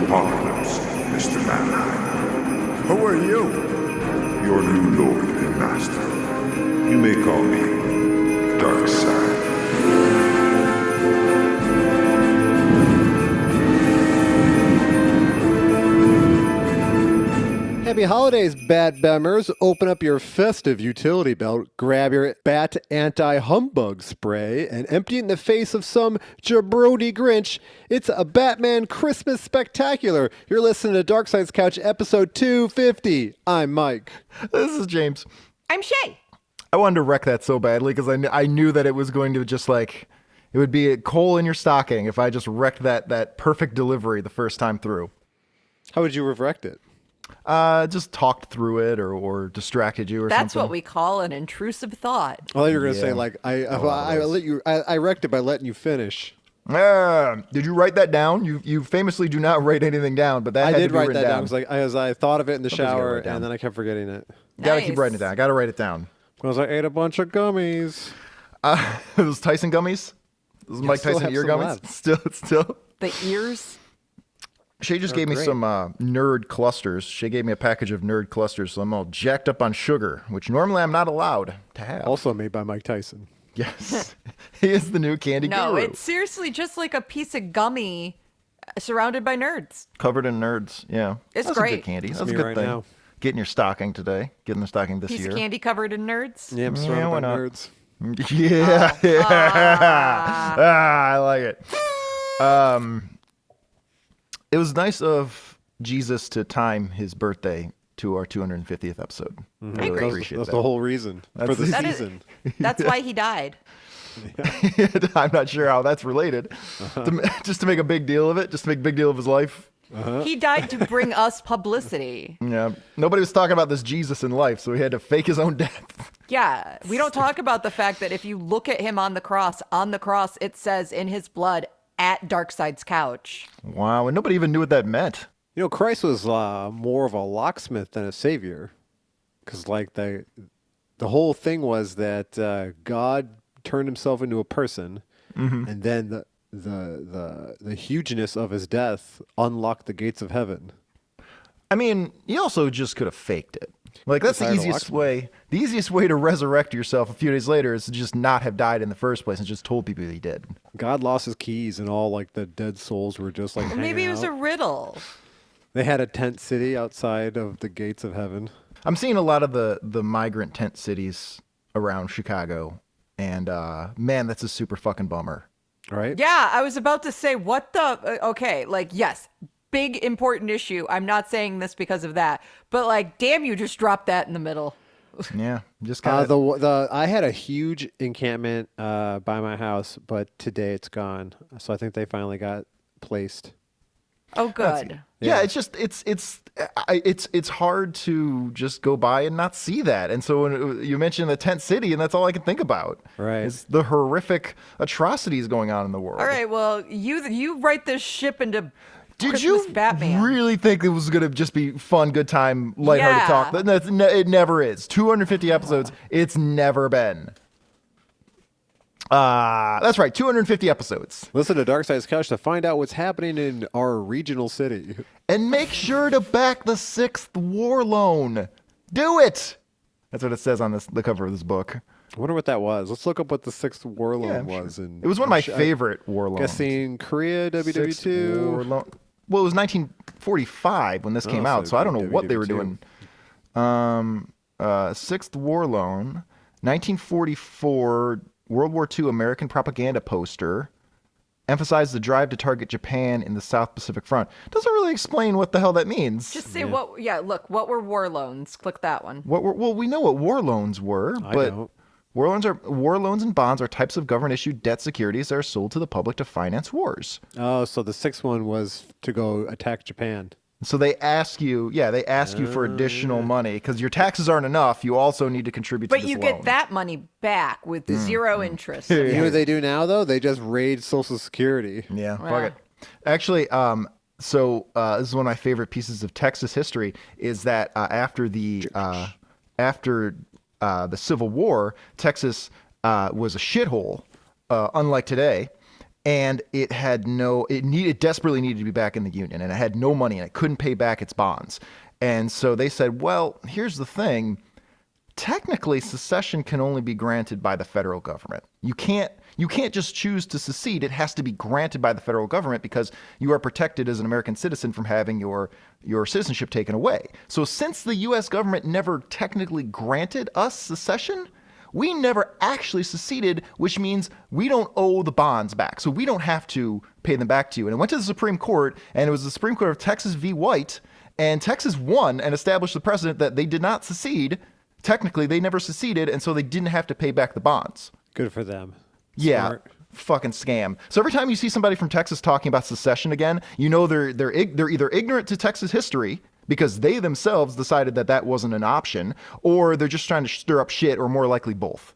apocalypse, Mr. Mannheim. Who are you? Your new lord and master. You may call me Darkseid. Happy holidays, Bat Bemmers. Open up your festive utility belt, grab your Bat Anti-Humbug spray, and empty it in the face of some jabroni Grinch. It's a Batman Christmas Spectacular. You're listening to Darkseid's Couch, episode 250. I'm Mike. This is James. I'm Shée. I wanted to wreck that so badly because I knew that it was going to just like, it would be a coal in your stocking if I just wrecked that perfect delivery the first time through. How would you have wrecked it? Just talked through it or distracted you or something. That's what we call an intrusive thought. I thought you were going to say, like, I wrecked it by letting you finish. Did you write that down? You famously do not write anything down, but that I had did to be write written that down. down as I thought of it in the Somebody's gotta shower, write it down. and then I kept forgetting it. Gotta keep Nice. writing it down. Gotta write it down. Because I ate a bunch of gummies. Those Tyson gummies? Those Mike still Tyson have ear some gummies? left. Still. The ears. Shée just gave me great. some nerd clusters. Shée gave me a package of nerd clusters, so I'm all jacked up on sugar, which normally I'm not allowed to have. Also made by Mike Tyson. Yes. He is the new candy No, guru. it's seriously just like a piece of gummy surrounded by nerds. Covered in nerds, yeah. It's That's a great. good candy. That's me a good right thing. now. Get in your stocking today. Get in the stocking this Piece year. of candy covered in nerds. Yeah, I'm Yeah, surrounded why by not? nerds. Yeah. I like it. It was nice of Jesus to time his birthday to our 250th episode. I really agree. appreciate That's that. the whole reason for the That is- season. That's why he died. I'm not sure how that's related. Just to make a big deal of it, just to make a big deal of his life. He died to bring us publicity. Yeah. Nobody was talking about this Jesus in life, so he had to fake his own death. Yeah, we don't talk about the fact that if you look at him on the cross it says in his blood, at Darkseid's couch. Wow, and nobody even knew what that meant. You know, Christ was more of a locksmith than a savior, because like the whole thing was that God turned himself into a person, and then the hugeness of his death unlocked the gates of heaven. I mean, he also just could have faked it. Like, that's the Hired a easiest locksmith. way. The easiest way to resurrect yourself a few days later is to just not have died in the first place and just told people he did. God lost his keys, and all like the dead souls were just like hanging Maybe it was out. a riddle. They had a tent city outside of the gates of heaven. I'm seeing a lot of the migrant tent cities around Chicago, and man, that's a super fucking bummer. Right? Yeah, I was about to say, what the... Okay, like, yes, big important issue. I'm not saying this because of that. But, like, damn, you just dropped that in the middle. Yeah, just kind of. I had a huge encampment by my house, but today it's gone. So I think they finally got placed. Oh, good. Yeah, it's just it's hard to just go by and not see that. And so when you mentioned the tent city, and that's all I can think about. Right. Is the horrific atrocities going on in the world. All right, well, you write this ship into Did Christmas you Batman. really think it was going to just be fun, good time, lighthearted Yeah. talk? It never is. 250 episodes, it's never been. That's right, 250 episodes. Listen to Darkseid's Couch to find out what's happening in our regional city. And make sure to back the 6th war loan. Do it! That's what it says on the cover of this book. I wonder what that was. Let's look up what the 6th war loan I'm was. sure. And It was one of my favorite war loans. Guessing Korea, Sixth WW2. war loan. Well, it was 1945 when this came out, so I don't know what they were doing. Sixth War Loan, 1944 World War II American propaganda poster, emphasized the drive to target Japan in the South Pacific Front. Doesn't really explain what the hell that means. Just say look, what were war loans? Click that one. Well, we know what war loans were, I but don't. war loans and bonds are types of government-issued debt securities that are sold to the public to finance wars. Oh, so the 6th one was to go attack Japan. So they ask you for additional money because your taxes aren't enough. You also need to contribute to But this you loan. get that money back with zero interest. You know what they do now, though? They just raid Social Security. Yeah, Wow. fuck it. Actually, this is one of my favorite pieces of Texas history. Is that after the Civil War, Texas was a shithole, unlike today. and it desperately needed to be back in the Union, and it had no money, and it couldn't pay back its bonds. And so they said, well, here's the thing. Technically, secession can only be granted by the federal government. You can't just choose to secede. It has to be granted by the federal government because you are protected as an American citizen from having your citizenship taken away. So since the U.S. government never technically granted us secession, we never actually seceded, which means we don't owe the bonds back. So we don't have to pay them back to you. And it went to the Supreme Court, and it was the Supreme Court of Texas v. White, and Texas won and established the precedent that they did not secede. Technically, they never seceded, and so they didn't have to pay back the bonds. Good for them. Yeah, Smart. fucking scam. So every time you see somebody from Texas talking about secession again, you know they're either ignorant to Texas history because they themselves decided that wasn't an option, or they're just trying to stir up shit, or more likely both.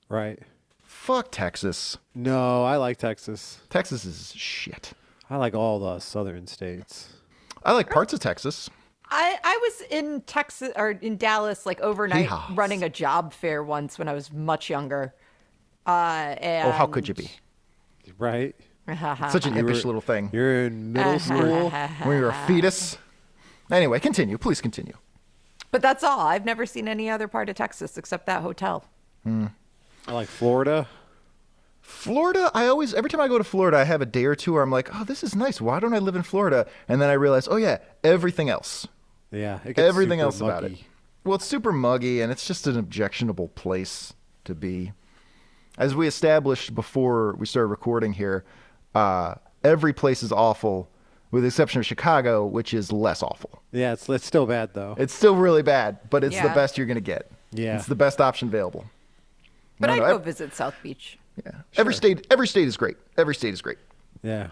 Right. Fuck Texas. No, I like Texas. Texas is shit. I like all the southern states. I like parts of Texas. I was in Texas or in Dallas like overnight Yeehaws. running a job fair once when I was much younger. And Oh, how could you be? Right? Such an impish little thing. You're in middle school. When you're a fetus. Anyway, continue. Please continue. But that's all. I've never seen any other part of Texas except that hotel. I like Florida. Florida, every time I go to Florida, I have a day or two where I'm like, oh, this is nice. Why don't I live in Florida? And then I realize, oh yeah, everything else. Yeah. It gets Everything super else about it. muggy. Well, it's super muggy, and it's just an objectionable place to be. As we established before we started recording here, every place is awful, with the exception of Chicago, which is less awful. Yeah, it's still bad though. It's still really bad, but it's the Yeah. best you're going to get. Yeah. It's the best option available. But No, I'd no, go visit South Beach. Yeah. Every state is great. Every state is great. Yeah.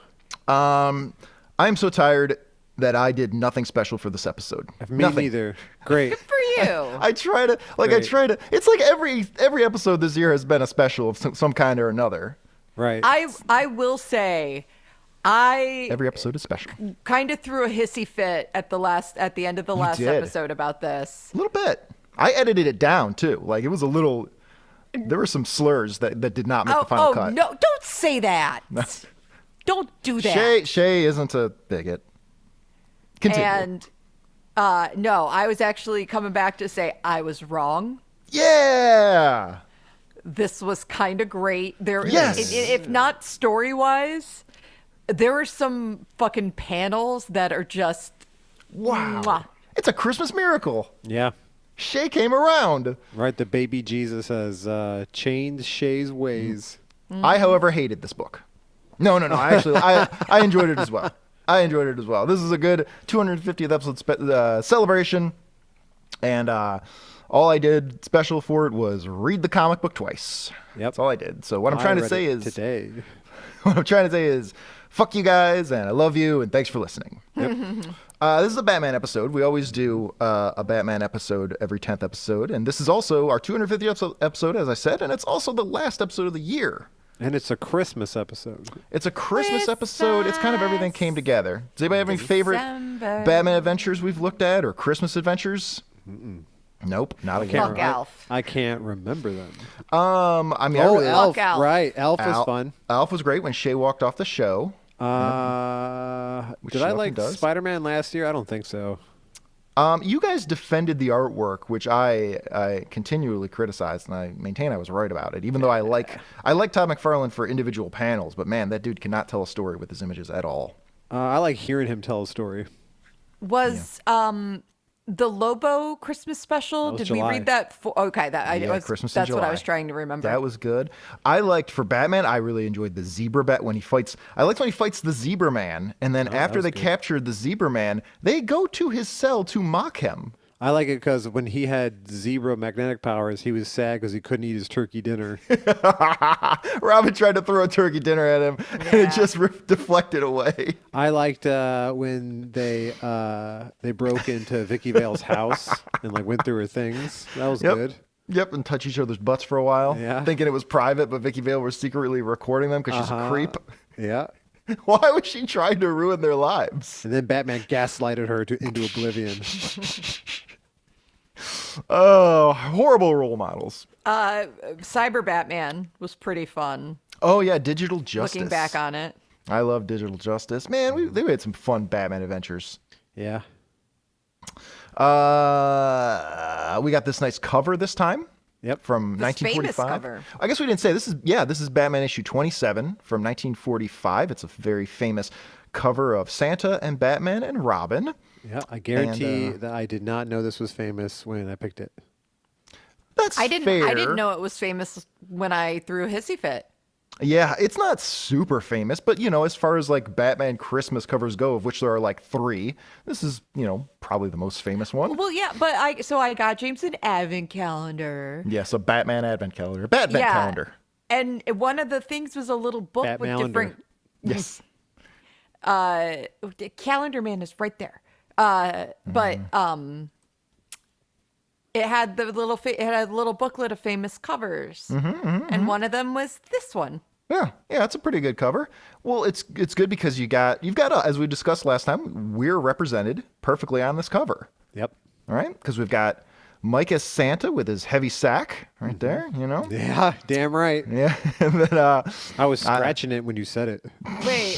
I'm so tired that I did nothing special for this episode. Me Nothing. neither. Great. For you. I try to it's like every episode this year has been a special of some kind or another. Right. I will say I Every episode is special. kind of threw a hissy fit at the end of the last did. episode about this. A little bit. I edited it down too. Like it was a little there were some slurs that did not make the final cut. No, don't say that. Don't do that. Shée isn't a bigot. Continue. And no, I was actually coming back to say I was wrong. Yeah. This was kind of great. Yes. If not story-wise, there are some fucking panels that are just Wow. mwah. It's a Christmas miracle. Yeah. Shée came around. Right. The baby Jesus has changed Shay's ways. I, however, hated this book. No. I enjoyed it as well. This is a good 250th episode celebration. And all I did special for it was read the comic book twice. Yep. That's all I did. So what I'm trying to say is today. What I'm trying to say is fuck you guys, and I love you, and thanks for listening. Yep. This is a Batman episode. We always do a Batman episode every 10th episode, and this is also our 250th episode, as I said, and it's also the last episode of the year. And it's a Christmas episode. It's a Christmas episode. It's kind of everything came together. Does anybody have any favorite December. Batman adventures we've looked at, or Christmas adventures? Nope, not again. Fuck Alf. I can't remember them. I mean, I Oh, really Alf. Alf. Right. Alf was fun. Alf was great when Shea walked off the show. Did I she often like does. Spider-Man last year? I don't think so. You guys defended the artwork, which I continually criticized, and I maintain I was right about it. Even though I like Todd McFarlane for individual panels, but man, that dude cannot tell a story with his images at all. I like hearing him tell a story. Was the Lobo Christmas special? That was Did July. we read that? Okay, Christmas in that's what I July. was trying to remember. That was good. I liked for Batman. I really enjoyed the Zebra Bat when he fights. I liked when he fights the Zebra Man, and then after was they good. captured the Zebra Man, they go to his cell to mock him. I like it because when he had zebra magnetic powers, he was sad because he couldn't eat his turkey dinner. Robin tried to throw a turkey dinner at him, and it just deflected away. I liked when they broke into Vicky Vale's house and like went through her things. That was good. Yep, and touch each other's butts for a while, Yeah. thinking it was private, but Vicky Vale was secretly recording them because she's a creep. Yeah. Why was she trying to ruin their lives? And then Batman gaslighted her into oblivion. Oh, horrible role models. Cyber Batman was pretty fun. Oh yeah, Digital Justice. Looking back on it. I love Digital Justice. Man, they had some fun Batman adventures. Yeah. We got this nice cover this time. Yep. From This 1945. famous cover. I guess we didn't say this is Batman issue 27 from 1945. It's a very famous cover of Santa and Batman and Robin. Yeah, I guarantee that I did not know this was famous when I picked it. That's I fair. didn't know it was famous when I threw a hissy fit. Yeah, it's not super famous, but as far as like Batman Christmas covers go, of which there are like 3, this is, probably the most famous one. Well, yeah, but I got James an advent calendar. Yes, a Batman advent calendar. Batman calendar. And one of the things was a little book with Batmalander. different Yes. the calendar man is right there. But it had it had a little booklet of famous covers. And one of them was this one. Yeah, it's a pretty good cover. Well, it's good because you've got as we discussed last time, we're represented perfectly on this cover. Yep. All right? Because we've got Mike as Santa with his heavy sack right there, Yeah, damn right. Yeah. And then I was scratching it when you said it. Wait.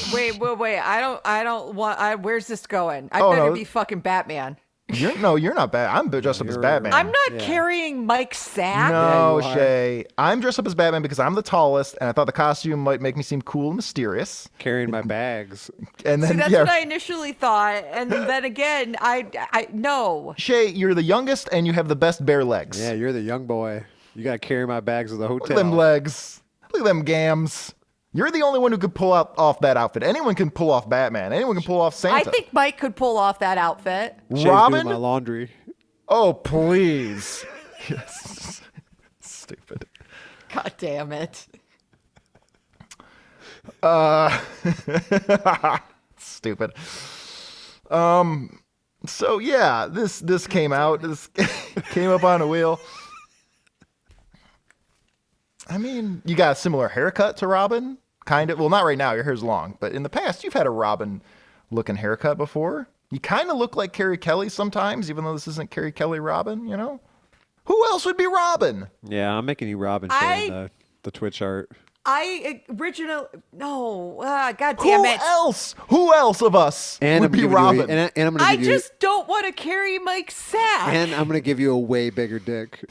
I don't want. Where's this going? I better be fucking Batman. You're not bad. I'm dressed up as Batman. I'm not carrying Mike's sack. No, Yeah, you are. Shée. I'm dressed up as Batman because I'm the tallest, and I thought the costume might make me seem cool and mysterious. Carrying my bags. And then See, that's what I initially thought, and then again, I no. Shée, you're the youngest, and you have the best bare legs. Yeah, you're the young boy. You got to carry my bags to the hotel. Look at them legs. Look at them gams. You're the only one who could pull off that outfit. Anyone can pull off Batman. Anyone can pull off Santa. I think Mike could pull off that outfit. Shay's Robin? doing my laundry. Oh, please. Yes. Stupid. God damn it. Stupid. So yeah, this came out. This came up on a wheel. I mean, you got a similar haircut to Robin, kind of. Well, not right now. Your hair's long, but in the past, you've had a Robin-looking haircut before. You kind of look like Carrie Kelly sometimes, even though this isn't Carrie Kelly Robin. Who else would be Robin? Yeah, I'm making you Robin Shay in the Twitch art. No, God damn it. Who else of us would be Robin? And I'm gonna I give you, just don't want to carry Mike's sack. and I'm gonna give you a way bigger dick.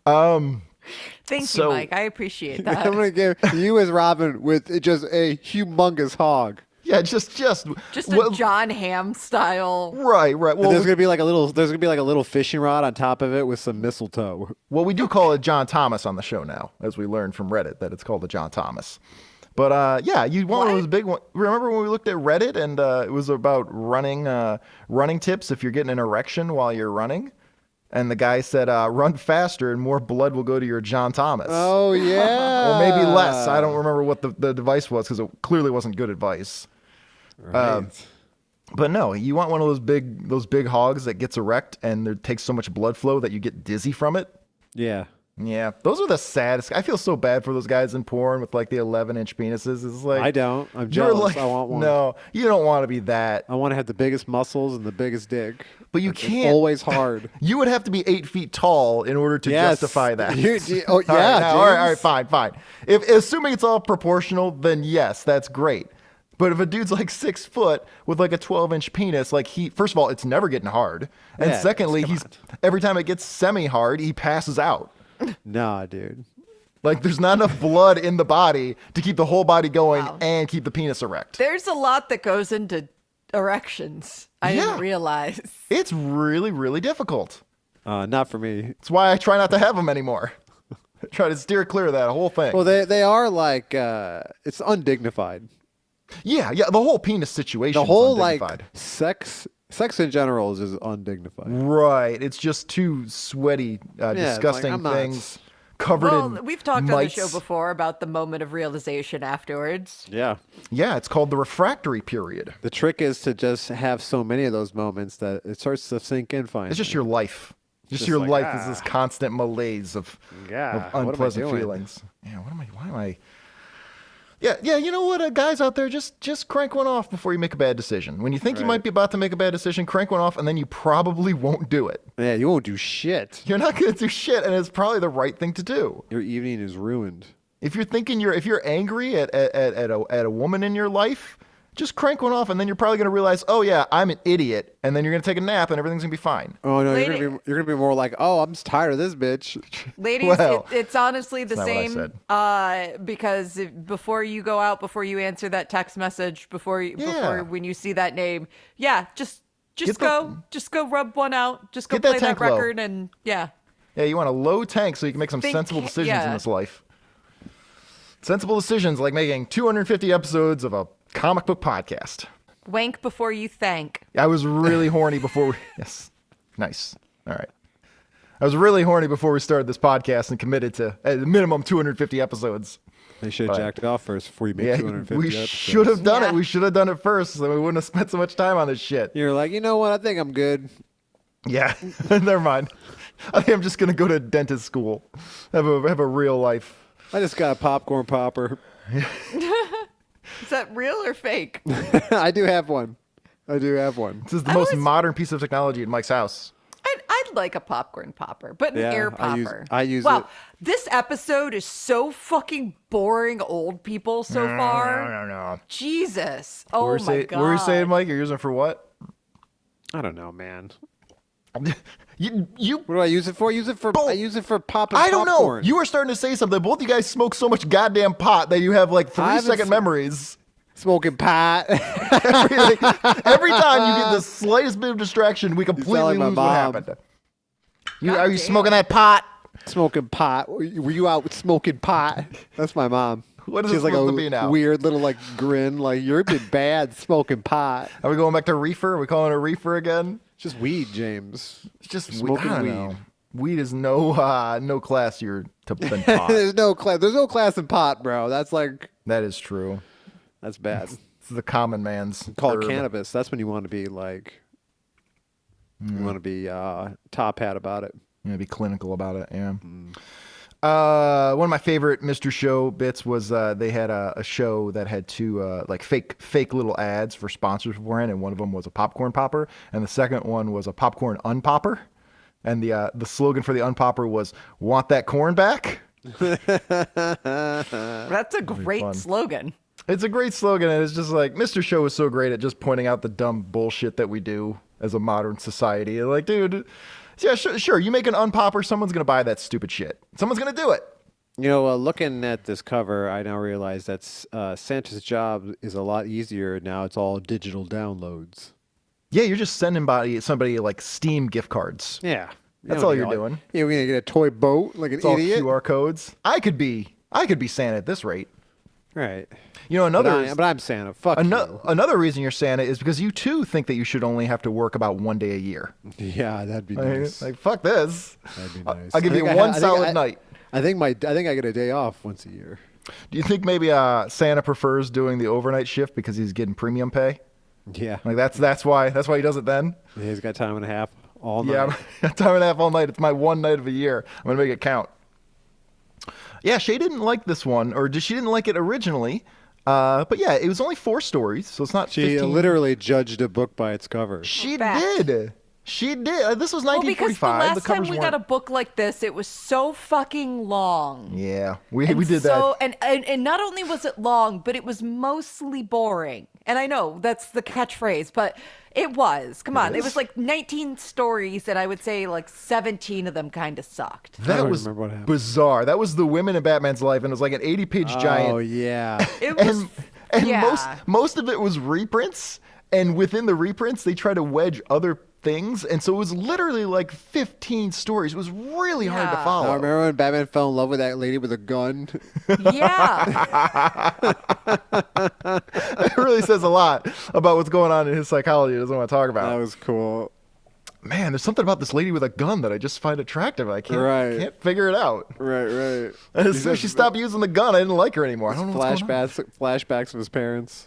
Thank you, Mike. I appreciate that. I'm gonna give you as Robin with just a humongous hog. Yeah, just a John Hamm style. Right. Well, There's gonna be like a little fishing rod on top of it with some mistletoe. Well, we do call it John Thomas on the show now, as we learned from Reddit that it's called the John Thomas. But yeah, you want one of those big one. Remember when we looked at Reddit and it was about running tips if you're getting an erection while you're running? And the guy said, run faster and more blood will go to your John Thomas. Oh, yeah. Or maybe less. I don't remember what the device was because it clearly wasn't good advice. Right. But no, you want one of those big hogs that gets erect and it takes so much blood flow that you get dizzy from it. Yeah. Yeah, those are the saddest. I feel so bad for those guys in porn with like the 11-inch penises. It's like I don't. I'm you're jealous. like, I want one. No, you don't want to be that. I want to have the biggest muscles and the biggest dick. But you It's can't. always hard. You would have to be 8 feet tall in order to Yes. justify that. Oh, yeah. All right, fine. If assuming it's all proportional, then yes, that's great. But if a dude's like 6 foot with like a 12-inch penis, like first of all, it's never getting hard, and Yeah, secondly, come every time it gets semi-hard, he passes out. Nah, dude. Like there's not enough blood in the body to keep the whole body going and keep the penis erect. There's a lot that goes into erections. I didn't realize. It's really, really difficult. Not for me. That's why I try not to have them anymore. I try to steer clear of that whole thing. Well, they are like it's undignified. Yeah, the whole penis situation. The whole is undignified. like sex in general is just undignified. Right. It's just two sweaty, disgusting I'm not- things covered in We've talked on the mites. show before about the moment of realization afterwards. Yeah. Yeah, it's called the refractory period. The trick is to just have so many of those moments that it starts to sink in finally. It's just your life. Just Just your like, life is this constant malaise of what am I unpleasant doing? feelings. Yeah, why am I Yeah. You know what, guys out there, just crank one off before you make a bad decision. When you think you might be about to make a bad decision, crank one off, and then you probably won't do it. Yeah, you won't do shit. You're not going to do shit, and it's probably the right thing to do. Your evening is ruined. If you're angry at a woman in your life, just crank one off, and then you're probably going to realize, oh yeah, I'm an idiot, and then you're going to take a nap, and everything's going to be fine. Oh no, you're gonna be more like, oh, I'm just tired of this bitch. Ladies, Well, it's honestly the that's not what I same. Because before you go out, before you answer that text message, before when you see that name, just go rub one out. Just go Get that play that tank low. record, and yeah. Yeah, you want a low tank so you can make some sensible decisions in this life. Sensible decisions like making 250 episodes of a comic book podcast. Wank before you thank. I was really horny before yes. Nice. All right. I was really horny before we started this podcast and committed to at minimum 250 episodes. They should have jacked it off first before you make 250 we episodes. should have done it. We should have done it first so we wouldn't have spent so much time on this shit. You're like, you know what? I think I'm good. Yeah. Never mind. I think I'm just going to go to dentist school. Have a real life. I just got a popcorn popper. Is that real or fake? I do have one. This is the most modern piece of technology in Mike's house. I'd like a popcorn popper, but an air popper. I use it. Wow, this episode is so fucking boring old people so far. No. Jesus. Oh What my God. were you saying, Mike? You're using it for what? I don't know, man. You What do I use it for? I use it for popping I don't popcorn. know. You were starting to say something. Both you guys smoke so much goddamn pot that you have like 3-second memories. Smoking pot. Every time you get the slightest bit of distraction, we completely like my lose what mom. happened. Are you smoking that pot? Smoking pot. Were you out smoking pot? That's my mom. What is She it has like supposed a to be now? weird little like grin, like you're been bad smoking pot. Are we going back to reefer? Are we calling it reefer again? It's just weed, James. It's just Smoking I don't weed. know. Weed is no classier than pot. There's no class in pot, bro. That's like That is true. that's bad. It's the common man's Called herb. cannabis. That's when you want to be like you want to be top hat about it. Yeah, be clinical about it. Yeah. One of my favorite Mr. Show bits was they had a show that had two like fake little ads for sponsors beforehand, and one of them was a popcorn popper, and the second one was a popcorn unpopper, and the slogan for the unpopper was "Want that corn back." That's a great fun. slogan. It's a great slogan, and it's just like Mr. Show is so great at just pointing out the dumb bullshit that we do as a modern society. Like, dude, yeah, sure, you make an unpopper, someone's gonna buy that stupid shit. Someone's gonna do it. You know, looking at this cover, I now realize that Santa's job is a lot easier now. It's all digital downloads. Yeah, you're just sending somebody like Steam gift cards. Yeah, That's all you're doing. You're gonna get a toy boat like an It's all idiot, QR codes. I could be Santa at this rate. right? You know, But I'm Santa. Fuck you. Another reason you're Santa is because you too think that you should only have to work about 1 day a year. Yeah, that'd be nice. Like fuck this. That'd be nice. I'll give you one solid night. I think I get a day off once a year. Do you think maybe Santa prefers doing the overnight shift because he's getting premium pay? Yeah, Like that's why he does it then. he's got time and a half all night. Yeah, time and a half all night. It's my one night of a year. I'm gonna make it count. Yeah, Shée didn't like this one, or she didn't like it originally. But yeah, it was only 4 stories, so it's not. She 15. literally judged a book by its cover. She Fact. did. She did. This was Well, because the 1945. last the time covers we weren't. got a book like this, it was so fucking long. Yeah, we And did that. so, and not only was it long, but it was mostly boring. And I know that's the catchphrase, but it was. Come on, it was like 19 stories, and I would say like 17 of them kind of sucked. I That don't was remember what happened. bizarre. That was the women in Batman's life, and it was like an 80-page giant. Oh yeah. It was. And Yeah. most of it was reprints, and within the reprints, they try to wedge other things, and so it was literally like 15 stories. It was really hard to Yeah. follow. I remember when Batman fell in love with that lady with a gun. Yeah. It really says a lot about what's going on in his psychology. He doesn't want to talk about. That was cool. Man, there's something about this lady with a gun that I just find attractive. I can't figure it out. Right. And as soon as she stopped using the gun, I didn't like her anymore. I don't know what's going on. Flashbacks of his parents.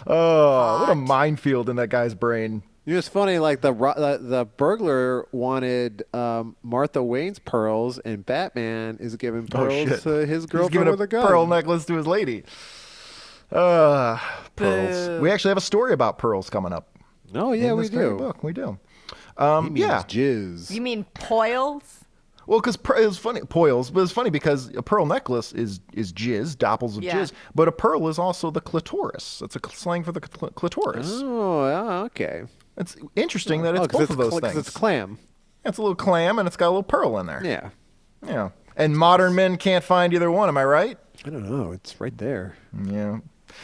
Oh, what a minefield in that guy's brain. It's funny, like the burglar wanted Martha Wayne's pearls, and Batman is giving pearls to his He's girlfriend giving with a gun. pearl necklace to his lady. Pearls. Boo. We actually have a story about pearls coming up. Oh yeah, in we this very do. book. We do. He means Yeah. jizz. You mean poils? Well, because it was funny, poils, but it's funny because a pearl necklace is jizz, doppels of Yeah. jizz, but a pearl is also the clitoris. It's a slang for the clitoris. Oh, yeah, okay. It's interesting that it's 'cause both of those because things. it's clam. It's a little clam and it's got a little pearl in there. Yeah. Yeah. And modern men can't find either one. Am I right? I don't know. It's right there. Yeah.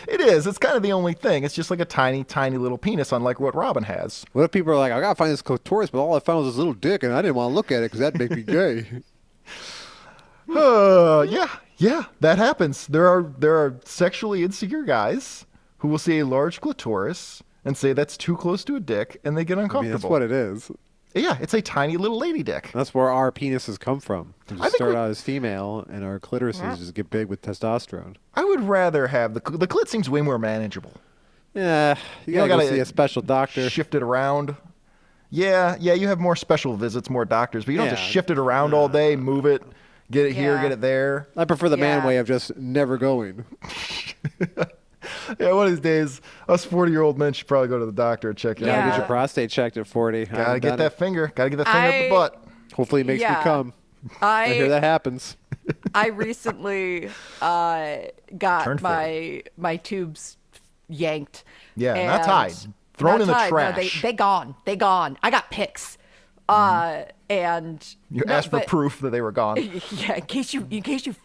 It is. It's kind of the only thing. It's just like a tiny, tiny little penis, unlike what Robin has. What if people are like, I gotta find this clitoris, but all I found was this little dick, and I didn't want to look at it because that'd make me gay. Yeah, that happens. There are sexually insecure guys who will see a large clitoris and say that's too close to a dick, and they get I uncomfortable. mean, that's what it is. Yeah, it's a tiny little lady dick. That's where our penises come from. We I think start we- out as female, and our clitorises just get big with testosterone. I would rather have the clit seems way more manageable. Yeah, you don't gotta go gotta see a special doctor. Shift it around. Yeah, you have more special visits, more doctors, but you don't have to Yeah. shift it around all day, move it, get it here, Yeah. get it there. I prefer the man Yeah. way of just never going. Yeah, one of these days, us 40-year-old men should probably go to the doctor and check it Gotta out. get Yeah. your prostate checked at 40. Gotta get that finger. Gotta get that finger up the butt. Hopefully, it makes me Yeah. come. I hear that happens. I recently got Turned my tubes yanked. Yeah, not and- tied. Thrown not in the tied. No, trash. they gone. They gone. I got pics. And You no, asked for but- proof that they were gone. Yeah, in case you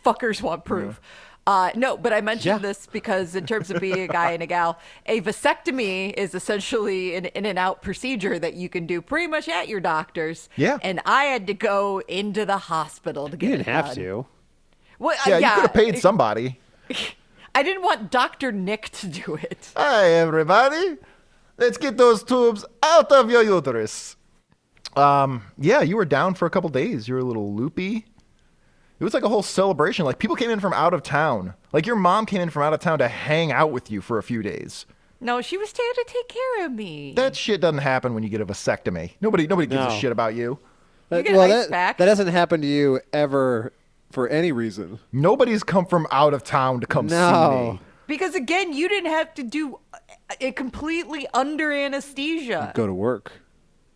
fuckers want proof. No, but I mentioned this because in terms of being a guy and a gal, a vasectomy is essentially an in and out procedure that you can do pretty much at your doctor's. Yeah. And I had to go into the hospital to get You it didn't have done. to. Well, Yeah, you could have paid somebody. I didn't want Dr. Nick to do it. Hi, everybody. Let's get those tubes out of your uterus. Yeah, you were down for a couple days. You were a little loopy. It was like a whole celebration. Like, people came in from out of town. Like, your mom came in from out of town to hang out with you for a few days. No, she was there to take care of me. That shit doesn't happen when you get a vasectomy. Nobody gives No. a shit about you. You get ice that, back. that doesn't happen to you ever for any reason. Nobody's come from out of town to come see No. me. Because again, you didn't have to do it completely under anesthesia. Go to work.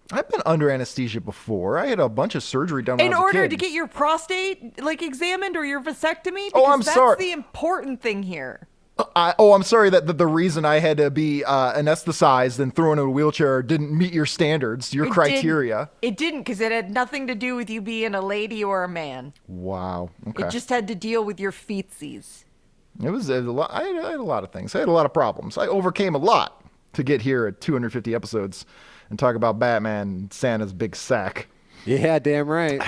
I've been under anesthesia before. I had a bunch of surgery done when In I was a order kid. to get your prostate like examined or your vasectomy, Oh, because I'm that's sorry. the important thing here. I'm sorry that the reason I had to be anesthetized and thrown in a wheelchair didn't meet your standards, your criteria. It didn't, because it had nothing to do with you being a lady or a man. Wow. Okay. It just had to deal with your feetsies. It was a lot. I had a lot of things. I had a lot of problems. I overcame a lot to get here at 250 episodes and talk about Batman and Santa's big sack. Yeah, damn right.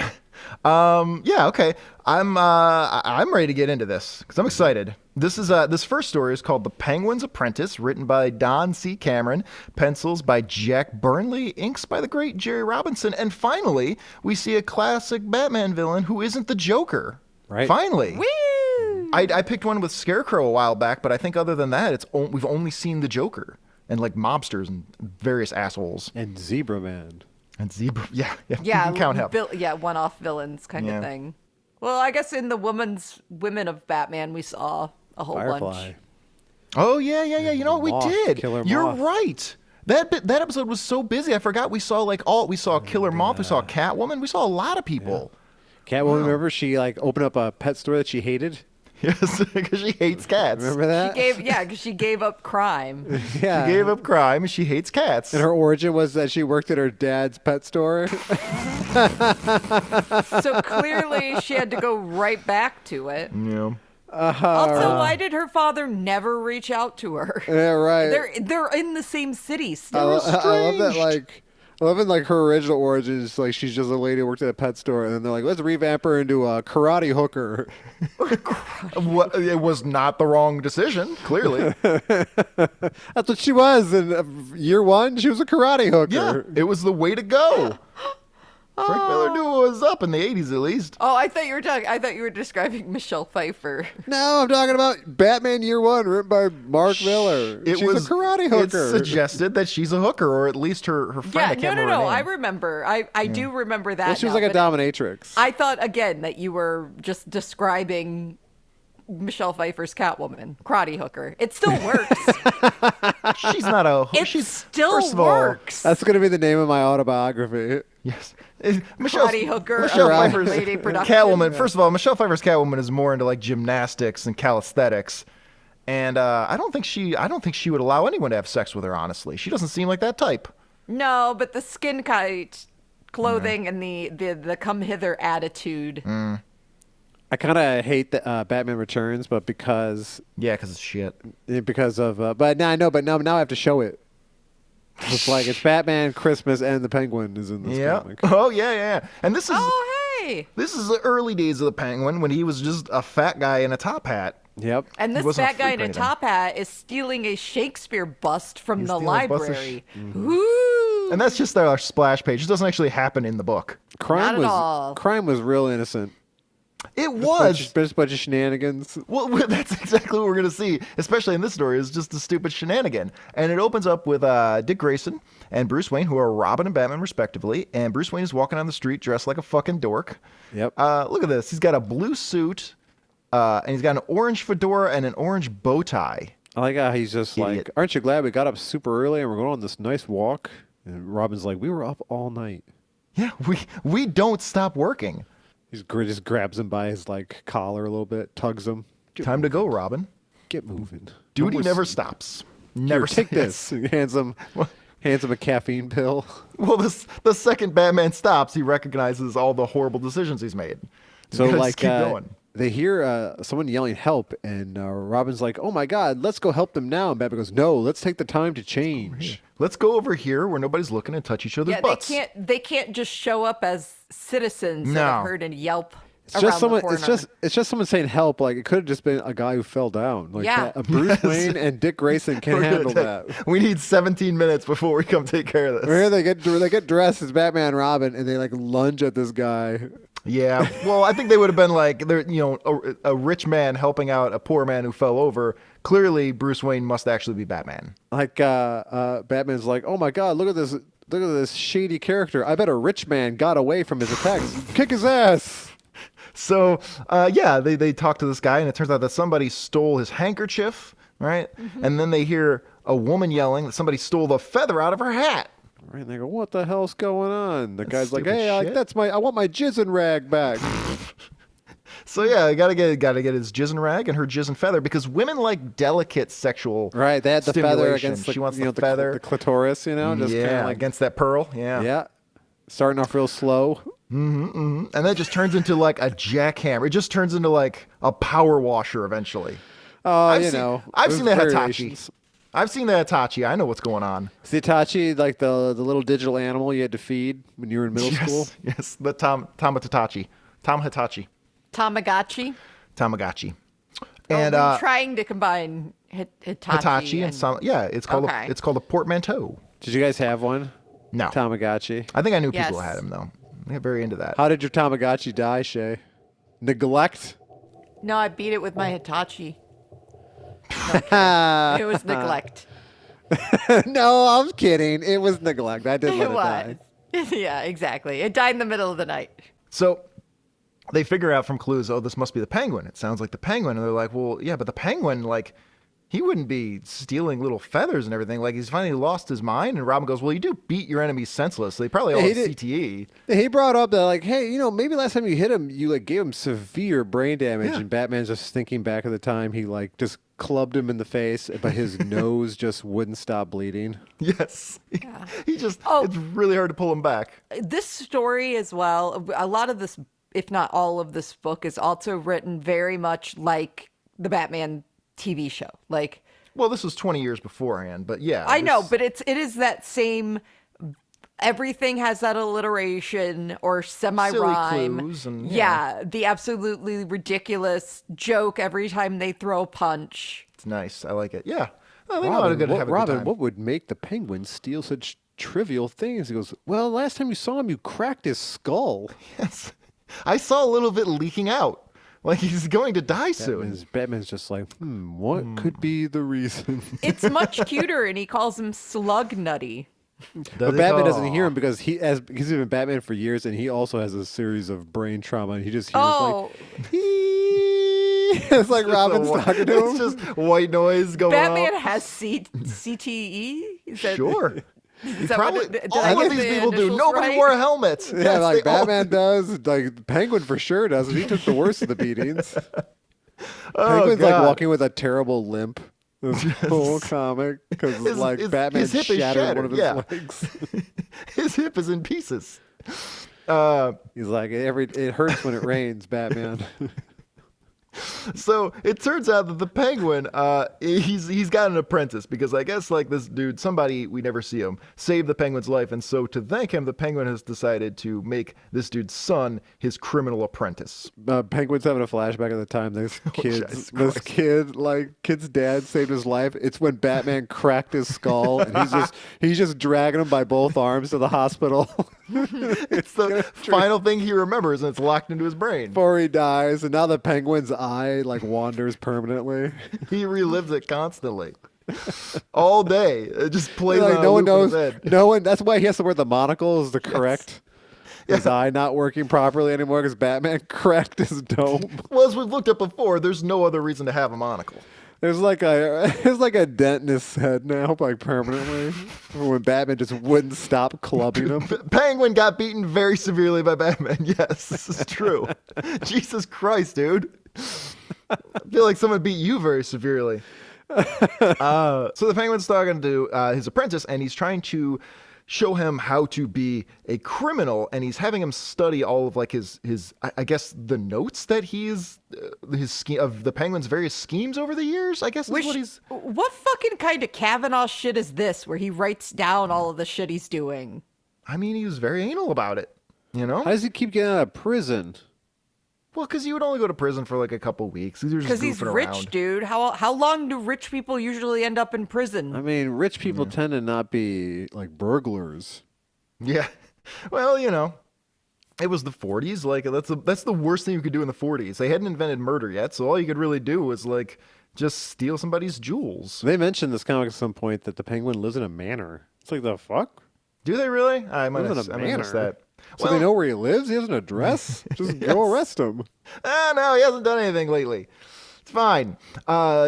Yeah, okay. I'm ready to get into this because I'm excited. This first story is called The Penguin's Apprentice, written by Don C. Cameron, pencils by Jack Burnley, inks by the great Jerry Robinson, and finally, we see a classic Batman villain who isn't the Joker. Right. Finally. Woo! I picked one with Scarecrow a while back, but I think other than that, we've only seen the Joker and like mobsters and various assholes And Zebra Man. and zebra. Yeah, you Yeah, can count him. one-off villains kind Yeah. of thing. Well, I guess in the women of Batman, we saw a whole Firefly. bunch. Oh yeah. You know what we Moth, did? Killer You're Moth. right. That episode was so busy. I forgot we saw Killer Moth. We saw Catwoman. We saw a lot of people. Catwoman, remember she like opened up a pet store that she hated? Yes, because she hates cats. Remember that? Because she gave up crime. Yeah. She gave up crime and she hates cats. And her origin was that she worked at her dad's pet store. So clearly she had to go right back to it. Yeah. Also, why did her father never reach out to her? Yeah, right. They're in the same city I, still. lo- I love that. estranged. I love in like her original origins. Like she's just a lady who worked at a pet store, and then they're like, let's revamp her into a karate hooker. It was not the wrong decision, clearly. That's what she was in year one. She was a karate hooker. Yeah, it was the way to go. Frank Miller knew what was up in the 80s at least. Oh, I thought you were describing Michelle Pfeiffer. No, I'm talking about Batman Year One, written by Mark Miller. She's a karate hooker. It's suggested that she's a hooker, or at least her friend. Yeah, I can't remember her no. name. I remember. I do remember that. Well, she was now, like a but dominatrix. I thought again that you were just describing Michelle Pfeiffer's Catwoman, karate hooker. It still works. She's not a hooker. It still first of all, works. That's going to be the name of my autobiography. Yes. Karate hooker. Michelle of Pfeiffer's Lady Production. Catwoman. First of all, Michelle Pfeiffer's Catwoman is more into like gymnastics and calisthenics, and I don't think she would allow anyone to have sex with her. Honestly, she doesn't seem like that type. No, but the skin kite clothing and the come hither attitude. I kind of hate the Batman Returns, but because Because it's shit. but now I know, but now I have to show it. It's like it's Batman, Christmas, and the Penguin is in this comic. Oh yeah. And this is Hey. this is the early days of the Penguin when he was just a fat guy in a top hat. Yep. And this wasn't a fat guy freak in or a anything. top hat is stealing a Shakespeare bust from the stealing a bust of library. Woo! And that's just our splash page. It doesn't actually happen in the book. Not at all. Crime was real innocent. It was. Just a bunch of shenanigans. Well, that's exactly what we're going to see, especially in this story, is just a stupid shenanigan. And it opens up with Dick Grayson and Bruce Wayne, who are Robin and Batman, respectively. And Bruce Wayne is walking on the street dressed like a fucking dork. Yep. Look at this. He's got a blue suit, and he's got an orange fedora and an orange bow tie. I like how he's just Idiot. like, aren't you glad we got up super early and we're going on this nice walk? And Robin's like, we were up all night. Yeah, we don't stop working. He just grabs him by his like collar a little bit, tugs him. Time to go, Robin. Get moving. Duty No more never sleep. stops. Here, Never take yes. this. He hands him a caffeine pill. Well, the second Batman stops, he recognizes all the horrible decisions he's made. He's So gotta like just keep going. they hear someone yelling help, and Robin's like, "Oh my God, let's go help them now." And Batman goes, "No, let's take the time to change." Let's go over here where nobody's looking and touch each other's Yeah, butts. they can't just show up as citizens that No. have heard a yelp It's around just someone. the corner. It's just someone saying help. Like it could have just been a guy who fell down. Like Yeah. Bruce Wayne and Dick Grayson can We're gonna handle that. We need 17 minutes before we come take care of this. Where they get dressed as Batman and Robin, and they like lunge at this guy. Yeah. Well, I think they would have been like, they're a rich man helping out a poor man who fell over. Clearly, Bruce Wayne must actually be Batman. Like Batman's like, "Oh my God, look at this shady character. I bet a rich man got away from his attacks. Kick his ass." So, they talk to this guy, and it turns out that somebody stole his handkerchief, right? Mm-hmm. And then they hear a woman yelling that somebody stole the feather out of her hat. Right, and they go, "What the hell's going on?" The guy's like, stupid "Hey, shit. I want my jizzin' rag back." So yeah, gotta get his jizzin' rag and her jizzin' feather because women like delicate sexual. Right, they had the feather stimulation. against She wants the feather. the clitoris, just kind Yeah, of like against that pearl. yeah, starting off real slow. And that just turns into like a jackhammer. It just turns into like a power washer eventually. I've I've there's seen the Hitachi. variations. I've seen the Hitachi. I know what's going on. Is the Hitachi like the little digital animal you had to feed when you were in middle school? Yes, the Tom Hitachi. Tamagotchi. Tamagotchi. And And trying to combine Hitachi and some it's called Okay. it's called a portmanteau. Did you guys have one? No. Tamagotchi. I think I knew people Yes. who had them though. I got very into that. How did your Tamagotchi die, Shée? Neglect? No, I beat it with my Hitachi. It was neglect. No, I'm kidding. It was neglect. I did let It it was. die. Yeah, exactly. It died in the middle of the night. So they figure out from clues, oh, this must be the Penguin. It sounds like the Penguin. And they're like, well, yeah, but the Penguin, like, he wouldn't be stealing little feathers and everything. Like, he's finally lost his mind. And Robin goes, well, you do beat your enemies senseless. They probably all Yeah, have he did. CTE. He brought up that, like, hey, maybe last time you hit him, you, like, gave him severe brain damage. Yeah. And Batman's just thinking back at the time he, like, just clubbed him in the face, but his nose just wouldn't stop bleeding. Yes. He just, Oh. it's really hard to pull him back. This story as well, a lot of this, if not all of this book, is also written very much like the Batman TV show. Like, Well, this was 20 years beforehand, but yeah. I know, but it is that same. Everything has that alliteration or semi-rhyme. Silly clues and, yeah, the absolutely ridiculous joke every time they throw a punch. It's nice. I like it. Yeah. Well, they know how to have a good Robin, time. what would make the Penguin steal such trivial things. He goes, well, last time you saw him, you cracked his skull. Yes. I saw a little bit leaking out. Like he's going to die soon. Batman's just like, what could be the reason? It's much cuter, and he calls him Slug Nutty. But Batman doesn't hear him because he's been Batman for years, and he also has a series of brain trauma, and he just hears like, it's like Robin's talking to him. It's just white noise going on. Batman has CTE? Sure. Is that Probably, what did all I of get these the people do. initials Nobody right? wore helmets. Yeah, Yes, like they all Batman does. Like Penguin for sure does. He took the worst of the beatings. Oh, Penguin's God. like walking with a terrible limp. This whole comic because like Batman his hip is shattered one of his yeah. legs. His hip is in pieces. He's like it hurts when it rains, Batman. So it turns out that the Penguin, he's got an apprentice because I guess like this dude, somebody, we never see him, saved the Penguin's life. And so to thank him, the Penguin has decided to make this dude's son his criminal apprentice. Penguin's having a flashback of the time this kid's dad saved his life. It's when Batman cracked his skull and he's just dragging him by both arms to the hospital. It's the final thing he remembers, and it's locked into his brain. Before he dies, and now the Penguin's eye like wanders permanently. He relives it constantly. All day. It just plays Like on no a one loop in his knows. head. No one. That's why he has to wear the monocle is to correct his eye not working properly anymore because Batman cracked his dome. Well, as we've looked at before, there's no other reason to have a monocle. There's like a dent in his head now, like permanently. When Batman just wouldn't stop clubbing him. Penguin got beaten very severely by Batman. Yes, this is true. Jesus Christ, dude. I feel like someone beat you very severely. So the Penguin's talking to his apprentice, and he's trying to show him how to be a criminal, and he's having him study all of like his I guess the notes that he's his scheme of the Penguin's various schemes over the years. I guess is what he's. What fucking kind of Kavanaugh shit is this, where he writes down all of the shit he's doing? I mean, he was very anal about it. You know? How does he keep getting out of prison? Well, because you would only go to prison for like a couple weeks. Because he's rich, around. dude. How long do rich people usually end up in prison? I mean, rich people tend to not be like burglars. Yeah. Well, you know, it was the 40s. Like that's the worst thing you could do in the 40s. They hadn't invented murder yet, so all you could really do was like just steal somebody's jewels. They mentioned this comic at some point that the Penguin lives in a manor. It's like the fuck? Do they really? I might Lives have in a missed manor. that. So they know where he lives? He has an address? Just go arrest him. No, he hasn't done anything lately. It's fine.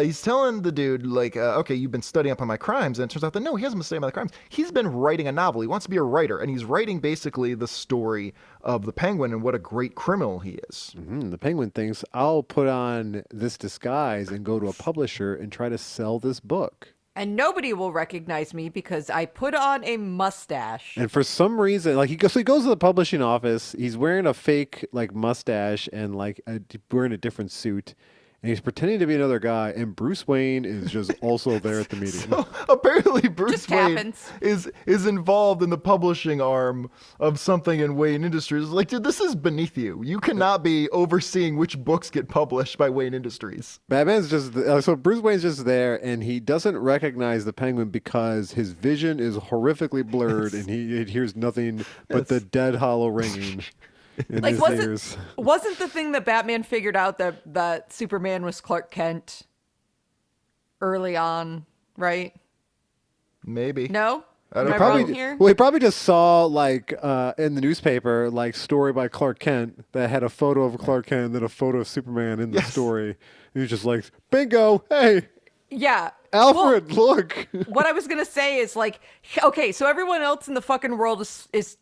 He's telling the dude, like, okay, you've been studying up on my crimes. And it turns out that no, he hasn't been studying about the crimes. He's been writing a novel. He wants to be a writer. And he's writing basically the story of the Penguin and what a great criminal he is. The Penguin thinks, I'll put on this disguise and go to a publisher and try to sell this book. And nobody will recognize me because I put on a mustache. And for some reason, like he goes to the publishing office. He's wearing a fake like mustache and like wearing a different suit, and he's pretending to be another guy. And Bruce Wayne is just also there at the meeting. So apparently, Bruce Just Wayne happens. is involved in the publishing arm of something in Wayne Industries. Like, dude, this is beneath you. You cannot be overseeing which books get published by Wayne Industries. Batman's just so Bruce Wayne's just there, and he doesn't recognize the Penguin because his vision is horrifically blurred, and he hears nothing but the dead hollow ringing in Like, his ears. wasn't the thing that Batman figured out that Superman was Clark Kent early on, right? Maybe. No? I don't Am I know. wrong here? Well, he probably just saw like in the newspaper like story by Clark Kent that had a photo of Clark Kent and then a photo of Superman in the Yes. story. And he was just like, "Bingo! Hey, Yeah. Alfred, look!" What I was gonna say is like, okay, so everyone else in the fucking world is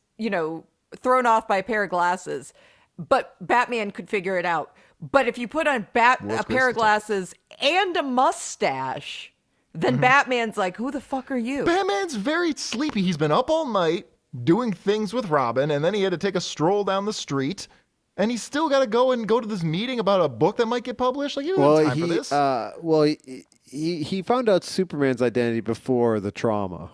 thrown off by a pair of glasses, but Batman could figure it out. But if you put on a pair of glasses and a mustache, then Batman's like, who the fuck are you? Batman's very sleepy. He's been up all night doing things with Robin, and then he had to take a stroll down the street, and he's still got to go to this meeting about a book that might get published. Like, you don't have time for this. He found out Superman's identity before the trauma,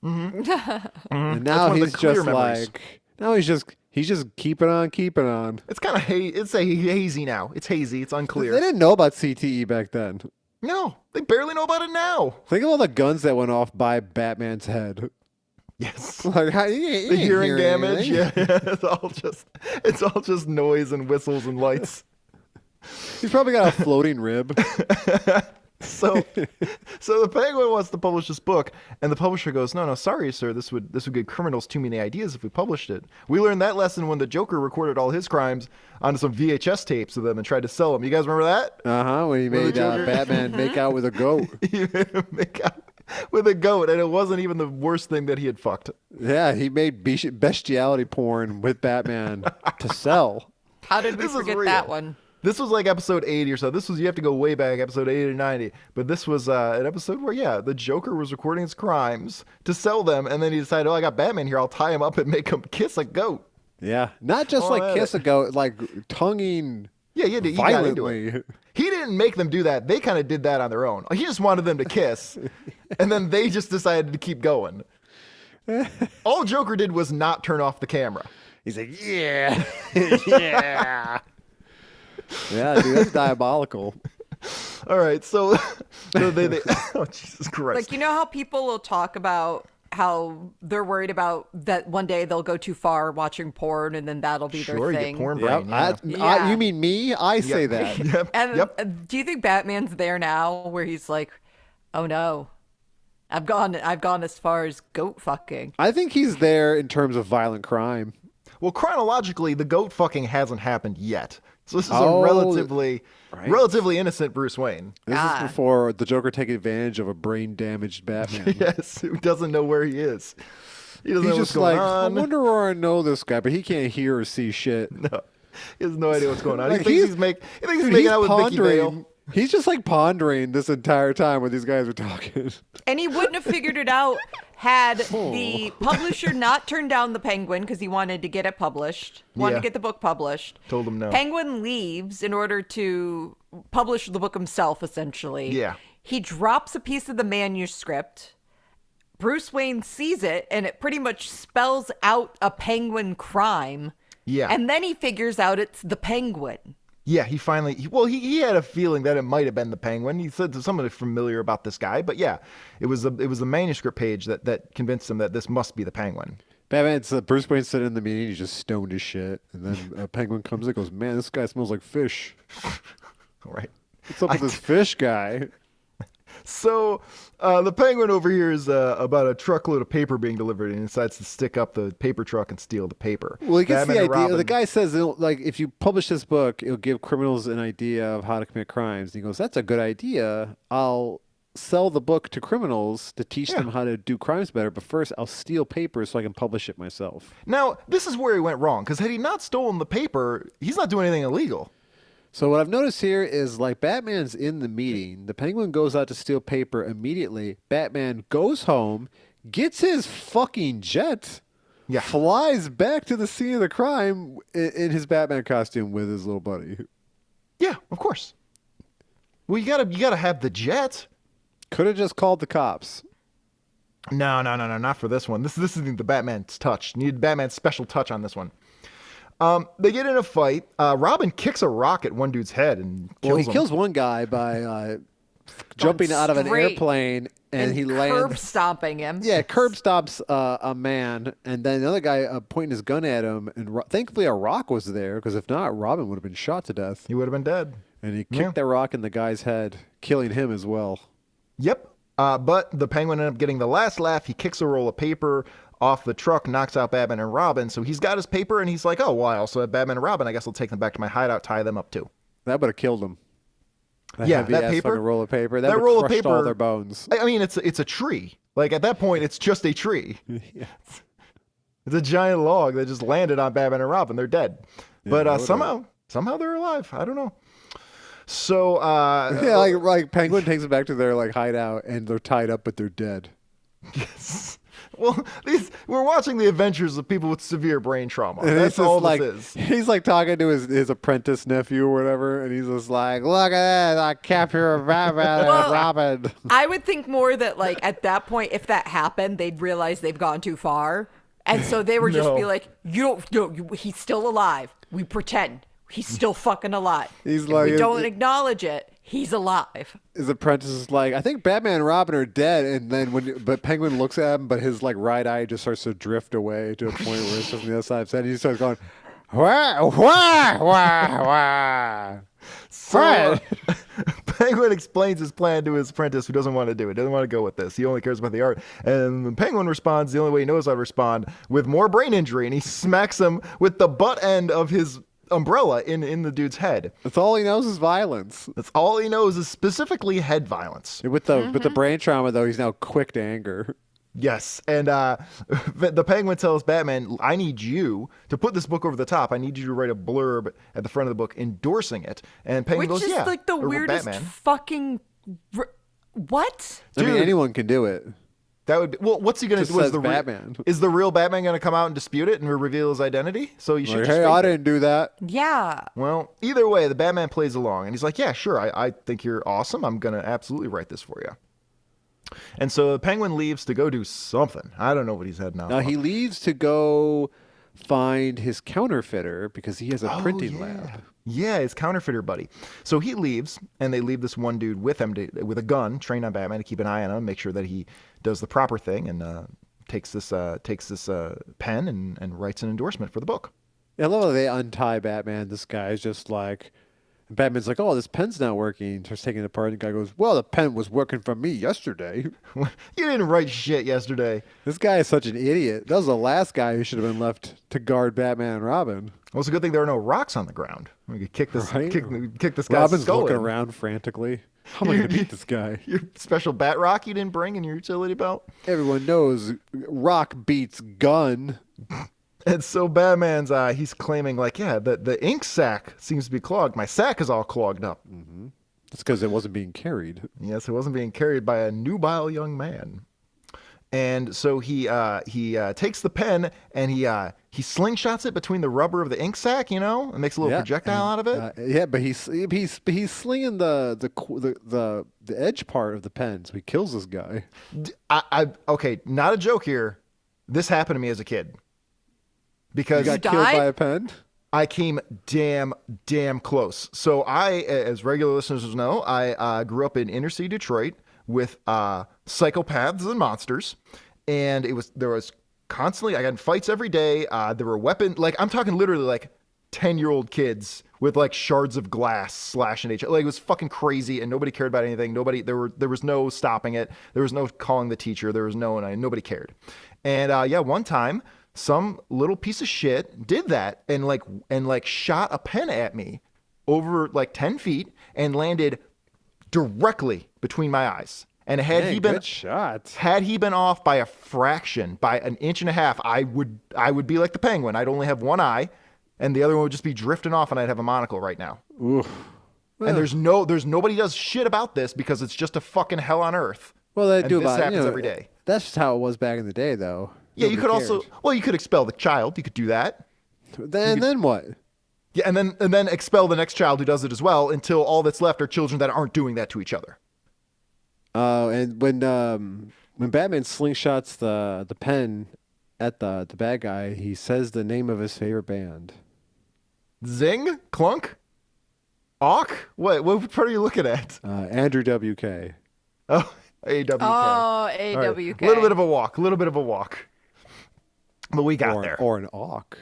and now That's one of the he's clear just memories. like, now he's just keeping on. It's kind of it's hazy now. It's hazy. It's They unclear. didn't know about CTE back then. No, they barely know about it now. Think of all the guns that went off by Batman's head. Yes. Like, The hearing damage. Yeah. It's all just noise and whistles and lights. He's probably got a floating rib. So the Penguin wants to publish this book, and the publisher goes, "No, sorry, sir. This would give criminals too many ideas if we published it. We learned that lesson when the Joker recorded all his crimes onto some VHS tapes of them and tried to sell them. You guys remember that? When he made Batman make out with a goat. He made him make out with a goat, and it wasn't even the worst thing that he had fucked. Yeah, he made bestiality porn with Batman to sell. How did we This is forget real. that one? This was like episode 80 or so. You have to go way back, episode 80 or 90. But this was an episode where, the Joker was recording his crimes to sell them, and then he decided, I got Batman here. I'll tie him up and make him kiss a goat. Yeah, not just kiss a goat, like tonguing. Yeah, he had to eat violently. into it. He didn't make them do that. They kind of did that on their own. He just wanted them to kiss, and then they just decided to keep going. All Joker did was not turn off the camera. He's like, yeah, yeah. Yeah, dude, that's diabolical. All right, so they oh, Jesus Christ. Like, you know how people will talk about how they're worried about that one day they'll go too far watching porn and then that'll be their Sure, you thing. get porn brain. Yeah. You mean me? I say that. Yep. And do you think Batman's there now where he's like, oh no, I've gone as far as goat fucking? I think he's there in terms of violent crime. Well, chronologically, the goat fucking hasn't happened yet. So this is a relatively innocent Bruce Wayne. This is before the Joker taking advantage of a brain-damaged Batman. Yes, who doesn't know where he is. He doesn't know He's what's just going like, on. I wonder where I know this guy, but he can't hear or see shit. No, he has no idea what's going on. Like, he thinks he's making out with Vicky Vale. He's just like pondering this entire time when these guys are talking. And he wouldn't have figured it out had the publisher not turned down the Penguin because he wanted to get it published, wanted to get the book published. Told him no. Penguin leaves in order to publish the book himself, essentially. Yeah. He drops a piece of the manuscript. Bruce Wayne sees it, and it pretty much spells out a Penguin crime. Yeah. And then he figures out it's the Penguin. Yeah, he finally. He had a feeling that it might have been the Penguin. He said to somebody familiar about this guy, but yeah, it was a manuscript page that convinced him that this must be the Penguin. Batman's Bruce Wayne sitting in the meeting. He's just stoned as shit, and then a Penguin comes in and goes, "Man, this guy smells like fish. All right. What's up with this fish guy?" So the Penguin over here is about a truckload of paper being delivered, and he decides to stick up the paper truck and steal the paper. Well, he gets Batman the and idea. Robin- The guy says, like, if you publish this book, it'll give criminals an idea of how to commit crimes. And he goes, "That's a good idea. I'll sell the book to criminals to teach them how to do crimes better. But first, I'll steal paper so I can publish it myself." Now, this is where he went wrong, because had he not stolen the paper, he's not doing anything illegal. So what I've noticed here is, like, Batman's in the meeting. The Penguin goes out to steal paper immediately. Batman goes home, gets his fucking jet, flies back to the scene of the crime in his Batman costume with his little buddy. Yeah, of course. Well, you gotta have the jet. Could have just called the cops. No, not for this one. This isn't the Batman's touch. Needed Batman's special touch on this one. They get in a fight. Robin kicks a rock at one dude's head and kills him. He kills one guy by jumping out of an airplane and he lands. Curb stomping him. Yeah, curb stops a man, and then another guy pointing his gun at him. And thankfully, a rock was there, because if not, Robin would have been shot to death. He would have been dead. And he kicked that rock in the guy's head, killing him as well. Yep. But the Penguin ended up getting the last laugh. He kicks a roll of paper off the truck, knocks out Batman and Robin. So he's got his paper, and he's like, "Oh, well, I also have Batman and Robin. I guess I'll take them back to my hideout, tie them up too." That would have killed him. That paper, fucking roll of paper, that would roll have of crushed paper, all their bones. I mean, it's a tree. Like, at that point, it's just a tree. Yeah. It's a giant log that just landed on Batman and Robin. They're dead. But somehow they're alive. I don't know. So yeah, like Penguin takes them back to their like hideout, and they're tied up, but they're dead. Yes. Well, we're watching the adventures of people with severe brain trauma. And That's all like, this is. He's like talking to his apprentice nephew or whatever, and he's just like, "Look at that! I captured Batman and Robin." I would think more that, like, at that point, if that happened, they'd realize they've gone too far, and so they would just be like, he's still alive. We pretend he's still fucking alive. He's If like, we don't acknowledge it, He's alive. His apprentice is like, I think Batman and Robin are dead, and then but Penguin looks at him, but his like right eye just starts to drift away to a point where it's just on the other side of his head. He starts going, wah, wah, wah, wah. So, Penguin explains his plan to his apprentice, who doesn't want to do it, doesn't want to go with this. He only cares about the art. And the Penguin responds the only way he knows how to respond, with more brain injury, and he smacks him with the butt end of his umbrella in the dude's head. That's all he knows is violence. That's all he knows is specifically head violence. With the brain trauma, though, he's now quick to anger. Yes, and the Penguin tells Batman, I need you to put this book over the top. I need you to write a blurb at the front of the book endorsing it. And Penguin Which goes, is yeah. like the or weirdest Batman. fucking... What? I mean, Dude. anyone can do it. That would be, well, what's he going to Just do? says Batman. Is the real Batman going to come out and dispute it and reveal his identity? So you should Like, just hey, fake I it. didn't do that. Yeah. Well, either way, the Batman plays along, and he's like, yeah, sure, I think you're awesome. I'm going to absolutely write this for you. And so the Penguin leaves to go do something. I don't know what he's heading out Now on. he leaves to go find his counterfeiter because he has a printing yeah. lab. Yeah, his counterfeiter buddy. So he leaves, and they leave this one dude with him with a gun, trained on Batman to keep an eye on him, make sure that he does the proper thing, and takes this pen and writes an endorsement for the book. Yeah, I love how they untie Batman. This guy's just like, and Batman's like, oh, this pen's not working. Starts taking it apart. And the guy goes, well, the pen was working for me yesterday. You didn't write shit yesterday. This guy is such an idiot. That was the last guy who should have been left to guard Batman and Robin. Well, it's a good thing there are no rocks on the ground. We could kick this, Right? kick this guy's Robin's skull looking in. around frantically. How am I going to beat this guy? Your special bat rock you didn't bring in your utility belt. Everyone knows rock beats gun. And so Batman's he's claiming like, yeah, the ink sac seems to be clogged. My sac is all clogged up. That's because it wasn't being carried. Yes, it wasn't being carried by a nubile young man. And so he takes the pen and he slingshots it between the rubber of the ink sac, and makes a little projectile out of it. Yeah, but he's slinging the edge part of the pen, so he kills this guy. Okay, not a joke here. This happened to me as a kid. Because You got died? killed by a pen? I came damn close. So I, as regular listeners know, I grew up in inner city Detroit with psychopaths and monsters, and there was constantly, I got in fights every day. There were weapons, like I'm talking literally like 10-year-old kids with like shards of glass slashing each other. Like it was fucking crazy, and nobody cared about anything. There was no stopping it. There was no calling the teacher. There was nobody cared. And one time, some little piece of shit did that and shot a pen at me over like 10 feet and landed directly between my eyes. And Good shot. had he been off by a fraction, by an inch and a half, I would be like the Penguin. I'd only have one eye, and the other one would just be drifting off, and I'd have a monocle right now. Oof. And there's nobody does shit about this because it's just a fucking hell on earth. Well, they And do this about happens every day. That's just how it was back in the day, though. Yeah, you Nobody could cared. also you could expel the child. You could do that. Then what? Yeah, and then expel the next child who does it as well until all that's left are children that aren't doing that to each other. And when Batman slingshots the pen at the bad guy, he says the name of his favorite band. Zing? Clunk? Awk? What part are you looking at? Andrew WK. Oh, AWK. Oh, All right. AWK. A little bit of a walk. But we got there. Or an awk.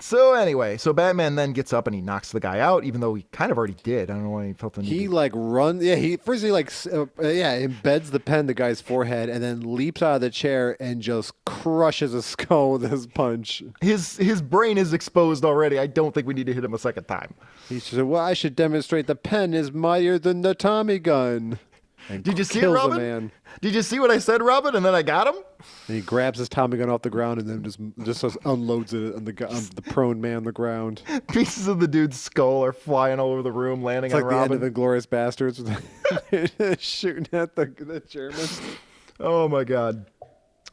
So anyway, Batman then gets up and he knocks the guy out, even though he kind of already did. I don't know why he felt the need. He like runs. Yeah, he embeds the pen in the guy's forehead and then leaps out of the chair and just crushes his skull with his punch. His brain is exposed already. I don't think we need to hit him a second time. He said, "Well, I should demonstrate the pen is mightier than the Tommy gun." And Did you see it, kills Robin? the man. Did you see what I said, Robin? And then I got him. And he grabs his Tommy gun off the ground and then just unloads it on the prone man on the ground. Pieces of the dude's skull are flying all over the room, landing It's on like the end Robin. of Inglourious Bastards, shooting at the Germans. Oh my god.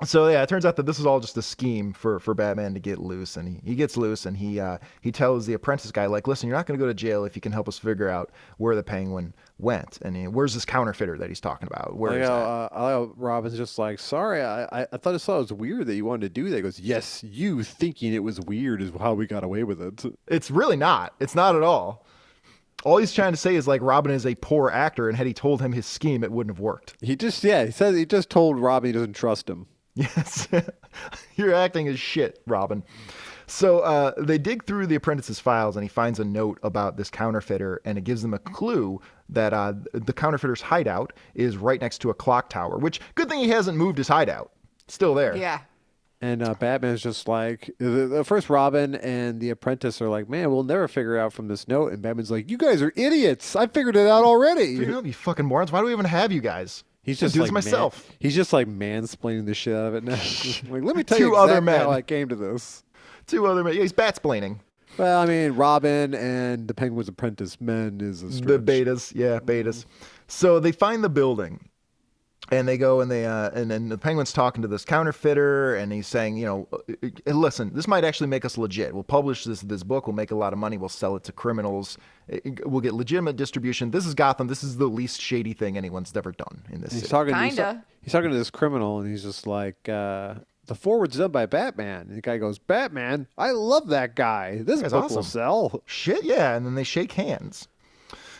So yeah, it turns out that this is all just a scheme for Batman to get loose, and he gets loose, and he tells the apprentice guy, like, listen, you're not going to go to jail if you can help us figure out where the Penguin went, and where's this counterfeiter that he's talking about? Where is that? Robin's just like, sorry, I thought it was weird that you wanted to do that. He goes, yes, you thinking it was weird is how we got away with it. It's really not. It's not at all. All he's trying to say is like Robin is a poor actor, and had he told him his scheme, it wouldn't have worked. He says he just told Robin he doesn't trust him. Yes. Your acting is shit, Robin. So they dig through the Apprentice's files, and he finds a note about this counterfeiter, and it gives them a clue that the counterfeiter's hideout is right next to a clock tower, which, good thing he hasn't moved his hideout. Still there. Yeah. And Batman's just like, the first Robin and the Apprentice are like, man, we'll never figure it out from this note. And Batman's like, you guys are idiots. I figured it out already. Figure it out, you fucking morons. Why do we even have you guys? He's just do like this myself. He's just like mansplaining the shit out of it now. Like, let me tell Two you other exactly men. how I came to this. Two other men. Yeah, he's batsplaining. Well, I mean, Robin and the Penguin's Apprentice men is a stretch. The betas. Yeah, betas. So they find the building. And they go and and then the Penguin's talking to this counterfeiter, and he's saying, you know, listen, this might actually make us legit. We'll publish this book. We'll make a lot of money. We'll sell it to criminals. We'll get legitimate distribution. This is Gotham. This is the least shady thing anyone's ever done in this city. He's talking to this criminal, and he's just like, the forward's done by Batman. And the guy goes, Batman? I love that guy. This book will sell. Shit, yeah. And then they shake hands.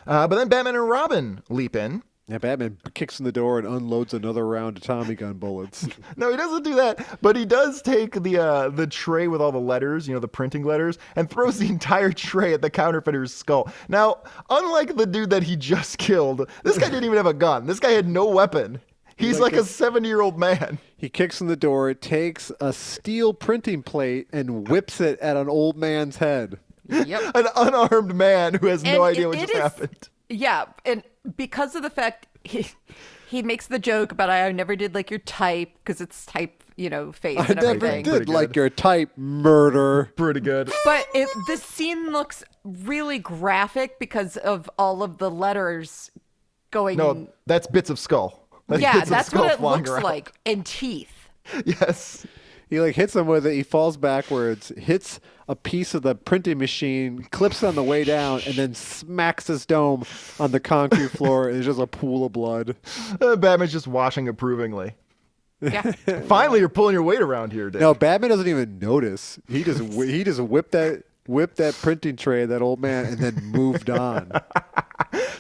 But then Batman and Robin leap in. Yeah, Batman kicks in the door and unloads another round of Tommy gun bullets. No, he doesn't do that, but he does take the tray with all the letters, you know, the printing letters, and throws the entire tray at the counterfeiter's skull. Now, unlike the dude that he just killed, this guy didn't even have a gun. This guy had no weapon. He's like a 70-year-old man. He kicks in the door, takes a steel printing plate, and whips it at an old man's head. Yep. An unarmed man who has no idea what just happened. Yeah, and because of the fact he makes the joke about I never did like your type because it's type, you know, face and everything. I never did like your type, murder. Pretty good. But this scene looks really graphic because of all of the letters going. No, that's bits of skull. That's what it looks like, and teeth. Yes. He like hits him with it. He falls backwards, hits a piece of the printing machine, clips on the way down, and then smacks his dome on the concrete floor. And it's just a pool of blood. Batman's just watching approvingly. Yeah. Finally, you're pulling your weight around here, Dick. No, Batman doesn't even notice. He just whipped that printing tray at that old man and then moved on.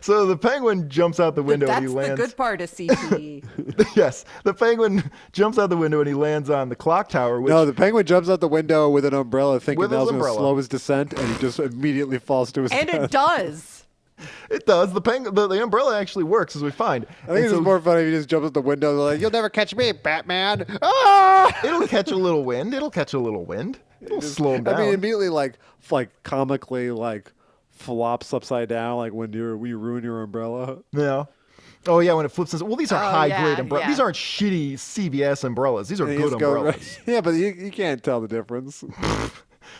So the Penguin jumps out the window and he lands. That's the good part of CTE. Yes, the Penguin jumps out the window and he lands on the clock tower. No, the Penguin jumps out the window with an umbrella, thinking that was going to umbrella. slow his descent, and he just immediately falls to his death. And it does. It does. The umbrella actually works, as we find. I think it's more funny if he just jumps out the window. They're like, "You'll never catch me, Batman!" Ah! It'll catch a little wind. It'll slow him down. I mean, immediately like comically flops upside down, like when you ruin your umbrella. Yeah. Oh yeah, when it flips. Well, these are high-grade umbrellas. Yeah. These aren't shitty CVS umbrellas. These are good umbrellas. Yeah, but you can't tell the difference.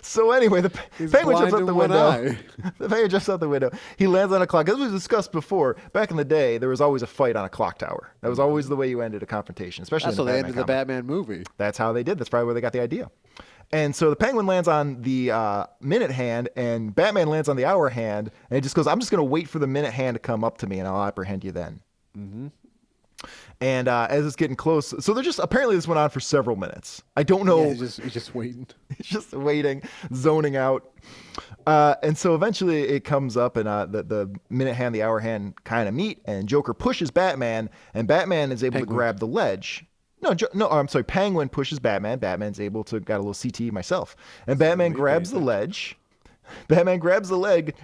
So anyway, the Penguin jumps out the window. Eye. The Penguin jumps out the window. He lands on a clock. As we discussed before, back in the day, there was always a fight on a clock tower. That was always the way you ended a confrontation, especially That's in how the they Batman ended the comic. Batman movie. That's how they did. That's probably where they got the idea. And so the Penguin lands on the minute hand, and Batman lands on the hour hand, and it just goes, I'm just going to wait for the minute hand to come up to me, and I'll apprehend you then. Mm-hmm. And as it's getting close, so they're just, apparently this went on for several minutes. I don't know. Yeah, he's just waiting. He's just waiting, zoning out. And so eventually it comes up, and the minute hand, the hour hand kind of meet, and Joker pushes Batman, and Batman is able to grab the ledge. I'm sorry. Penguin pushes Batman. Batman's able to, got a little CTE myself. And Batman grabs the ledge. Batman grabs the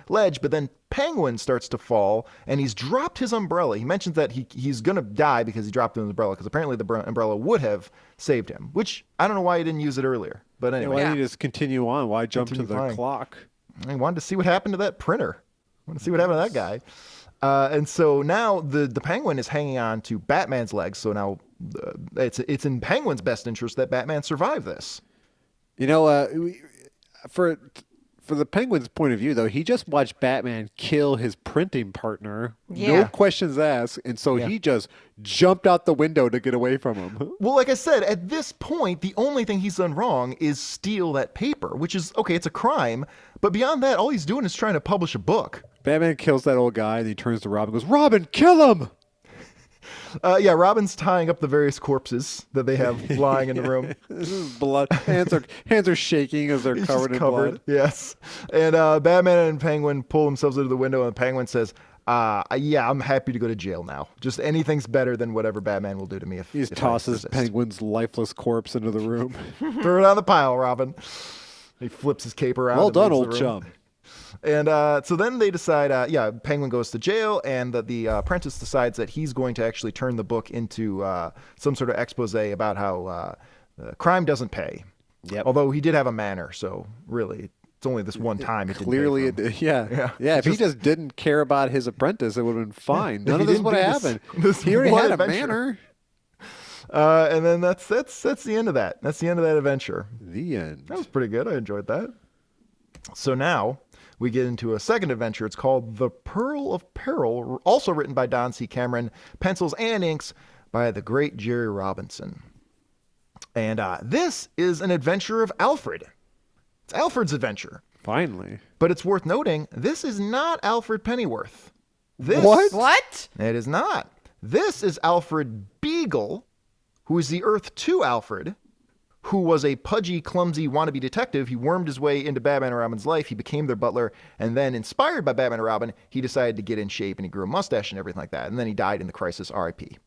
ledge, but then Penguin starts to fall, and he's dropped his umbrella. He mentions that he's going to die because he dropped his umbrella, because apparently the umbrella would have saved him, which I don't know why he didn't use it earlier. But anyway. Why didn't he just continue on? Why jump to the clock? I wanted to see what happened to that printer. I want to see what happened to that guy. And so now the Penguin is hanging on to Batman's legs, so now it's in Penguin's best interest that Batman survive this. You know, for the Penguin's point of view, though, he just watched Batman kill his printing partner. Yeah. No questions asked. And so he just jumped out the window to get away from him. Well, like I said, at this point, the only thing he's done wrong is steal that paper, which is, okay, it's a crime. But beyond that, all he's doing is trying to publish a book. Batman kills that old guy, and he turns to Robin and goes, "Robin, kill him!" Yeah, Robin's tying up the various corpses that they have lying in the room. This is blood. Hands are shaking as they're He's covered just in blood. Yes. And Batman and Penguin pull themselves into the window, and Penguin says, yeah, I'm happy to go to jail now. Just anything's better than whatever Batman will do to me if He just if I tosses resist." Penguin's lifeless corpse into the room. Throw it on the pile, Robin. He flips his cape around. Well and done, leaves old the room. chum. And so then they decide, Penguin goes to jail, and the apprentice decides that he's going to actually turn the book into some sort of expose about how crime doesn't pay. Yep. Although he did have a manor, so really, it's only this one time it didn't Clearly, pay for him. yeah. If he just didn't care about his apprentice, it would have been fine. None of this didn't would do have this- happened. this He already one had a adventure. manor. And then that's the end of that. That's the end of that adventure. The end. That was pretty good. I enjoyed that. So now we get into a second adventure. It's called The Pearl of Peril, also written by Don C. Cameron, pencils and inks by the great Jerry Robinson. And this is an adventure of Alfred. It's Alfred's adventure. Finally. But it's worth noting, this is not Alfred Pennyworth. This, What? What? It is not. This is Alfred Beagle, who is the Earth 2 Alfred, who was a pudgy, clumsy wannabe detective. He wormed his way into Batman and Robin's life. He became their butler. And then, inspired by Batman and Robin, he decided to get in shape and he grew a mustache and everything like that. And then he died in the crisis, R.I.P.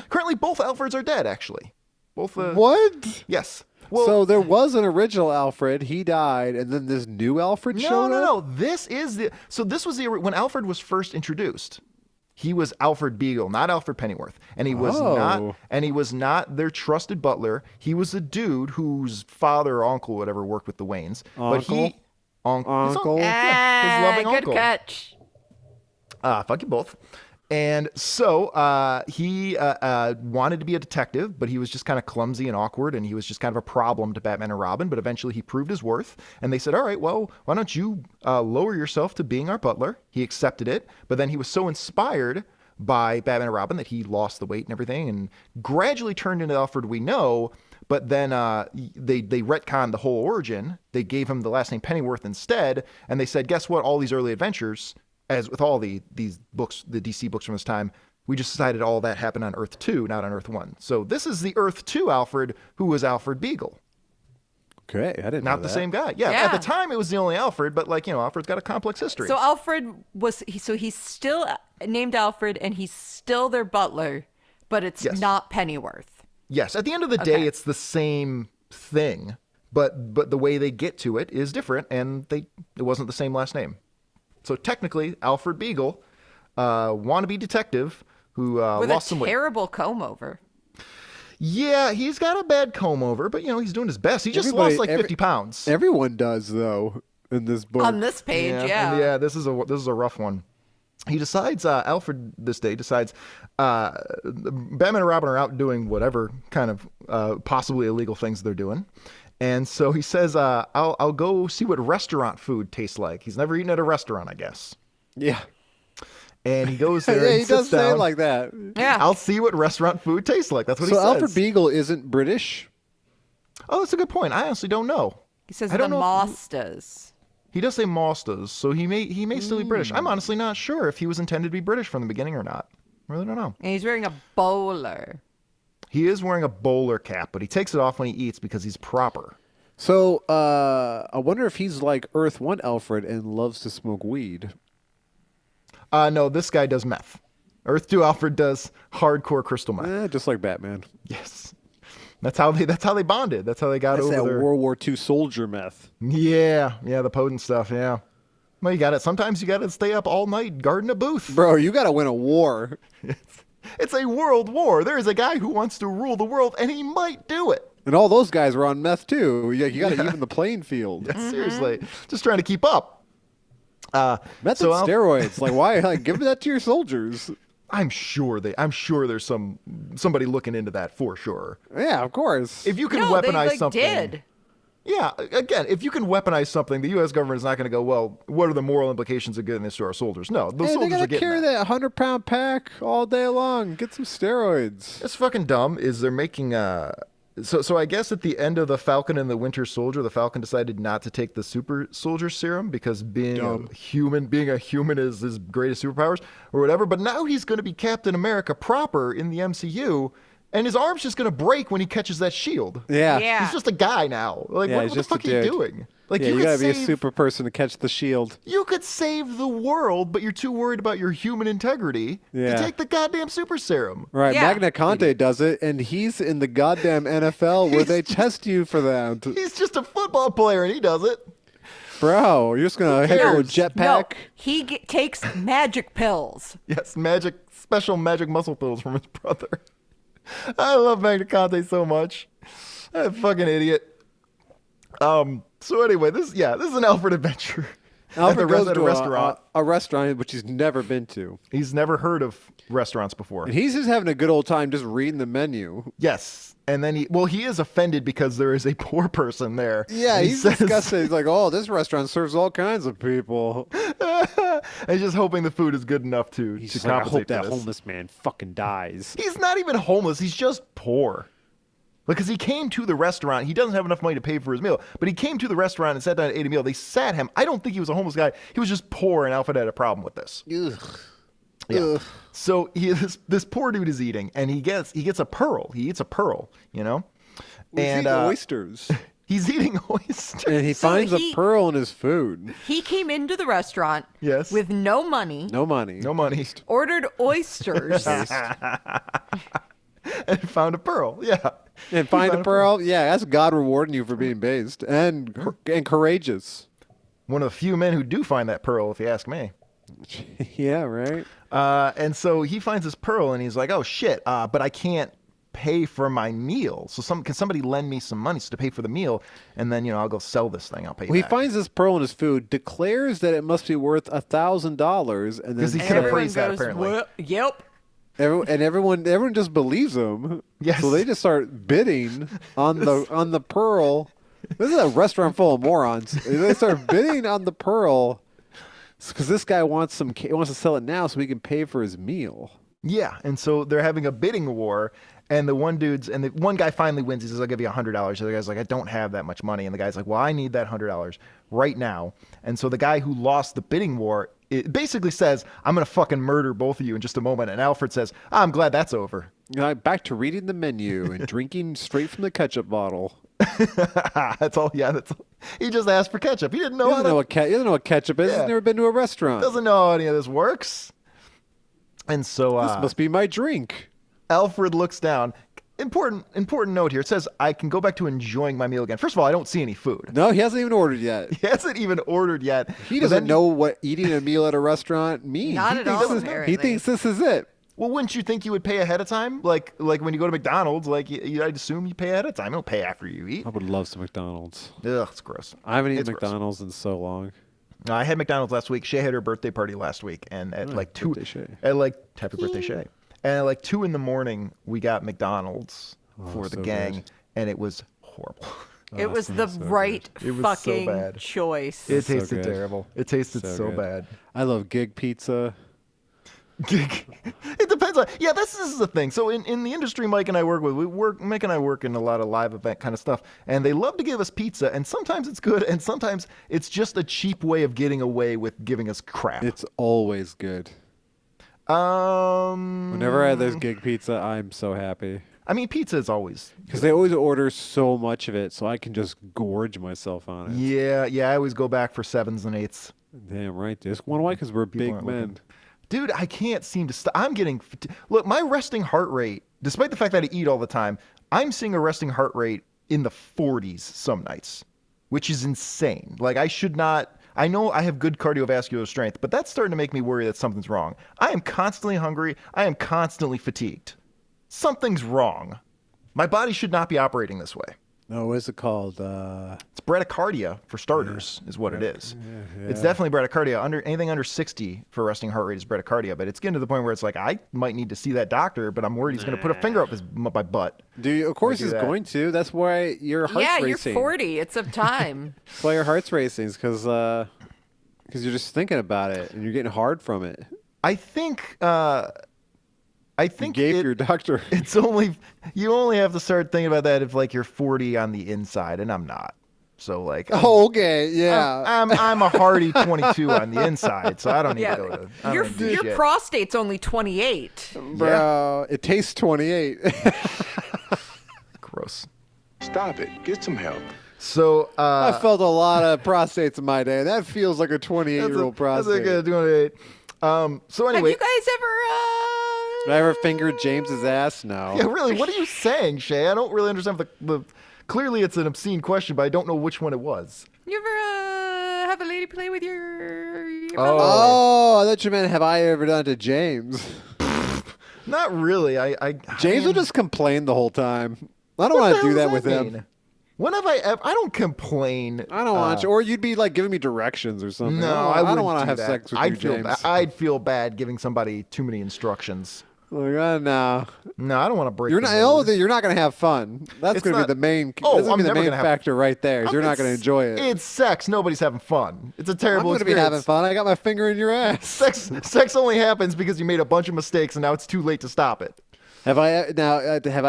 Currently, both Alfreds are dead, actually. Both. What? Yes. Well, So there was an original Alfred. He died, and then this new Alfred showed up? No. This was when Alfred was first introduced. He was Alfred Beagle, not Alfred Pennyworth, and he was not their trusted butler. He was a dude whose father or uncle, or whatever, worked with the Waynes. But his Uncle? yeah, his loving Good uncle. catch. Fuck you both. And so he wanted to be a detective, but he was just kind of clumsy and awkward, and he was just kind of a problem to Batman and Robin. But eventually he proved his worth, and they said, all right, well, why don't you lower yourself to being our butler? He accepted it, but then he was so inspired by Batman and Robin that he lost the weight and everything, and gradually turned into Alfred we know. But then they retconned the whole origin. They gave him the last name Pennyworth instead, and they said, guess what? All these early adventures, as with all these books, the DC books from this time, we just decided all that happened on Earth 2, not on Earth 1. So this is the Earth 2 Alfred, who was Alfred Beagle. Okay, I didn't know Not the that. same guy. Yeah, Yeah. at the time it was the only Alfred, but Alfred's got a complex history. So Alfred he's still named Alfred, and he's still their butler, but it's Yes. not Pennyworth. Yes, at the end of the day, Okay. it's the same thing, but the way they get to it is different, and it wasn't the same last name. So technically, Alfred Beagle, wannabe detective who With lost a some weight. terrible comb over. Yeah, he's got a bad comb over, but he's doing his best. He just Everybody- lost like 50 pounds. Everyone does, though, in this book. On this page, yeah. And yeah, this is a rough one. He decides, Alfred this day decides, Batman and Robin are out doing whatever kind of possibly illegal things they're doing. And so he says, I'll go see what restaurant food tastes like. He's never eaten at a restaurant, I guess. Yeah. And he goes there Yeah, and he does sits say it down. like that. Yeah. I'll see what restaurant food tastes like. That's what he So says. Alfred Beagle isn't British? Oh, that's a good point. I honestly don't know. He says I the don't know if- Masters. He does say Masters, so he may still be British. I'm honestly not sure if he was intended to be British from the beginning or not. Really don't know. And he's wearing a bowler. He is wearing a bowler cap, but he takes it off when he eats because he's proper. So I wonder if he's like Earth 1 Alfred and loves to smoke weed. No, this guy does meth. Earth 2 Alfred does hardcore crystal meth. Just like Batman. Yes. That's how they bonded. That's how they got That's over that their... World War II soldier meth. Yeah, the potent stuff, yeah. Well, you got it. Sometimes you got to stay up all night guarding a booth. Bro, you got to win a war. It's a world war. There is a guy who wants to rule the world, and he might do it. And all those guys were on meth too. You got to even the playing field. Yeah, seriously. Just trying to keep up. Meth so and steroids. Like, why? Like, give that to your soldiers. I'm sure there's somebody looking into that for sure. Yeah, of course. If you can No, weaponize they something, did. yeah. Again, if you can weaponize something, the U.S. government is not going to go, well, what are the moral implications of getting this to our soldiers? No, the Hey, they soldiers got are to getting carry that. that 100-pound pack all day long. Get some steroids. What's fucking dumb is they're making So I guess at the end of the Falcon and the Winter Soldier, the Falcon decided not to take the super soldier serum because being a human is his greatest superpowers or whatever. But now he's going to be Captain America proper in the MCU, and his arm's just going to break when he catches that shield. Yeah. Yeah. He's just a guy now. Like, Yeah, what he's the just a fuck are you dude. doing? Like, Yeah, you could gotta be a save- super person to catch the shield. You could save the world, but you're too worried about your human integrity Yeah. to take the goddamn super serum. Right, Yeah. Magna Conte does it, and he's in the goddamn NFL where they test you for that. He's just a football player, and he does it. Bro, you're just gonna hit your cares? No, jetpack? he takes magic pills. Yes, special magic muscle pills from his brother. I love Magna Conte so much. That fucking idiot. So anyway, this is an Alfred adventure. Alfred goes at to a restaurant. a restaurant which he's never been to. He's never heard of restaurants before. And he's just having a good old time just reading the menu. Yes. And then he is offended because there is a poor person there. Yeah, And he he's says- disgusted. He's like, oh, this restaurant serves all kinds of people. and he's just hoping the food is good enough to He's to just like, I compensate hope that for this. homeless man fucking dies. He's not even homeless. He's just poor. Because he came to the restaurant. He doesn't have enough money to pay for his meal. But he came to the restaurant and sat down and ate a meal. They sat him. I don't think he was a homeless guy. He was just poor, and Alfred had a problem with this. Ugh. Yeah. Ugh. So this poor dude is eating, and he gets a pearl. He eats a pearl, you know? He's and eating oysters. he's eating oysters. And he So finds he- a pearl in his food. He came into the restaurant Yes. with no money, No money. No money. ordered oysters. And found a pearl. Yeah. And find a pearl. Yeah, that's God rewarding you for being based and courageous. One of the few men who do find that pearl, if you ask me. Yeah, right. And so he finds this pearl, and he's like, "Oh shit! But I can't pay for my meal. So can somebody lend me some money to pay for the meal, and then I'll go sell this thing. I'll pay." Well, he back. finds this pearl in his food, declares that it must be worth $1,000, and 'Cause he then couldn't Everyone praise that, goes, apparently. "Well, yep. everyone just believes him. Yes. So they just start bidding on the pearl. This is a restaurant full of morons. They start bidding on the pearl because this guy wants to sell it now so he can pay for his meal. Yeah, and so they're having a bidding war, and the one guy finally wins. He says, "I'll give you $100." The other guy's like, "I don't have that much money," and the guy's like, "Well, I need that $100 right now." And so the guy who lost the bidding war, it basically says, "I'm gonna fucking murder both of you in just a moment." And Alfred says, "I'm glad that's over." Back to reading the menu and drinking straight from the ketchup bottle. That's all. Yeah, that's all. He just asked for ketchup. He didn't know. He doesn't know what ketchup is. Yeah. He's never been to a restaurant. Doesn't know how any of this works. And so This must be my drink. Alfred looks down. Important note here. It says, "I can go back to enjoying my meal again." First of all, I don't see any food. No, he hasn't even ordered yet. He hasn't even ordered yet. He But doesn't then- know what eating a meal at a restaurant means. Not He at thinks all, this is- apparently. He thinks this is it. Well, wouldn't you think you would pay ahead of time? Like when you go to McDonald's, like I'd assume you pay ahead of time. You don't pay after you eat. I would love some McDonald's. Ugh, it's gross. I haven't eaten It's gross. McDonald's in so long. No, I had McDonald's last week. Shée had her birthday party last week, and at like two, birthday Shée. happy birthday Shée, and at like 2 a.m, we got McDonald's for the so gang, good. and it was horrible. It was the so right It was so fucking bad. choice." It so tasted good. terrible. It tasted so good. bad. I love gig pizza. It depends on. Yeah, this is the thing. So in the industry Mike and I work with, Mike and I work in a lot of live event kind of stuff, and they love to give us pizza, and sometimes it's good, and sometimes it's just a cheap way of getting away with giving us crap. It's always good. Whenever there's gig pizza, I'm so happy. I mean, pizza is always. Because they always order so much of it, so I can just gorge myself on it. Yeah. I always go back for 7s and 8s. Damn right. Just one why? Because we're big aren't men. looking. Dude, I can't seem to stop. I'm getting. Look, my resting heart rate, despite the fact that I eat all the time, I'm seeing a resting heart rate in the 40s some nights, which is insane. Like, I should not. I know I have good cardiovascular strength, but that's starting to make me worry that something's wrong. I am constantly hungry. I am constantly fatigued. Something's wrong. My body should not be operating this way. No, what is it called? It's bradycardia for starters, is what it is. It's definitely bradycardia. Anything under 60 for resting heart rate is bradycardia, but it's getting to the point where it's like I might need to see that doctor, but I'm worried he's going to put a finger up my butt. Of course do he's that. going to. That's why your heart's Yeah, racing. you're 40. It's of time. That's why your heart's racing, because you're just thinking about it and you're getting hard from it. I think I think gave your doctor. You only have to start thinking about that if like you're 40 on the inside, and I'm not. So like, Oh, okay, yeah. I'm a hearty 22 on the inside, so I don't need to go to. I Your don't need to do shit. prostate's only 28. Bro, it tastes 28. Gross. Stop it. Get some help. So I felt a lot of prostates in my day. That feels like a 28-year-old prostate. That's like a 28. So anyway, Have you guys ever? Did I ever fingered James's ass? No. yeah, really, what are you saying, Shée? I don't really understand the. Clearly, it's an obscene question, but I don't know which one it was. You ever have a lady play with your Oh, I thought you meant have I ever done it to James? Not really. James will just complain the whole time. I don't want to do that with him. When have I ever? I don't complain. I don't want you. Or you'd be like giving me directions or something. No, I wouldn't don't want to do have that. sex with you, James. I'd feel bad giving somebody too many instructions. Like, no. No, I don't want to break. You're not. You're not going to have fun. That's It's going to not- be the main. Oh, that's gonna I'm be the never main gonna have- factor right there. Is you're not going to enjoy it. It's sex. Nobody's having fun. It's a I'm terrible going to be experience. having fun. I got my finger in your ass. Sex only happens because you made a bunch of mistakes and now it's too late to stop it. Have I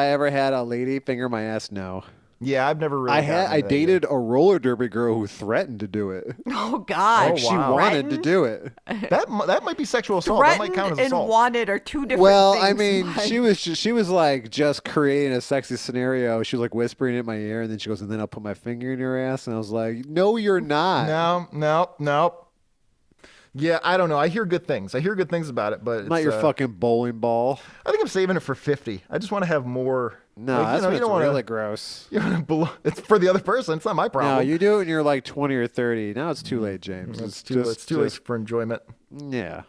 ever had a lady finger my ass? No. Yeah, I've never really. I gotten to that dated a roller derby girl who threatened to do it. Oh God! Oh, She wow. wanted to do it. yet. That might be sexual assault. That might count as and assault. wanted are two different Well, things. I mean, but- she was like just creating a sexy scenario. She was like whispering in my ear, and then she goes, "And then I'll put my finger in your ass." And I was like, "No, you're not. No. Yeah, I don't know. I hear good things. About it, but Not it's, your fucking bowling ball." I think I'm saving it for 50. I just want to have more. No, that's you what's don't wanna- really gross. You don't wanna it's for the other person. It's not my problem. No, you do it when you're like 20 or 30. Now it's too late, James. It's too late for enjoyment. Yeah.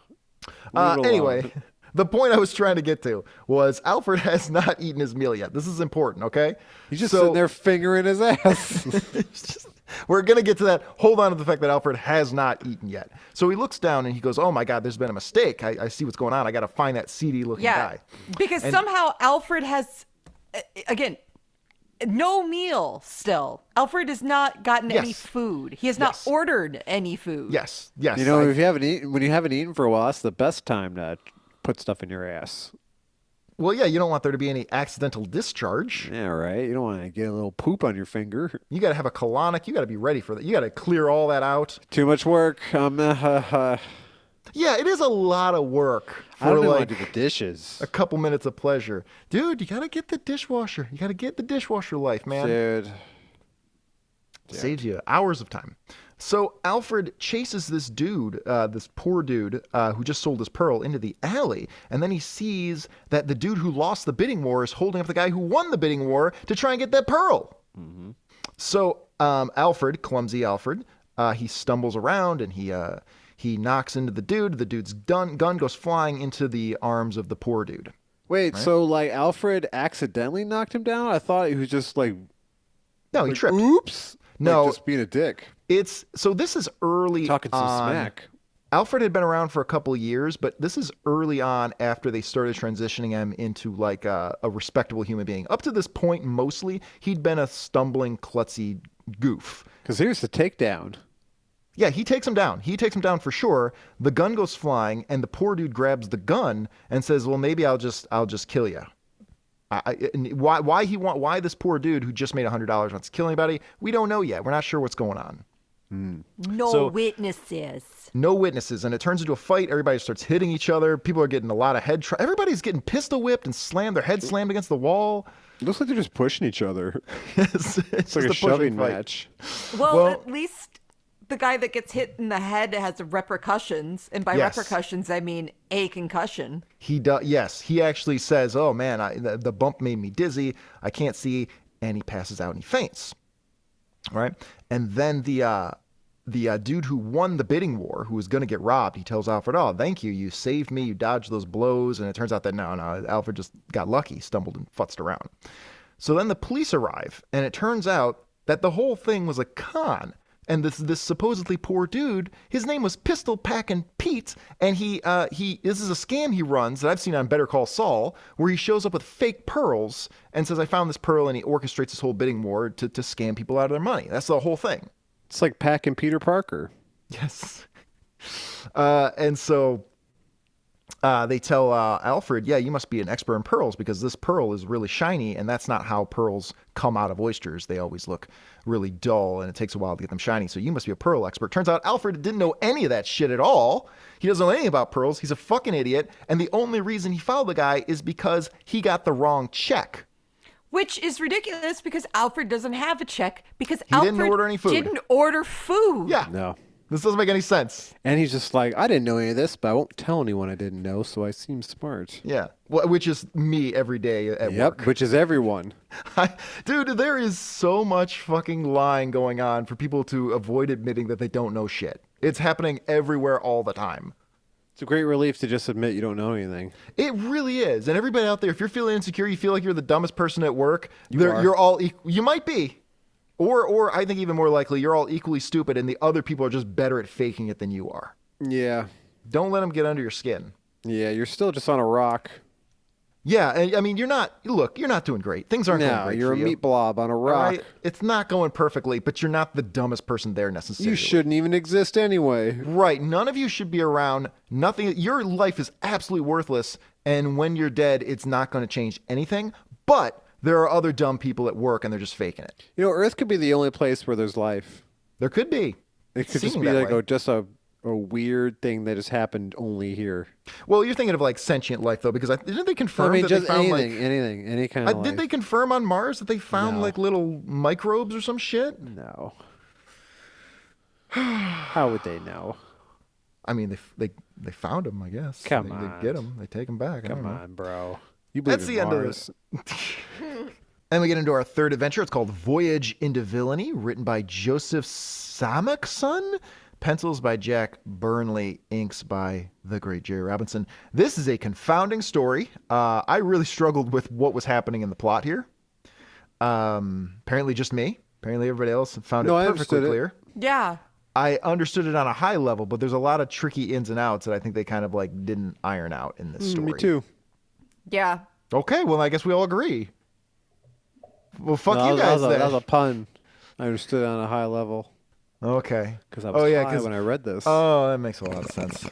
Leave it Anyway, alone. the point I was trying to get to was Alfred has not eaten his meal yet. This is important, okay? He's just sitting there fingering his ass. We're going to get to that. Hold on to the fact that Alfred has not eaten yet. So he looks down and he goes, oh my God, there's been a mistake. I see what's going on. I got to find that seedy looking guy. because somehow Alfred has, again, no meal still. Alfred has not gotten any Yes. food. He has not ordered any food. Yes. You know, if you haven't eaten, when you haven't eaten for a while, that's the best time to put stuff in your ass. Well, yeah, you don't want there to be any accidental discharge. Yeah, right. You don't want to get a little poop on your finger. You got to have a colonic. You got to be ready for that. You got to clear all that out. Too much work. Yeah, it is a lot of work I don't for even like want to do the dishes. a couple minutes of pleasure. Dude, you got to get the dishwasher. You got to get the dishwasher life, man. Dude. Saves you hours of time. So Alfred chases this dude, this poor dude who just sold his pearl into the alley. And then he sees that the dude who lost the bidding war is holding up the guy who won the bidding war to try and get that pearl. Mm-hmm. So Alfred, clumsy Alfred, he stumbles around and he knocks into the dude. The dude's gun goes flying into the arms of the poor dude. Wait, so like Alfred accidentally knocked him down? I thought he was just like, No, he tripped. oops. No. Like just being a dick. This is early Talking some on. smack. Alfred had been around for a couple of years, but this is early on after they started transitioning him into like a respectable human being. Up to this point, mostly, he'd been a stumbling, klutzy goof. Because here's the takedown. Yeah, he takes him down. He takes him down for sure. The gun goes flying, and the poor dude grabs the gun and says, "Well, maybe I'll just kill you." Why this poor dude who just made $100 wants to kill anybody? We don't know yet. We're not sure what's going on. No witnesses. No witnesses, and it turns into a fight. Everybody starts hitting each other. People are getting a lot of everybody's getting pistol whipped and slammed. Their head slammed against the wall. It looks like they're just pushing each other. it's It's like a shoving match. Well, at least the guy that gets hit in the head has repercussions, and by Yes. repercussions I mean a concussion. He does. Yes, he actually says, "Oh man, the bump made me dizzy. I can't see," and he passes out and he faints. All right, and then the dude who won the bidding war, who was going to get robbed, he tells Alfred, "Oh, thank you. You saved me. You dodged those blows." And it turns out that no, Alfred just got lucky, stumbled and futzed around. So then the police arrive, and it turns out that the whole thing was a con. And this supposedly poor dude, his name was Pistol Packin' Pete, and this is a scam he runs that I've seen on Better Call Saul, where he shows up with fake pearls and says, "I found this pearl," and he orchestrates this whole bidding war to scam people out of their money. That's the whole thing. It's like Pack and Peter Parker. Yes. And so They tell Alfred, yeah, you must be an expert in pearls because this pearl is really shiny, and that's not how pearls come out of oysters. They always look really dull, and it takes a while to get them shiny. So you must be a pearl expert. Turns out Alfred didn't know any of that shit at all. He doesn't know anything about pearls. He's a fucking idiot. And the only reason he followed the guy is because he got the wrong check. Which is ridiculous because Alfred doesn't have a check because He Alfred didn't order any food. didn't order food. Yeah. No. This doesn't make any sense. And he's just like, I didn't know any of this, but I won't tell anyone I didn't know, so I seem smart. Yeah. Well, which is me every day at work. Which is everyone. Dude, there is so much fucking lying going on for people to avoid admitting that they don't know shit. It's happening everywhere all the time. It's a great relief to just admit you don't know anything. It really is. And everybody out there, if you're feeling insecure, you feel like you're the dumbest person at work, You are. you're all you might be. Or I think even more likely, you're all equally stupid and the other people are just better at faking it than you are. Yeah. Don't let them get under your skin. Yeah, you're still just on a rock. Yeah, and I mean, you're not doing great. Things aren't going great you're for a you. meat blob on a All rock. right? It's not going perfectly, but you're not the dumbest person there necessarily. You shouldn't even exist anyway. Right. None of you should be around. Nothing. Your life is absolutely worthless. And when you're dead, it's not going to change anything. But there are other dumb people at work and they're just faking it. You know, Earth could be the only place where there's life. There could be. It could just Seeming be that like way. just a weird thing that just happened only here. Well, you're thinking of like sentient life though, because didn't they confirm I mean, that just they found anything, any kind of life. did they confirm on Mars that they found No. like little microbes or some shit? No. How would they know? I mean, they found them, I guess. Come They on. get them. They take them back. I Come don't know. on, bro. You believe That's in the end of Mars. this. And we get into our third adventure. It's called Voyage into Villainy, written by Joseph Samuelson, pencils by Jack Burnley, inks by the great Jerry Robinson. This is a confounding story. I really struggled with what was happening in the plot here. Apparently just me. Apparently everybody else found No, it I perfectly understood it. clear. Yeah. I understood it on a high level, but there's a lot of tricky ins and outs that I think they kind of like didn't iron out in this story. Me too. Yeah. Okay, well, I guess we all agree. Well, fuck No, you guys that then. was a pun. I understood it on a high level Okay. because I was high when I read this. Oh, that makes a lot of sense.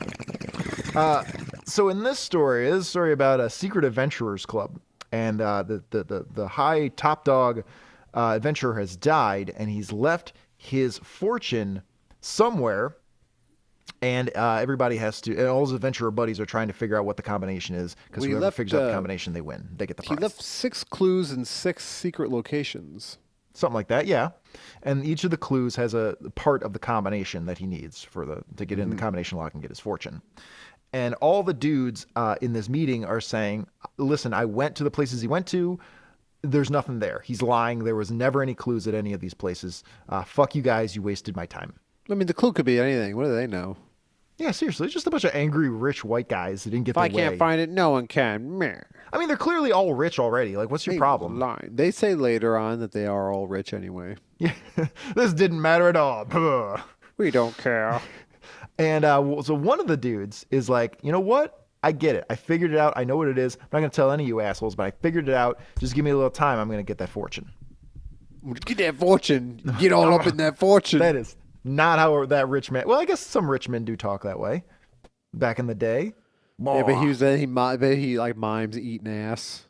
So in this story about a secret adventurers club, and the high top dog adventurer has died, and he's left his fortune somewhere, and everybody has to, and all his adventurer buddies are trying to figure out what the combination is, because We whoever left, figures out the combination, they win. They get the He prize. left 6 clues in 6 secret locations. Something like that, yeah. And each of the clues has a part of the combination that he needs to get in the combination lock and get his fortune. And all the dudes in this meeting are saying, listen, I went to the places he went to. There's nothing there. He's lying. There was never any clues at any of these places. Fuck you guys. You wasted my time. I mean, the clue could be anything. What do they know? Yeah, seriously. It's just a bunch of angry, rich white guys that didn't get If their I can't way. find it, no one can. Meh. I mean, they're clearly all rich already. Like, what's your They problem? lie. They say later on that they are all rich anyway. Yeah, this didn't matter at all. Puh. We don't care. And so one of the dudes is like, you know what? I get it. I figured it out. I know what it is. I'm not going to tell any of you assholes, but I figured it out. Just give me a little time. I'm going to get that fortune. Get that fortune. Get all up in that fortune. That is not how that rich man. Well, I guess some rich men do talk that way. Back in the day. Yeah, but he like mimes eating ass.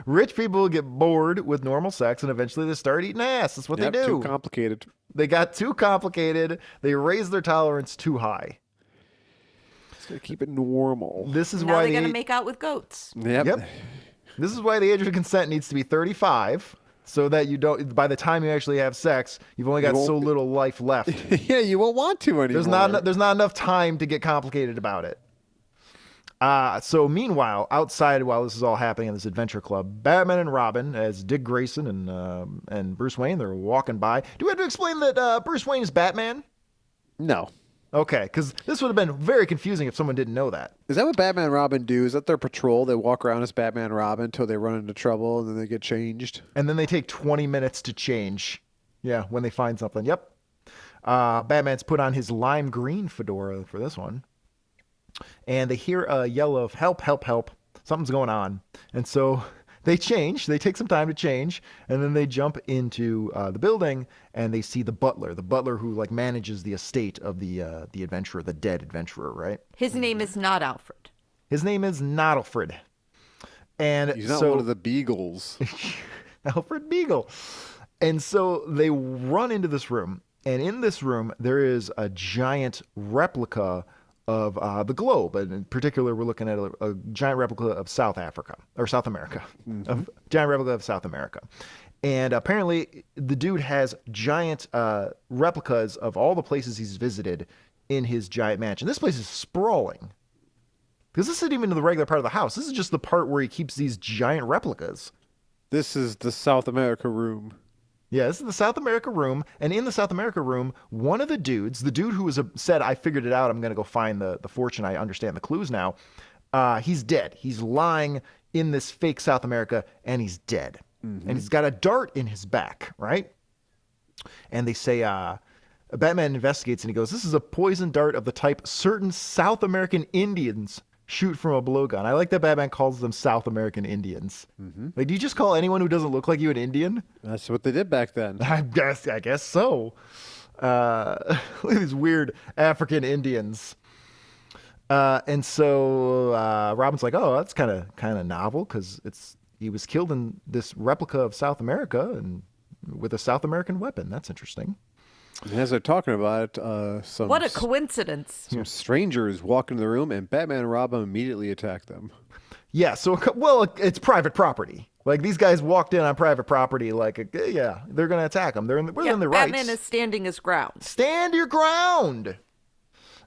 Rich people get bored with normal sex and eventually they start eating ass. That's what Yep, they do. too complicated. They got too complicated. They raised their tolerance too high. Just gotta keep it normal. This is Now why they're going to make out with goats. Yep. This is why the age of consent needs to be 35, so that you don't. By the time you actually have sex, you've only got won't- so little life left. Yeah, you won't want to anymore. There's not enough time to get complicated about it. So meanwhile, outside while this is all happening in this adventure club, Batman and Robin, as Dick Grayson and Bruce Wayne, they're walking by. Do we have to explain that Bruce Wayne is Batman? No. Okay, because this would have been very confusing if someone didn't know that. Is that what Batman and Robin do? Is that their patrol? They walk around as Batman and Robin until they run into trouble and then they get changed? And then they take 20 minutes to change. Yeah, when they find something. Yep. Batman's put on his lime green fedora for this one. And they hear a yell of help, help, help. Something's going on. And so They change. They take some time to change, and then they jump into the building, and they see the butler who like manages the estate of the adventurer, the dead adventurer, right? His name is not Alfred. His name is not Alfred. And He's not so, one of the beagles. Alfred Beagle. And so they run into this room, and in this room there is a giant replica of the globe. And in particular, we're looking at a giant replica of South America. A giant replica of South America. And apparently the dude has giant replicas of all the places he's visited in his giant mansion. This place is sprawling. Because this isn't even the regular part of the house. This is just the part where he keeps these giant replicas. This is the South America room. Yeah, this is the South America room, and in the South America room, one of the dudes, the dude who was said, I figured it out, I'm going to go find the fortune, I understand the clues now, he's dead. He's lying in this fake South America, and he's dead. And he's got a dart in his back, right? And they say, Batman investigates, and he goes, this is a poison dart of the type certain South American Indians shoot from a blowgun. I like that Batman calls them South American Indians. Like, do you just call anyone who doesn't look like you an Indian? That's what they did back then. I guess so. Look at these weird African Indians. And so Robin's like, oh, that's kind of novel because he was killed in this replica of South America and with a South American weapon. That's interesting. And as they're talking about it, What a coincidence. some strangers walk into the room, and Batman and Robin immediately attack them. Yeah, so, well, it's private property. Like, these guys walked in on private property, like, yeah, they're going to attack them. We're in the rights. Batman is standing his ground. Stand your ground!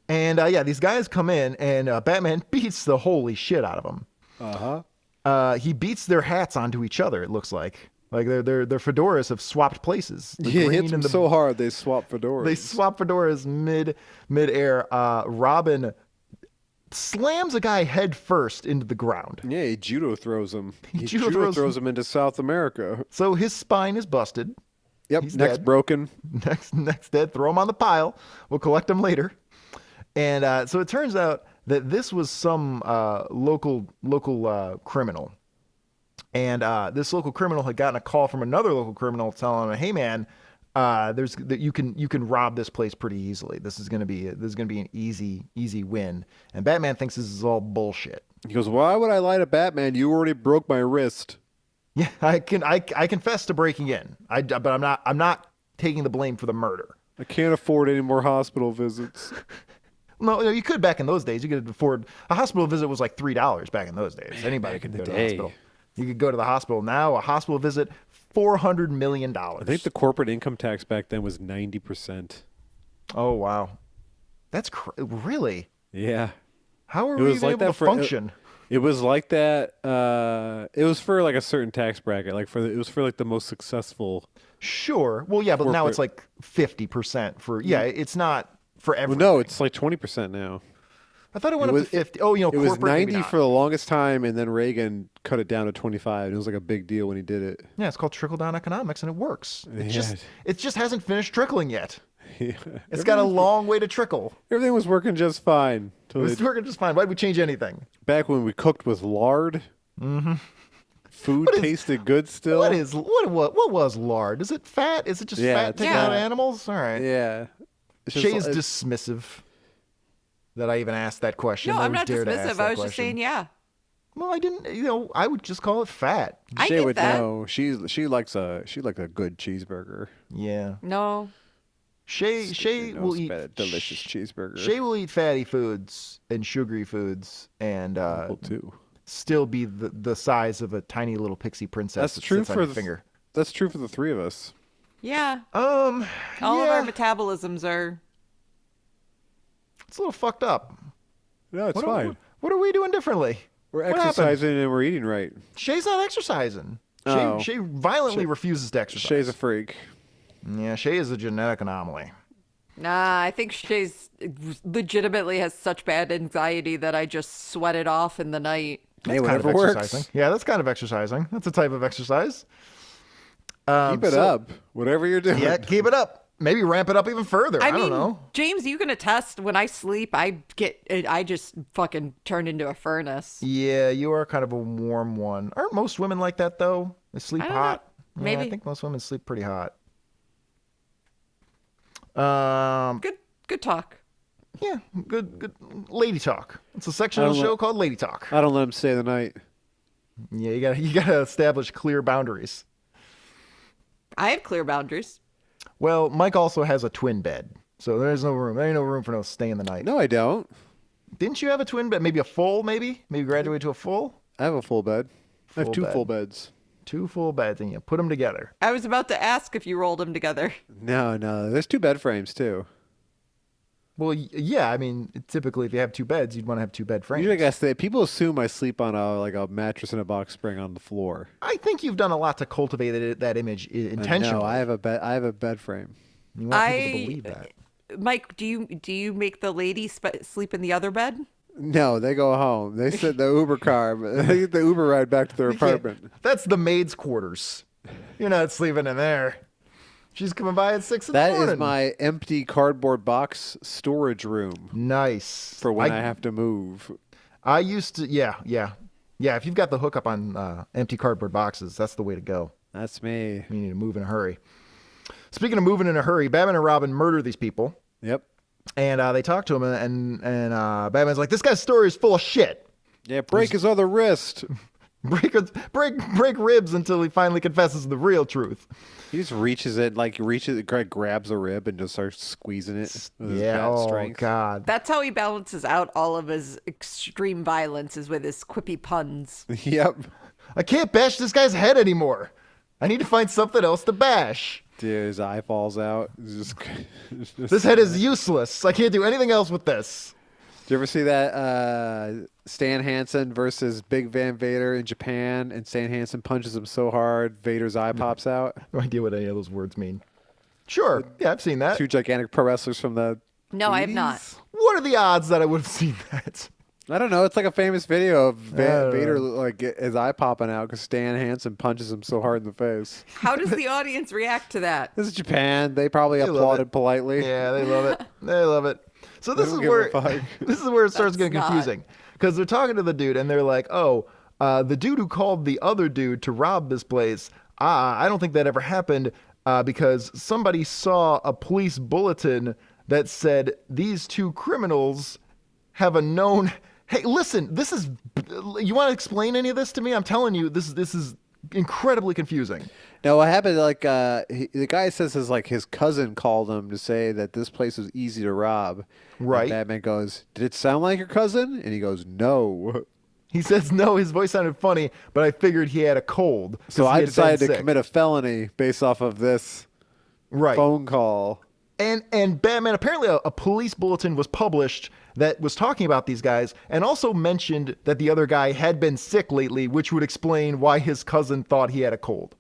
And, yeah, these guys come in, and Batman beats the holy shit out of them. He beats their hats onto each other, it looks like. Like, their fedoras have swapped places. The Yeah, green hits them and the so hard they swap fedoras. They swap fedoras mid-air. Robin slams a guy head first into the ground. Yeah, he judo throws him. He judo judo throws throws him into South America. So his spine is busted. Yep, He's neck's dead. broken. Next dead. Throw him on the pile. We'll collect him later. And so it turns out that this was some local criminal. And this local criminal had gotten a call from another local criminal telling him, "Hey, man, you can rob this place pretty easily. This is gonna be an easy win." And Batman thinks this is all bullshit. He goes, "Why would I lie to Batman? You already broke my wrist." Yeah, I confess to breaking in. But I'm not taking the blame for the murder. I can't afford any more hospital visits. No, you could back in those days. You could afford a hospital visit was like $3 back in those days. Anybody could go to the hospital. You could go to the hospital now. A hospital visit, $400 million. I think the corporate income tax back then was 90%. Oh wow, that's really. Yeah. How are we even able to function? It was like that. It was for like a certain tax bracket. It was for like the most successful. Sure. Well, yeah, but now it's like 50% for. Yeah, it's not for everyone. Well, no, it's like 20% now. I thought it went up to 50. Oh, it was corporate, 90 for the longest time, and then Reagan cut it down to 25. And it was like a big deal when he did it. Yeah, it's called trickle-down economics, and it works. Yeah. It just hasn't finished trickling yet. Yeah. It's got a long way to trickle. Everything was working just fine. It was working just fine. Why'd we change anything? Back when we cooked with lard. Mm-hmm. Food tasted good still. What was lard? Is it fat? Is it just fat taken out of animals? All right. Yeah. Shée is dismissive that I even asked that question. No, I I'm would not dare to ask dismissive. that I was just question. saying, yeah. Well, I didn't. I would just call it fat. I Shée get would that. know. She likes a good cheeseburger. Yeah. No. Shée will eat a delicious cheeseburger. Shée will eat fatty foods and sugary foods and too. still be the size of a tiny little pixie princess. That's true sits on for your the finger. That's true for the three of us. Yeah. All of our metabolisms are. It's a little fucked up. No, it's fine. What are we doing differently? We're What happened? exercising and we're eating right. Shay's not exercising. Oh. Shée violently refuses to exercise. Shay's a freak. Yeah, Shée is a genetic anomaly. Nah, I think Shay's legitimately has such bad anxiety that I just sweat it off in the night. Hey, That's kind of whatever works. exercising. Yeah, that's kind of exercising. That's a type of exercise. Keep it up. Whatever you're doing. Yeah, keep it up. maybe ramp it up even further. I mean, don't know. James, you can attest when I sleep, I just fucking turn into a furnace. Yeah, you are kind of a warm one. Aren't most women like that though? They sleep I don't hot. know. Yeah, Maybe. I think most women sleep pretty hot. Good talk. Yeah, good lady talk. It's a section of the show called Lady Talk. I don't let him stay the night. Yeah, you gotta establish clear boundaries. I have clear boundaries. Well, Mike also has a twin bed, so there's no room. There ain't no room for no staying the night. No, I don't. Didn't you have a twin bed? Maybe a full, maybe graduate to a full? I have a full bed. I have Full two bed. full beds. 2 full beds, and you put them together. I was about to ask if you rolled them together. No. There's 2 bed frames too. Well, yeah, I mean, typically if you have 2 beds, you'd want to have 2 bed frames. Usually, I guess people assume I sleep on a mattress and a box spring on the floor. I think you've done a lot to cultivate that image intentionally. No, I have a bed. I have a bed frame. You want people to believe that. Mike, do you make the lady sleep in the other bed? No, they go home. They sit in the Uber car. They get the Uber ride back to their apartment. That's the maid's quarters. You're not sleeping in there. She's coming by at 6 in the morning. That is my empty cardboard box storage room Nice. for when I have to move. I used to, yeah. If you've got the hookup on empty cardboard boxes, that's the way to go. That's me. You need to move in a hurry. Speaking of moving in a hurry, Batman and Robin murder these people. Yep. And they talk to him, and Batman's like, this guy's story is full of shit. Yeah, break his other wrist. Break ribs until he finally confesses the real truth. He just reaches it, Greg grabs a rib and just starts squeezing it with his Yeah, bat oh strength. God. That's how he balances out all of his extreme violence, is with his quippy puns. Yep. I can't bash this guy's head anymore. I need to find something else to bash. Dude, his eye falls out. It's just This head is useless. I can't do anything else with this. Did you ever see that Stan Hansen versus Big Van Vader in Japan, and Stan Hansen punches him so hard Vader's eye pops out? No idea what any of those words mean. Sure. Yeah, I've seen that. 2 gigantic pro wrestlers from the No, I have 80s? not. What are the odds that I would have seen that? I don't know. It's like a famous video of don't Vader his eye popping out because Stan Hansen punches him so hard in the face. How does the audience react to that? This is Japan. They probably love applauded it. politely. Yeah, they love it. They love it. So this They is don't where give a fuck. this is where it starts getting That's not. confusing, because they're talking to the dude and they're like, "Oh, the dude who called the other dude to rob this place. I don't think that ever happened because somebody saw a police bulletin that said these 2 criminals have a known." Hey, listen, this is. You want to explain any of this to me? I'm telling you, this is incredibly confusing. No, what happened? The guy says his cousin called him to say that this place was easy to rob. Right. And Batman goes, "Did it sound like your cousin?" And he goes, "No." He says no. His voice sounded funny, but I figured he had a cold. So 'cause he I had decided been to sick. commit a felony based off of this right. phone call. And Batman, apparently a police bulletin was published that was talking about these guys and also mentioned that the other guy had been sick lately, which would explain why his cousin thought he had a cold.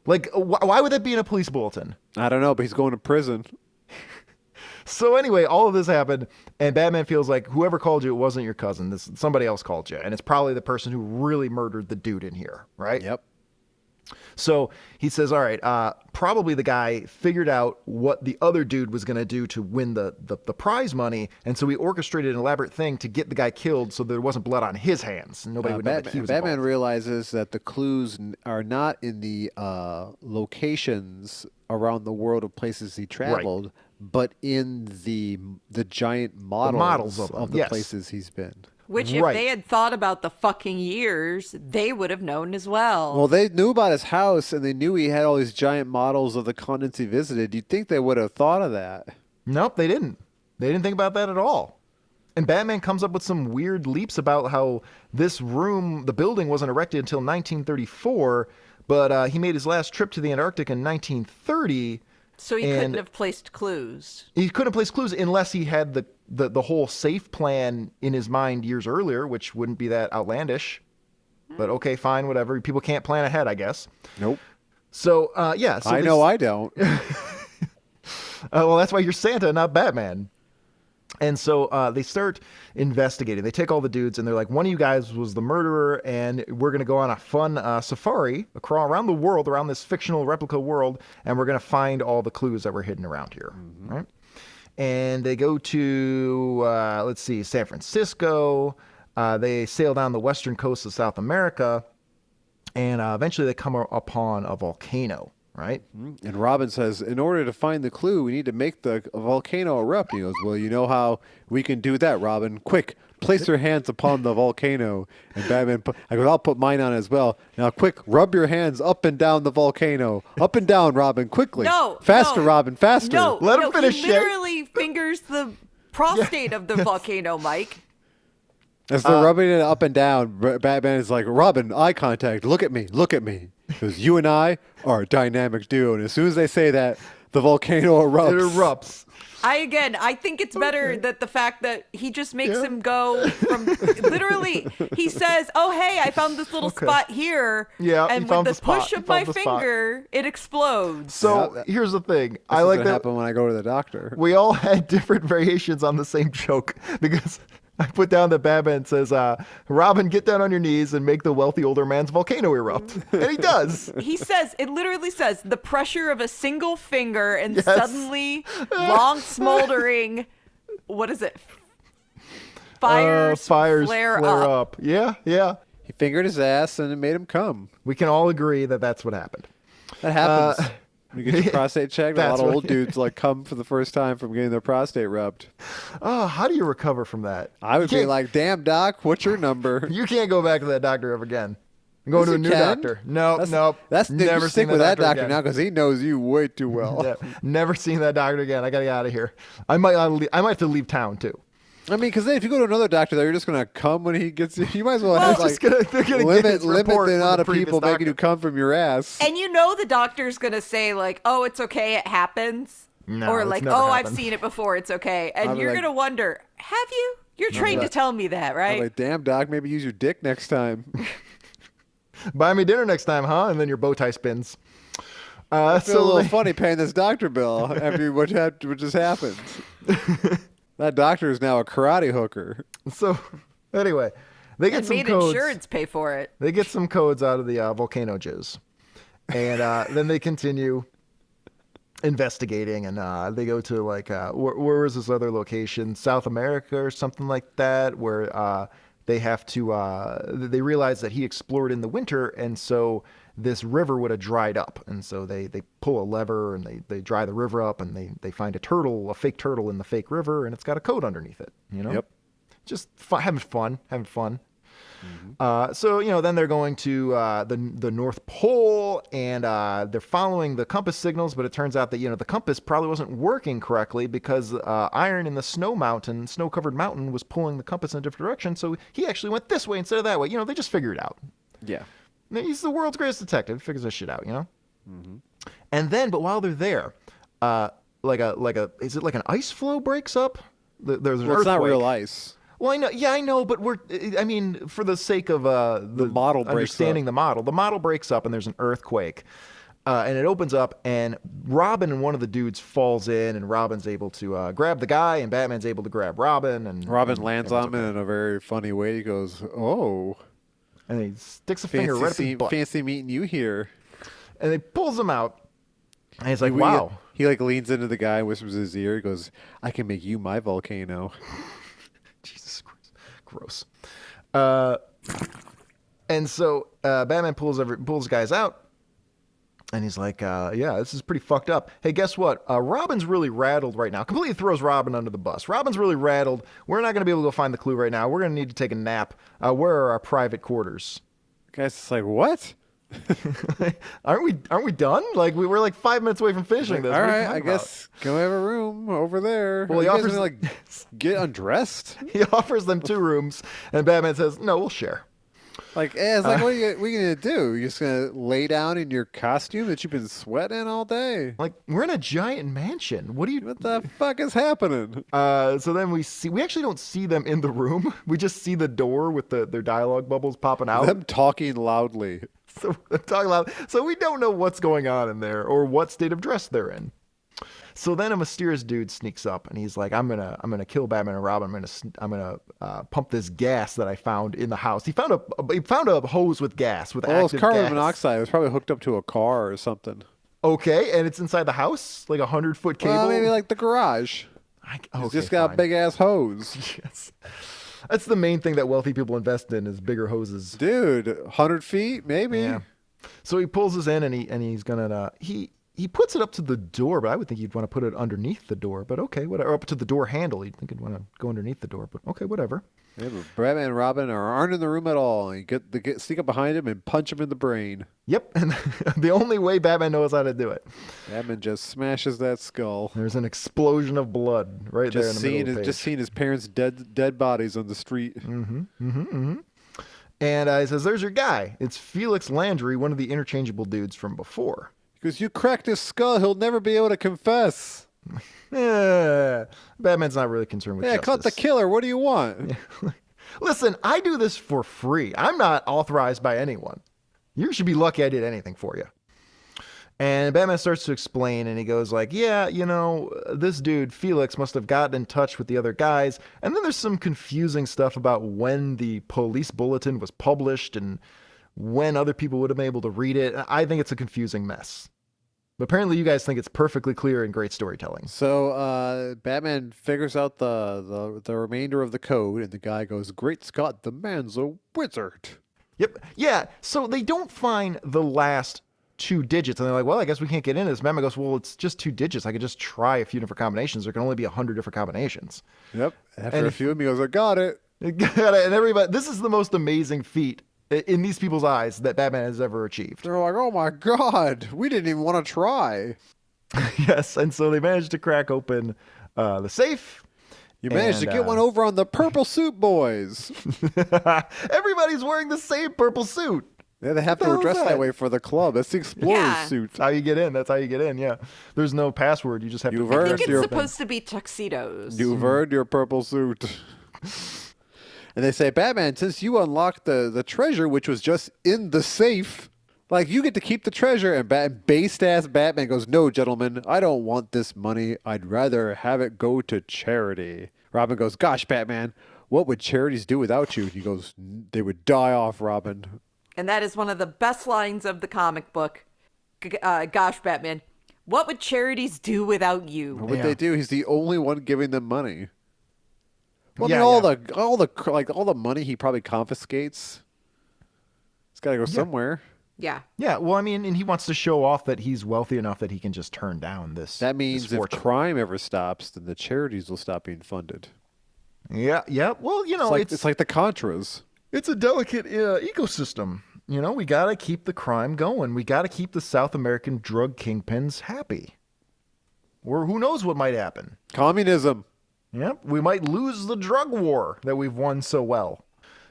Like, why would that be in a police bulletin? I don't know, but he's going to prison. So anyway, all of this happened, and Batman feels like whoever called you, it wasn't your cousin. Somebody else called you, and it's probably the person who really murdered the dude in here, right? Yep. So he says, all right, probably the guy figured out what the other dude was going to do to win the prize money. And so he orchestrated an elaborate thing to get the guy killed so there wasn't blood on his hands. And nobody would know that he was Batman involved. realizes that the clues are not in the locations around the world of places he traveled, but in the giant models of them, of the yes. places he's been. Which, if Right. they had thought about the fucking years, they would have known as well. Well, they knew about his house, and they knew he had all these giant models of the continents he visited. You'd think they would have thought of that. Nope, they didn't. They didn't think about that at all. And Batman comes up with some weird leaps about how this room, the building wasn't erected until 1934, but he made his last trip to the Antarctic in 1930. So he couldn't have placed clues. He couldn't place clues unless he had the whole safe plan in his mind years earlier, which wouldn't be that outlandish. But okay, fine, whatever. People can't plan ahead, I guess. Nope. So, yeah. So I know I don't. well, that's why you're Santa, not Batman. And so they start investigating. They take all the dudes and they're like, one of you guys was the murderer, and we're going to go on a fun safari around the world, around this fictional replica world, and we're going to find all the clues that were hidden around here. Right? And they go to, let's see, San Francisco. They sail down the western coast of South America, and eventually they come upon a volcano. Right? And Robin says, in order to find the clue, we need to make the volcano erupt. He goes, well, you know how we can do that, Robin. Quick, place your hands upon the volcano. And Batman, I go, I'll put mine on as well. Now, quick, rub your hands up and down the volcano. Up and down, Robin, quickly. No. Faster, no, Robin, faster. No. Let him finish, He literally fingers the prostate of the volcano, Mike. As they're rubbing it up and down, Batman is like, Robin, eye contact. Look at me. Look at me. Because you and I are a dynamic duo. And as soon as they say that, the volcano erupts. It erupts. I think it's better that the fact that he just makes him go from literally, he says, oh, hey, I found this little spot here. Yeah, and he found with the the push spot. of He found my the spot. finger, it explodes. So here's the thing. I This like is what that happen when I go to the doctor. we all had different variations on the same joke because I put down that Batman says, Robin, get down on your knees and make the wealthy older man's volcano erupt. And he does. He says, it literally says, the pressure of a single finger and Yes. suddenly long smoldering, what is it? Fires flare up. Yeah, yeah. He fingered his ass and it made him come. We can all agree that that's what happened. That happens. When you get your prostate checked, a That's lot of what- old dudes like come for the first time from getting their prostate rubbed. Oh, how do you recover from that? I would You be can't- like, damn, doc, what's your number? you can't go back to that doctor ever again. I'm going Yes, to a you new can. doctor. Nope. That's never you stick seen with that doctor again. now because he knows you way too well. Yeah, never seen that doctor again. I gotta get out of here. I might have to leave town too. I mean, because then if you go to another doctor, you're just gonna come when he gets you. You might as well have Just like they're gonna get limit his report the from amount the of people previous making you doctor. come from your ass. And you know the doctor's going to say like, oh, it's okay, it happens. No, or it's like, never oh, happened. I've seen it before, it's okay. And I'll be you're like- going to wonder, have you? You're trained to tell me that, I'm right? like, damn, doc, maybe use your dick next time. Buy me dinner next time, huh? And then your bow tie spins. I feel a So little they- funny paying this doctor bill after what just happened. That doctor is now a karate hooker. So anyway, they get And some made codes. insurance pay for it. They get some codes out of the volcano jizz, and then they continue investigating, and they go to like where was this other location, South America or something like that, where they have to. They realize that he explored in the winter, and so this river would have dried up, and so they pull a lever and they dry the river up, and they find a fake turtle in the fake river, and it's got a code underneath it. You know. Yep. Just having fun. So then they're going to the North Pole, and they're following the compass signals, but it turns out that the compass probably wasn't working correctly because iron in the snow-covered mountain was pulling the compass in a different direction. So he actually went this way instead of that way. They just figure it out. Yeah. He's the world's greatest detective. Figures this shit out. And then, but while they're there, is it like an ice floe breaks up? There's an Well, it's not earthquake. real ice. Well, I know. Yeah, I know. But for the sake of the model breaks understanding the model breaks up, and there's an earthquake, and it opens up, and Robin and one of the dudes falls in, and Robin's able to grab the guy, and Batman's able to grab Robin, and Robin lands on him okay. in a very funny way. He goes, "Oh, and he sticks a finger right up his butt, fancy meeting you here." and he pulls him out, and he's like, We- "Wow." He like leans into the guy, whispers in his ear. He goes, "I can make you my volcano." Jesus Christ. Gross. And so Batman pulls guys out, and he's like, yeah, this is pretty fucked up. Hey, guess what? Robin's really rattled right now. Completely throws Robin under the bus. Robin's really rattled. We're not going to be able to go find the clue right now. We're going to need to take a nap. Where are our private quarters? Guy's just like, "What?" Aren't we done? Like, we're like 5 minutes away from finishing this. All What are you right, I talking about? guess go have a room over there. Well, he You guys offers- gonna, like get undressed. He offers them 2 rooms, and Batman says, no, we'll share. Like, it's like, what are you gonna do? You're just gonna lay down in your costume that you've been sweating all day? Like, we're in a giant mansion. What What the fuck is happening? So then we actually don't see them in the room. We just see the door with their dialogue bubbles popping out. Them talking loudly. So they're talking loud. So we don't know what's going on in there or what state of dress they're in. So then a mysterious dude sneaks up and he's like, I'm gonna kill Batman and Robin. I'm gonna pump this gas that I found in the house. He found a hose with gas with Oh, it's active carbon gas. monoxide. It was probably hooked up to a car or something. Okay, and it's inside the house, like 100-foot cable. Well, maybe like the garage. He's just got a big ass hose. Yes. That's the main thing that wealthy people invest in is bigger hoses. Dude, 100 feet, maybe. Yeah. So he pulls us in and he's gonna he puts it up to the door, but I would think you'd want to put it underneath the door. But okay, whatever. Or up to the door handle. You'd think you'd want to go underneath the door. But okay, whatever. Yeah, but Batman and Robin aren't in the room at all. You sneak up behind him and punch him in the brain. Yep, and the only way Batman knows how to do it. Batman just smashes that skull. There's an explosion of blood right there in the middle of the page. Just seeing his parents' dead bodies on the street. And he says, "There's your guy. It's Felix Landry, one of the interchangeable dudes from before." Because you cracked his skull, he'll never be able to confess. Yeah, Batman's not really concerned with justice. Caught the killer. What do you want? Listen, I do this for free. I'm not authorized by anyone. You should be lucky I did anything for you. And Batman starts to explain, and he goes like, yeah, this dude, Felix, must have gotten in touch with the other guys. And then there's some confusing stuff about when the police bulletin was published and when other people would have been able to read it. I think it's a confusing mess. But apparently you guys think it's perfectly clear and great storytelling. So Batman figures out the remainder of the code, and the guy goes, "Great Scott, the man's a wizard." Yep. Yeah. So they don't find the last 2 digits, and they're like, "Well, I guess we can't get into this." Batman goes, "Well, it's just 2 digits. I could just try a few different combinations. There can only be 100 different combinations." Yep. After a few of them, he goes, "I got it." Got it. And everybody, this is the most amazing feat in these people's eyes that Batman has ever achieved. They're like, "Oh my God, we didn't even want to try." Yes, and so they managed to crack open the safe. You managed to get one over on the Purple Suit Boys. Everybody's wearing the same purple suit. Yeah, they have to dress that way for the club. That's the Explorer's suit. That's how you get in. That's how you get in, yeah. There's no password. You just have to... I think it's supposed to be tuxedos. You've earned your purple suit. And they say, "Batman, since you unlocked the treasure, which was just in the safe, like, you get to keep the treasure." And based-ass Batman goes, "No, gentlemen, I don't want this money. I'd rather have it go to charity." Robin goes, "Gosh, Batman, what would charities do without you?" And he goes, "They would die off, Robin." And that is one of the best lines of the comic book. Gosh, Batman, what would charities do without you? What would they do? He's the only one giving them money. Well, all the money he probably confiscates, it's got to go somewhere. Yeah. Yeah, well, I mean, and he wants to show off that he's wealthy enough that he can just turn down this. That means if fortune. crime ever stops, then the charities will stop being funded. Yeah. Well, It's like the Contras. It's a delicate ecosystem. We got to keep the crime going. We got to keep the South American drug kingpins happy. Or who knows what might happen. Communism. Yep, we might lose the drug war that we've won so well.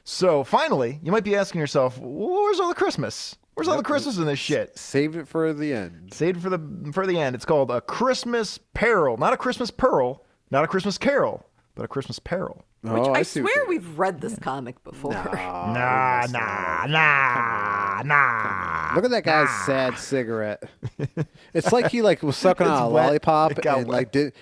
So finally, you might be asking yourself, where's all the Christmas? Where's all the Christmas in this shit? Saved it for the end. Saved it for the end. It's called A Christmas Peril. Not a Christmas Pearl, not a Christmas Carol, but a Christmas Peril. Which I swear we've read this comic before. Nah. Look at that guy's sad cigarette. It's like he was sucking on a lollipop and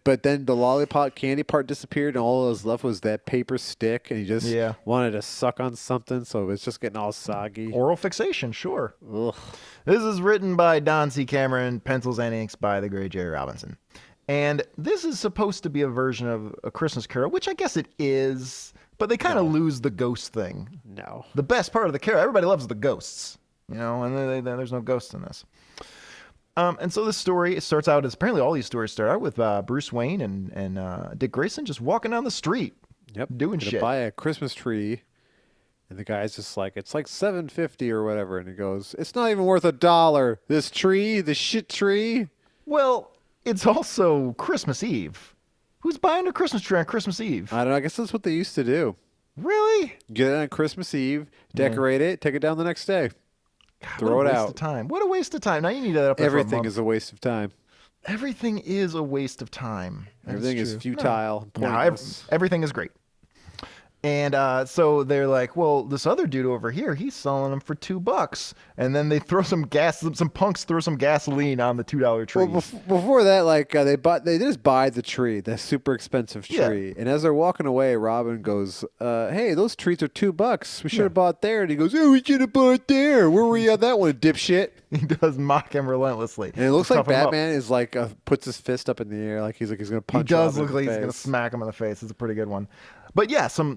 but then the lollipop candy part disappeared and all that was left was that paper stick and he just wanted to suck on something, so it was just getting all soggy. Oral fixation, sure. Ugh. This is written by Don C. Cameron, pencils and inks by the great Jerry Robinson. And this is supposed to be a version of A Christmas Carol, which I guess it is, but they kind of lose the ghost thing. No. The best part of the carol, everybody loves the ghosts, and there's no ghosts in this. And so this story, it starts out as, apparently all these stories start out with Bruce Wayne and Dick Grayson just walking down the street. Yep. Doing shit. Buy a Christmas tree. And the guy's just like, it's like $7.50 or whatever. And he goes, "It's not even worth $1. This tree, this shit tree." Well, it's also Christmas Eve. Who's buying a Christmas tree on Christmas Eve? I don't know. I guess that's what they used to do. Really? Get it on Christmas Eve, decorate it, take it down the next day. God, Throw it out. What a waste of time. What a waste of time. Now you need that up there for a Everything month. is a waste of time. Everything is a waste of time. Everything is futile. No, Pointless. everything is great. And so they're like, well, this other dude over here, he's selling them for $2. And then they throw some punks throw some gasoline on the $2 tree. Well, before that, like they just buy the tree, the super expensive tree. And as they're walking away, Robin goes, "Hey, those trees are $2. We should have bought there." And he goes, "Oh, we should have bought there. Where were you on that one, dipshit?" He does mock him relentlessly. And it looks like Batman is like puts his fist up in the air, like he's gonna punch. He does Robin look like he's gonna smack him in the face. It's a pretty good one. But yeah, some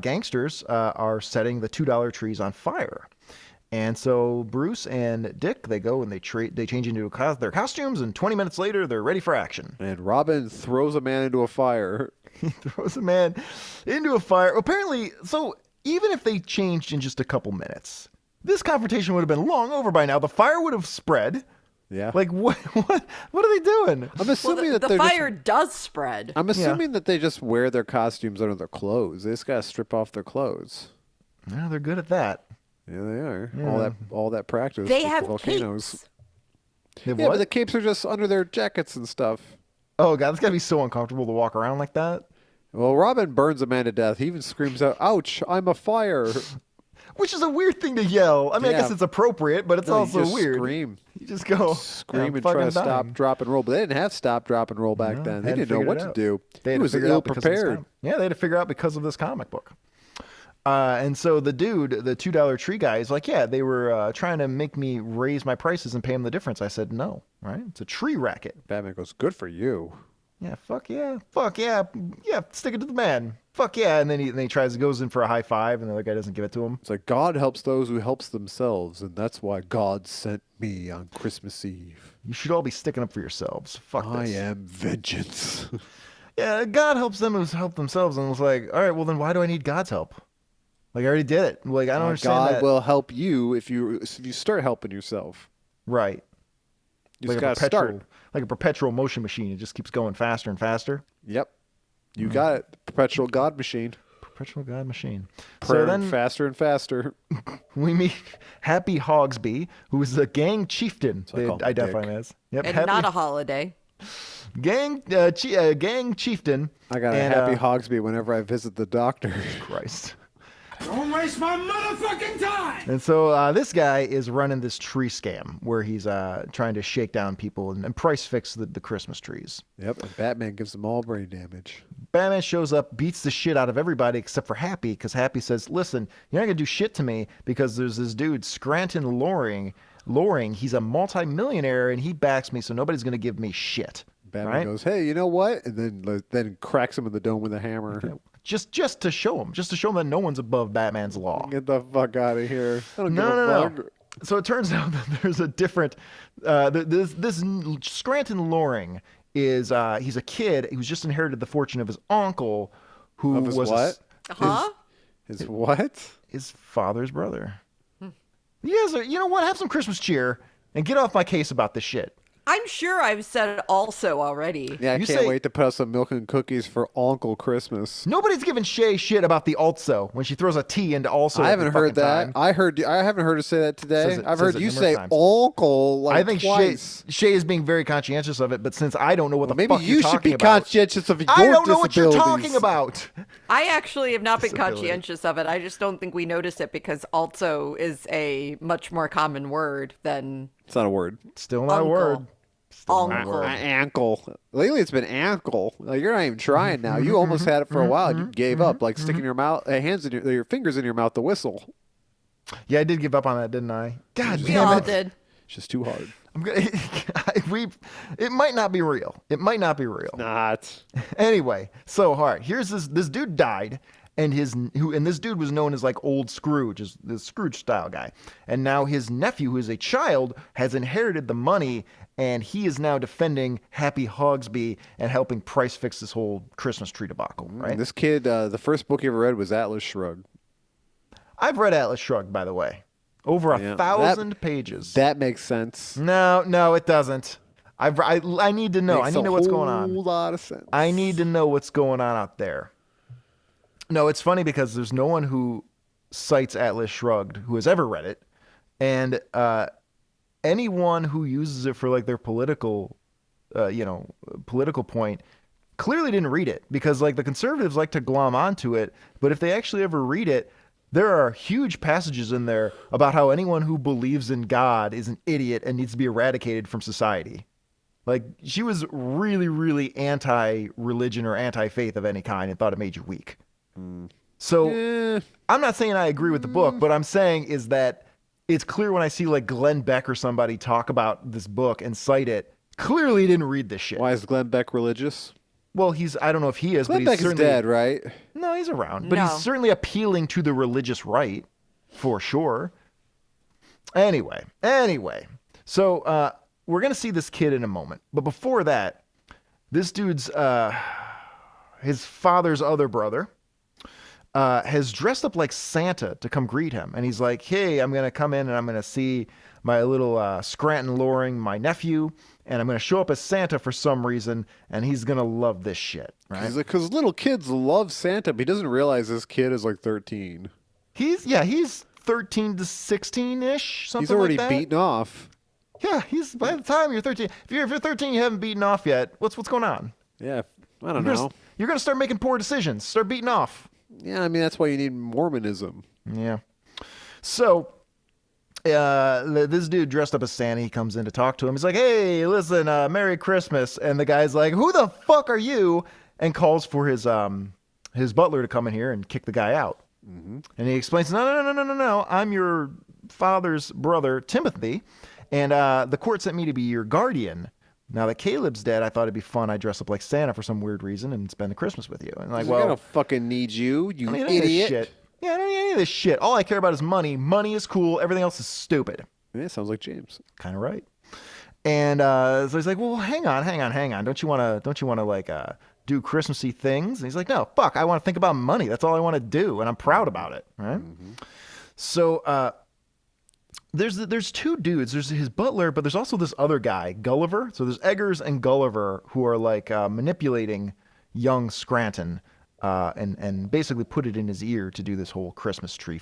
gangsters are setting the $2 trees on fire. And so Bruce and Dick, they go and they change into their costumes, and 20 minutes later, they're ready for action. And Robin throws a man into a fire. He throws a man into a fire. Apparently, so even if they changed in just a couple minutes, this confrontation would have been long over by now. The fire would have spread. Yeah. Like, what are they doing? I'm assuming the fire does spread. I'm assuming that they just wear their costumes under their clothes. They just gotta strip off their clothes. Yeah, they're good at that. Yeah, they are. Yeah. All that practice. They with have the volcanoes. capes. Yeah, but the capes are just under their jackets and stuff. Oh god, it's gotta be so uncomfortable to walk around like that. Well, Robin burns a man to death. He even screams out, "Ouch! I'm a fire!" Which is a weird thing to yell. I mean, I guess it's appropriate, but it's also you just weird. Scream. You just go Scream and try to stop, drop, and roll. But they didn't have stop, drop, and roll back then. They didn't know what to do. He was ill prepared. Yeah, they had to figure out because of this comic book. And so the dude, the $2 tree guy, is like, yeah, they were trying to make me raise my prices and pay them the difference. I said, no, right? It's a tree racket. Batman goes, "Good for you." Yeah, fuck yeah, stick it to the man. Fuck yeah, and then he goes in for a high five, and the other guy doesn't give it to him. It's like, God helps those who helps themselves, and that's why God sent me on Christmas Eve. You should all be sticking up for yourselves. Fuck this. I am vengeance. Yeah, God helps them who help themselves, and it's like, all right, well then why do I need God's help? Like I already did it. Like I don't understand God that. will help you if you start helping yourself. Right. You just gotta start. Like a perpetual motion machine. It just keeps going faster and faster. Yep. You got it. Perpetual God machine. Perpetual God machine. So then faster and faster. We meet Happy Hogsby, who is a gang chieftain. So I identify him as. Yep, And not a holiday. Gang chieftain. I got a Happy Hogsby whenever I visit the doctor. Christ. Don't waste my motherfucking time! And so this guy is running this tree scam where he's trying to shake down people and price fix the Christmas trees. Yep, and Batman gives them all brain damage. Batman shows up, beats the shit out of everybody except for Happy, because Happy says, listen, you're not going to do shit to me because there's this dude, Scranton Loring. He's a multi-millionaire, and he backs me, so nobody's going to give me shit. Batman goes, hey, you know what? And then cracks him in the dome with a hammer. Yeah. Just to show him that no one's above Batman's law. Get the fuck out of here. I don't give a fuck. So it turns out that there's a different, this Scranton Loring is, he's a kid who's just inherited the fortune of his uncle, who of his was what? His what? His father's brother. You guys are, you know what? Have some Christmas cheer and get off my case about this shit. I'm sure I've said it also already. Yeah, I can't wait to put out some milk and cookies for Uncle Christmas. Nobody's giving Shée shit about the also when she throws a T into also. I haven't heard that. Time. I haven't heard her say that today. I've heard you say times. Uncle like I think twice. Shée is being very conscientious of it, but since I don't know what the fuck you're talking about. Maybe you should be conscientious of your I don't know what you're disabilities. talking about. I actually have not been conscientious of it. I just don't think we notice it because also is a much more common word than... It's not a word. Still not a word. Ankle. Lately, it's been ankle. Like, you're not even trying now. You almost had it for a while, and you gave up, like sticking your mouth, your fingers in your mouth to whistle. Yeah, I did give up on that, didn't I? God we damn all it! did. It's just too hard. It might not be real. It might not be real. Not. Anyway, so hard. Here's this dude died. And this dude was known as like Old Scrooge, as this Scrooge style guy. And now his nephew, who is a child, has inherited the money, and he is now defending Happy Hogsby and helping price fix this whole Christmas tree debacle. Right? This kid, the first book he ever read was Atlas Shrugged. I've read Atlas Shrugged, by the way, over 1,000 pages. That makes sense. No, it doesn't. I need to know. I need to know what's going on. A whole lot of sense. I need to know what's going on out there. No, it's funny because there's no one who cites Atlas Shrugged who has ever read it, and anyone who uses it for like their political point clearly didn't read it because like the conservatives like to glom onto it, but if they actually ever read it, there are huge passages in there about how anyone who believes in God is an idiot and needs to be eradicated from society. Like, she was really, really anti-religion or anti-faith of any kind and thought it made you weak. So I'm not saying I agree with the book, but I'm saying is that it's clear when I see like Glenn Beck or somebody talk about this book and cite it, clearly he didn't read this shit. Why is Glenn Beck religious? Well, I don't know if he is, Glenn but Beck he's is certainly dead, right? No, he's around, but No. he's certainly appealing to the religious right, for sure. Anyway, so we're gonna see this kid in a moment, but before that, this dude's his father's other brother has dressed up like Santa to come greet him, and he's like, "Hey, I'm gonna come in and I'm gonna see my little Scranton Loring, my nephew, and I'm gonna show up as Santa for some reason, and he's gonna love this shit." Right? He's like, because little kids love Santa, but he doesn't realize this kid is like 13. He's 13 to 16-ish, something He's already like that. beaten off. Yeah, he's by the time you're 13. If you're 13, you haven't beaten off yet. What's going on? Yeah, I don't You're know. gonna, you're gonna start making poor decisions. Start beating off. Yeah, I mean, that's why you need Mormonism. Yeah. So, this dude dressed up as Santa, he comes in to talk to him. He's like, "Hey, listen, Merry Christmas." And the guy's like, "Who the fuck are you?" And calls for his butler to come in here and kick the guy out. And he explains, No, I'm your father's brother, Timothy, and the court sent me to be your guardian. Now that Caleb's dead, I thought it'd be fun. I dress up like Santa for some weird reason and spend the Christmas with you. And like, I well, don't fucking need you, you I don't need any of this idiot. shit. Yeah, I don't need any of this shit. All I care about is money. Money is cool. Everything else is stupid. Yeah, sounds like James. Kind of right. And so he's like, "Well, hang on. Don't you want to like do Christmassy things?" And he's like, "No, fuck. I want to think about money. That's all I want to do, and I'm proud about it." Right. So there's two dudes. There's his butler, but there's also this other guy, Gulliver. So there's Eggers and Gulliver who are like manipulating young Scranton and basically put it in his ear to do this whole Christmas tree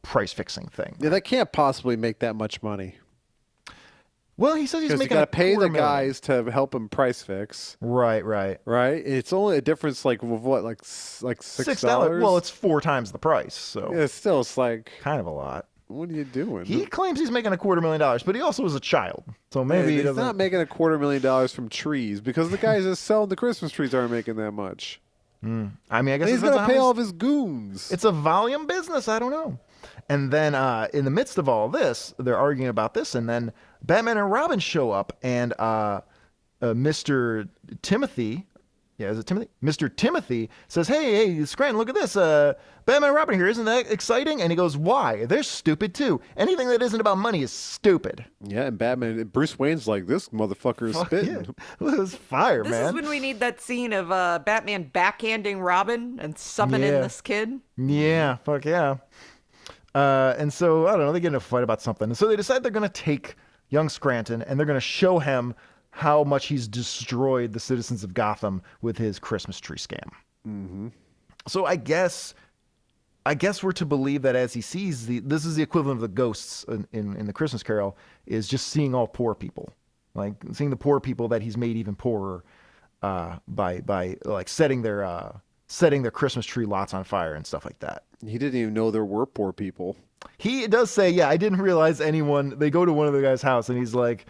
price fixing thing. Yeah, that can't possibly make that much money. Well, he says he's Because you making got to pay the $250,000. guys to help him price fix, Right. right? It's only a difference like of what, like $6? Well, it's 4 times the price, so yeah, still, it's like, kind of a lot. what are you doing? He claims he's making $250,000, but he also was a child, so maybe he he's doesn't. not making $250,000 from trees because the guys that sell the Christmas trees aren't making that much. I mean, I guess And he's it depends gonna on pay how all he's- of his goons. It's a volume business. I don't know. And then in the midst of all this, they're arguing about this, and then Batman and Robin show up, and Mr. Timothy, is it Timothy? Mr. Timothy says, "Hey, Scranton, look at this. Batman and Robin here. Isn't that exciting?" And he goes, "Why? They're stupid too. Anything that isn't about money is stupid." Yeah, and Bruce Wayne's like, this motherfucker is spitting. Yeah. It was fire, This man. is when we need that scene of Batman backhanding Robin and summoning Yeah. this kid. Yeah, fuck yeah. And so, I don't know, they get in a fight about something. And so they decide they're going to take young Scranton and they're going to show him how much he's destroyed the citizens of Gotham with his Christmas tree scam. So I guess we're to believe that as he sees this is the equivalent of the ghosts in the Christmas Carol, is just seeing all poor people, like seeing the poor people that he's made even poorer by like setting their Christmas tree lots on fire and stuff like that. He didn't even know there were poor people. He does say, "Yeah, I didn't realize anyone." They go to one of the guy's house and he's like,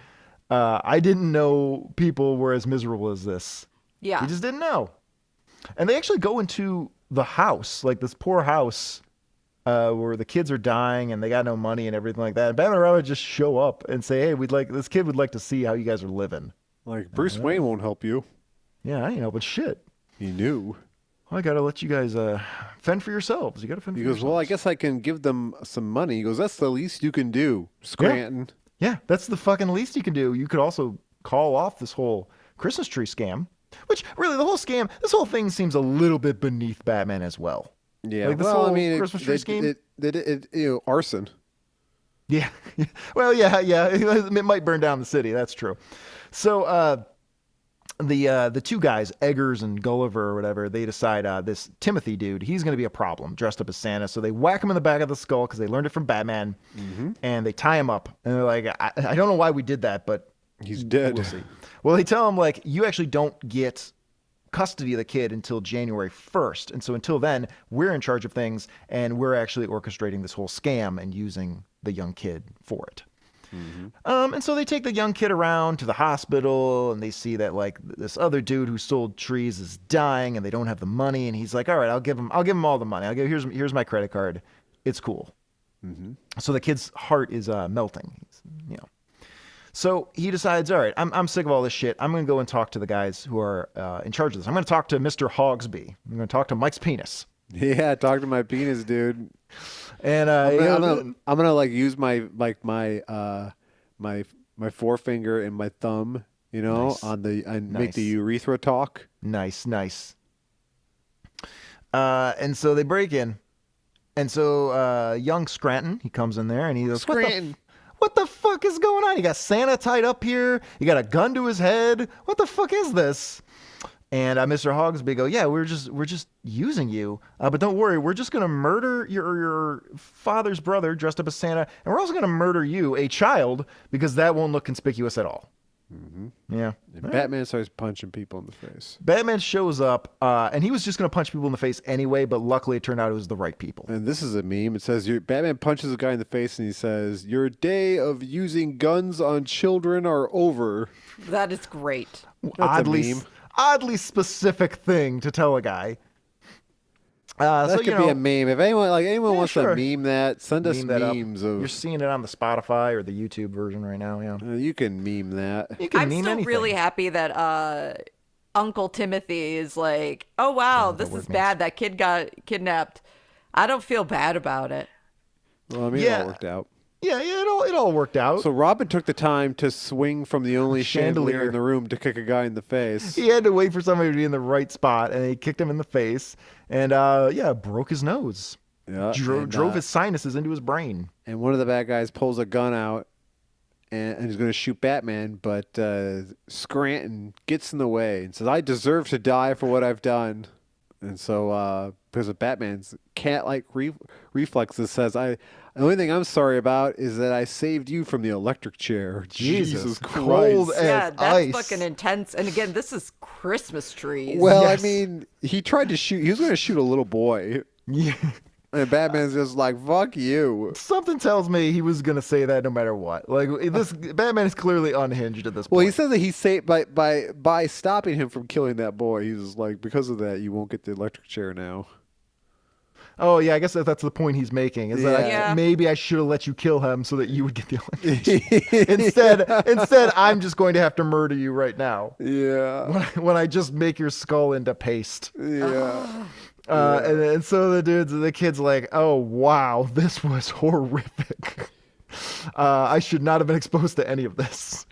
"I didn't know people were as miserable as this." Yeah. He just didn't know. And they actually go into the house, like this poor house, where the kids are dying and they got no money and everything like that. And Batman and Robin just show up and say, "Hey, this kid would like to see how you guys are living." Like, Bruce Wayne won't help you. Yeah, I ain't helping shit. He knew. I gotta let you guys fend for yourselves. You gotta fend for He goes, yourselves. well, I guess I can give them some money. He goes, that's the least you can do, Scranton. Yeah, that's the fucking least you can do. You could also call off this whole Christmas tree scam, which really this whole thing seems a little bit beneath Batman as well. Yeah, Like this well, I whole mean, Christmas tree scheme? arson. Yeah. Well, yeah. It might burn down the city. That's true. So the two guys, Eggers and Gulliver or whatever, they decide this Timothy dude, he's going to be a problem, dressed up as Santa. So they whack him in the back of the skull because they learned it from Batman, and they tie him up. And they're like, I don't know why we did that, but He's dead. we'll see. Well, they tell him, like, you actually don't get custody of the kid until January 1st. And so until then, we're in charge of things, and we're actually orchestrating this whole scam and using the young kid for it. And so they take the young kid around to the hospital, and they see that like this other dude who sold trees is dying, and they don't have the money. And he's like, "All right, I'll give him all the money. Here's my credit card. It's cool." So the kid's heart is melting. So he decides, all right, I'm sick of all this shit. I'm going to go and talk to the guys who are in charge of this. I'm going to talk to Mr. Hogsby. I'm going to talk to Mike's penis. Yeah, talk to my penis, dude. And I'm gonna like use my forefinger and my thumb, Nice. Make the urethra talk. Nice. And so they break in, and so young Scranton, he comes in there and he goes, Scranton. What the fuck is going on? You got Santa tied up here. You got a gun to his head. What the fuck is this? And Mr. Hogsby go, yeah, we're just using you, but don't worry, we're just gonna murder your father's brother dressed up as Santa, and we're also gonna murder you, a child, because that won't look conspicuous at all. Yeah. And Batman starts punching people in the face. Batman shows up, and he was just gonna punch people in the face anyway, but luckily it turned out it was the right people. And this is a meme. It says, Batman punches a guy in the face, and he says, "Your day of using guns on children are over." That is great. That's a meme. Oddly specific thing to tell a guy. That could be a meme. If anyone wants sure. to meme that, send us memes of. You're seeing it on the Spotify or the YouTube version right now. Yeah, You can meme that. you can I'm meme still anything. really happy that Uncle Timothy is like, oh wow, this is bad. That kid got kidnapped. I don't feel bad about it. Well, I mean, it all worked out. Yeah, it all worked out. So Robin took the time to swing from the only chandelier in the room to kick a guy in the face. He had to wait for somebody to be in the right spot, and he kicked him in the face, and broke his nose. Yeah, Drove his sinuses into his brain. And one of the bad guys pulls a gun out and he's going to shoot Batman, but Scranton gets in the way and says, "I deserve to die for what I've done." And so because of Batman's cat-like reflexes, says, "The only thing I'm sorry about is that I saved you from the electric chair." Jesus Christ. Cold as Yeah, that's ice. fucking intense. And again, this is Christmas trees. Well, Yes. I mean, he tried to shoot. He was going to shoot a little boy. Yeah. And Batman's just like, "Fuck you." Something tells me he was gonna say that no matter what. Like this, Batman is clearly unhinged at this point. Well, he said that he saved by stopping him from killing that boy. He was like, because of that, you won't get the electric chair now. Oh yeah, I guess that's the point he's making. Is that Yeah. maybe I should have let you kill him so that you would get the electric chair. Instead, I'm just going to have to murder you right now. Yeah. When I just make your skull into paste. Yeah. And so the kid's like, oh wow, this was horrific. I should not have been exposed to any of this.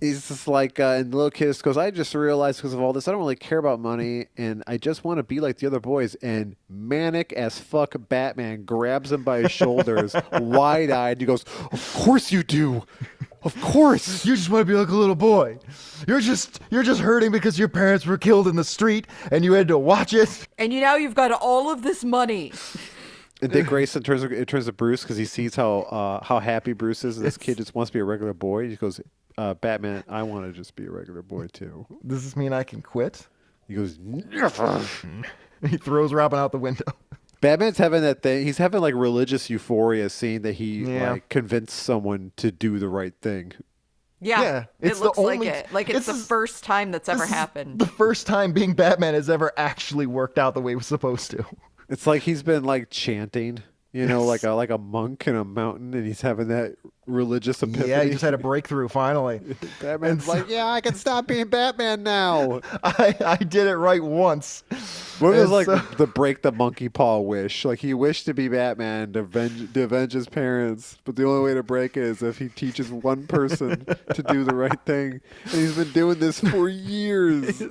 He's just like, and the little kid just goes, "I just realized because of all this, I don't really care about money, and I just want to be like the other boys." And manic as fuck Batman grabs him by his shoulders, wide-eyed. He goes, "Of course you do. Of course." You just want to be like a little boy. You're just hurting because your parents were killed in the street and you had to watch it. And you've got all of this money. And Dick Grayson turns to Bruce because he sees how happy Bruce is. And this kid just wants to be a regular boy. He goes, "Batman, I want to just be a regular boy too." Does this mean I can quit? He goes, "Never." He throws Robin out the window. Batman's having that thing. He's having like religious euphoria, seeing that he Yeah. like convinced someone to do the right thing. Yeah, it's it looks the like only- it. Like it's the this is- first time that's ever This is happened. The first time being Batman has ever actually worked out the way it was supposed to. It's like he's been like chanting, like a monk in a mountain, and he's having that religious epiphany. Yeah, he just had a breakthrough finally. Batman's like, "Yeah, I can stop being Batman now." I did it right once. What was And like so- the break the monkey paw wish? Like he wished to be Batman to avenge his parents, but the only way to break it is if he teaches one person to do the right thing. And he's been doing this for years.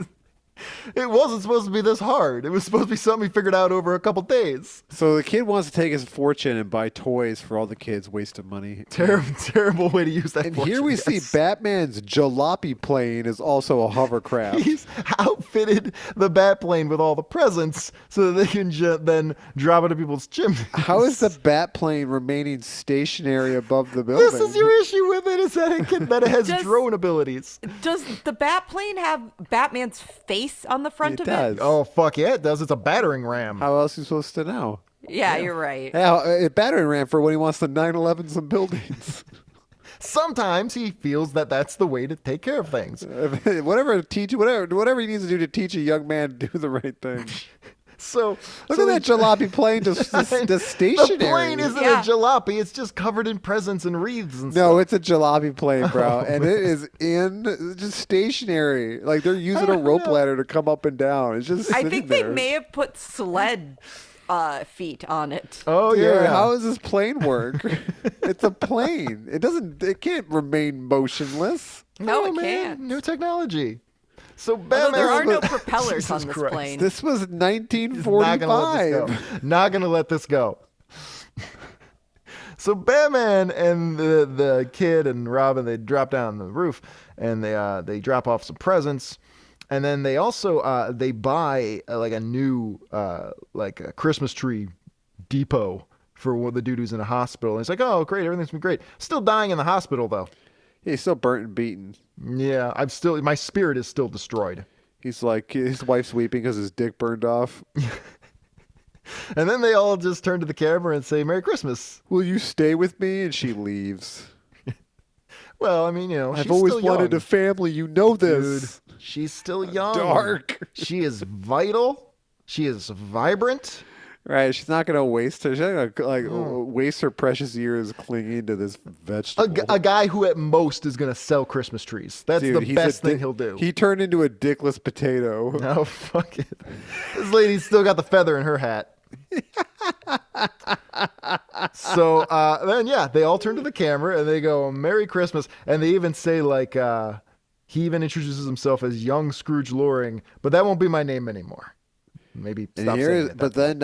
It wasn't supposed to be this hard. It was supposed to be something he figured out over a couple days. So the kid wants to take his fortune and buy toys for all the kids, wasting money. Terrible way to use that. And fortune, here we yes. see Batman's jalopy plane is also a hovercraft. He's outfitted the Batplane with all the presents so that they can then drop into people's chimneys. How is the Batplane remaining stationary above the building? This is your issue with it, is that it has Does- drone abilities. Does the Batplane have Batman's face cease on the front It of does. it. Oh, fuck yeah, it does. It's a battering ram. How else are you supposed to know? Yeah, you're right. Yeah, a battering ram for when he wants to 9/11 some buildings. Sometimes he feels that that's the way to take care of things. whatever he needs to do to teach a young man to do the right thing. So Look at that jalopy plane just stationary. The plane isn't Yeah. a jalopy. It's just covered in presents and wreaths and No, stuff. it's a jalopy plane, bro, and it is just stationary. Like they're using a rope ladder to come up and down. It's just I sitting think there. they may have put sled feet on it. Oh, Dude, yeah. how does this plane work? It's a plane. It can't remain motionless. No, Oh, it man. can't. New technology. So Although Batman. there are no propellers Jesus on this Christ. plane. This was Not gonna let this 1945. go. Not gonna let this go. So Batman and the kid and Robin, they drop down the roof and they drop off some presents, and then they also they buy like a new like a Christmas tree depot for one of the dude who's in a hospital. And it's like, oh great, everything's been great. Still dying in the hospital though. He's still burnt and beaten. Yeah, my spirit is still destroyed. He's like, his wife's weeping because his dick burned off. And then they all just turn to the camera and say, Merry Christmas. Will you stay with me? And she leaves. Well, I mean, you know, I've she's always still wanted young. a family. You know this. Dude, she's still young. Dark. She is vital. She is vibrant. Right, she's not gonna waste her. She's not gonna waste her precious years clinging to this vegetable. A guy who at most is going to sell Christmas trees. That's Dude, the he's best a thing he'll do. He turned into a dickless potato. No, fuck it. This lady's still got the feather in her hat. So then, yeah, they all turn to the camera and they go, Merry Christmas. And they even say, like, he even introduces himself as young Scrooge Loring, but that won't be my name anymore. Maybe stop saying it. But then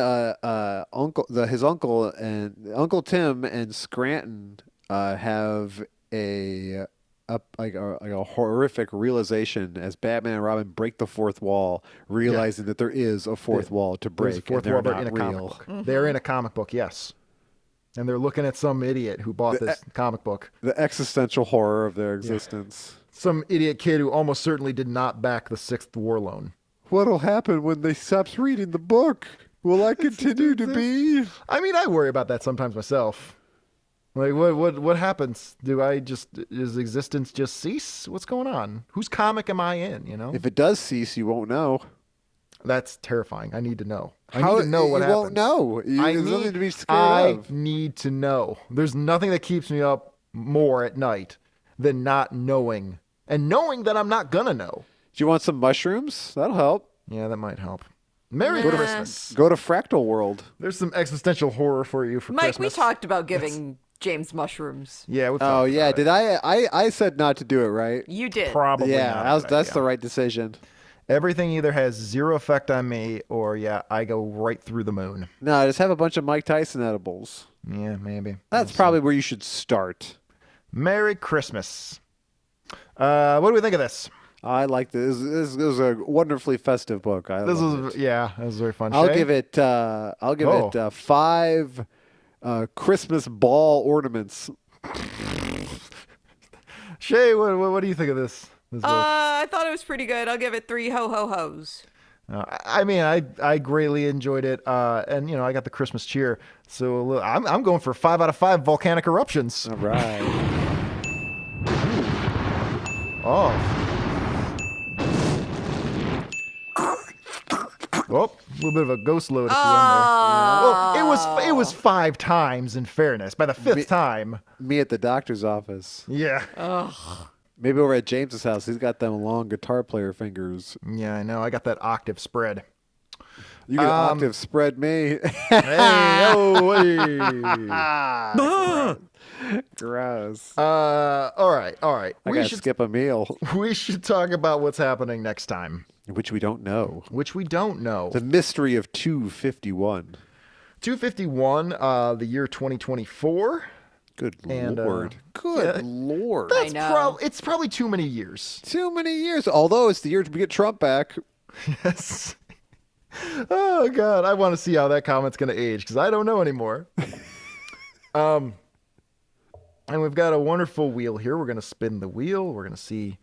his uncle and Uncle Tim and Scranton have a horrific realization as Batman and Robin break the fourth wall, realizing that there is a fourth wall to break. There's a fourth and wall they're in a not comic real. book. They're in a comic book, yes. And they're looking at some idiot who bought this comic book. The existential horror of their existence. Some idiot kid who almost certainly did not back the sixth war loan. What'll happen when they stops reading the book? Will I continue to be? I mean, I worry about that sometimes myself. Like, what happens? Does existence just cease? What's going on? Whose comic am I in, you know? If it does cease, you won't know. That's terrifying. I need to know. I need to know what you happens. won't know. There's nothing to be scared I of. need to know. There's nothing that keeps me up more at night than not knowing. And knowing that I'm not gonna know. Do you want some mushrooms? That'll help. Yeah, that might help. Merry Nah. Christmas. Go to Fractal World. There's some existential horror for you for Mike, Christmas. we talked about giving James mushrooms. Yeah, we've Oh talked yeah, about it. did I said not to do it, right? You did. Probably Yeah, not. that's the right decision. Everything either has zero effect on me or, yeah, I go right through the moon. No, just have a bunch of Mike Tyson edibles. Yeah, maybe. That's probably where you should start. Merry Christmas. What do we think of this? I like this. This was a wonderfully festive book. This was, yeah, this was very fun. I'll Shée? give it. I'll give it 5 Christmas ball ornaments. Shée, what do you think of this book? I thought it was pretty good. I'll give it 3 ho-ho-hos. I mean, I greatly enjoyed it, and you know, I got the Christmas cheer, so I'm going for 5 out of 5 volcanic eruptions. All right. Oh, a little bit of a ghost load at the end there. Well, it was 5 times. In fairness, by the 5th time, Me at the doctor's office. yeah, Maybe over at James's house. He's got them long guitar player fingers. yeah, I know. I got that octave spread. You can octave spread me. Hey, oh, hey. Gross. All right. I gotta skip a meal, We should talk about what's happening next time, which we don't know. which we don't know. The mystery of 251. 251, the year 2024. Good And, lord. Good yeah, lord. I know. It's probably too many years. Too many years. Although it's the year we get Trump back. Yes. Oh God, I want to see how that comment's going to age because I don't know anymore. And we've got a wonderful wheel here. We're going to spin the wheel. We're going to see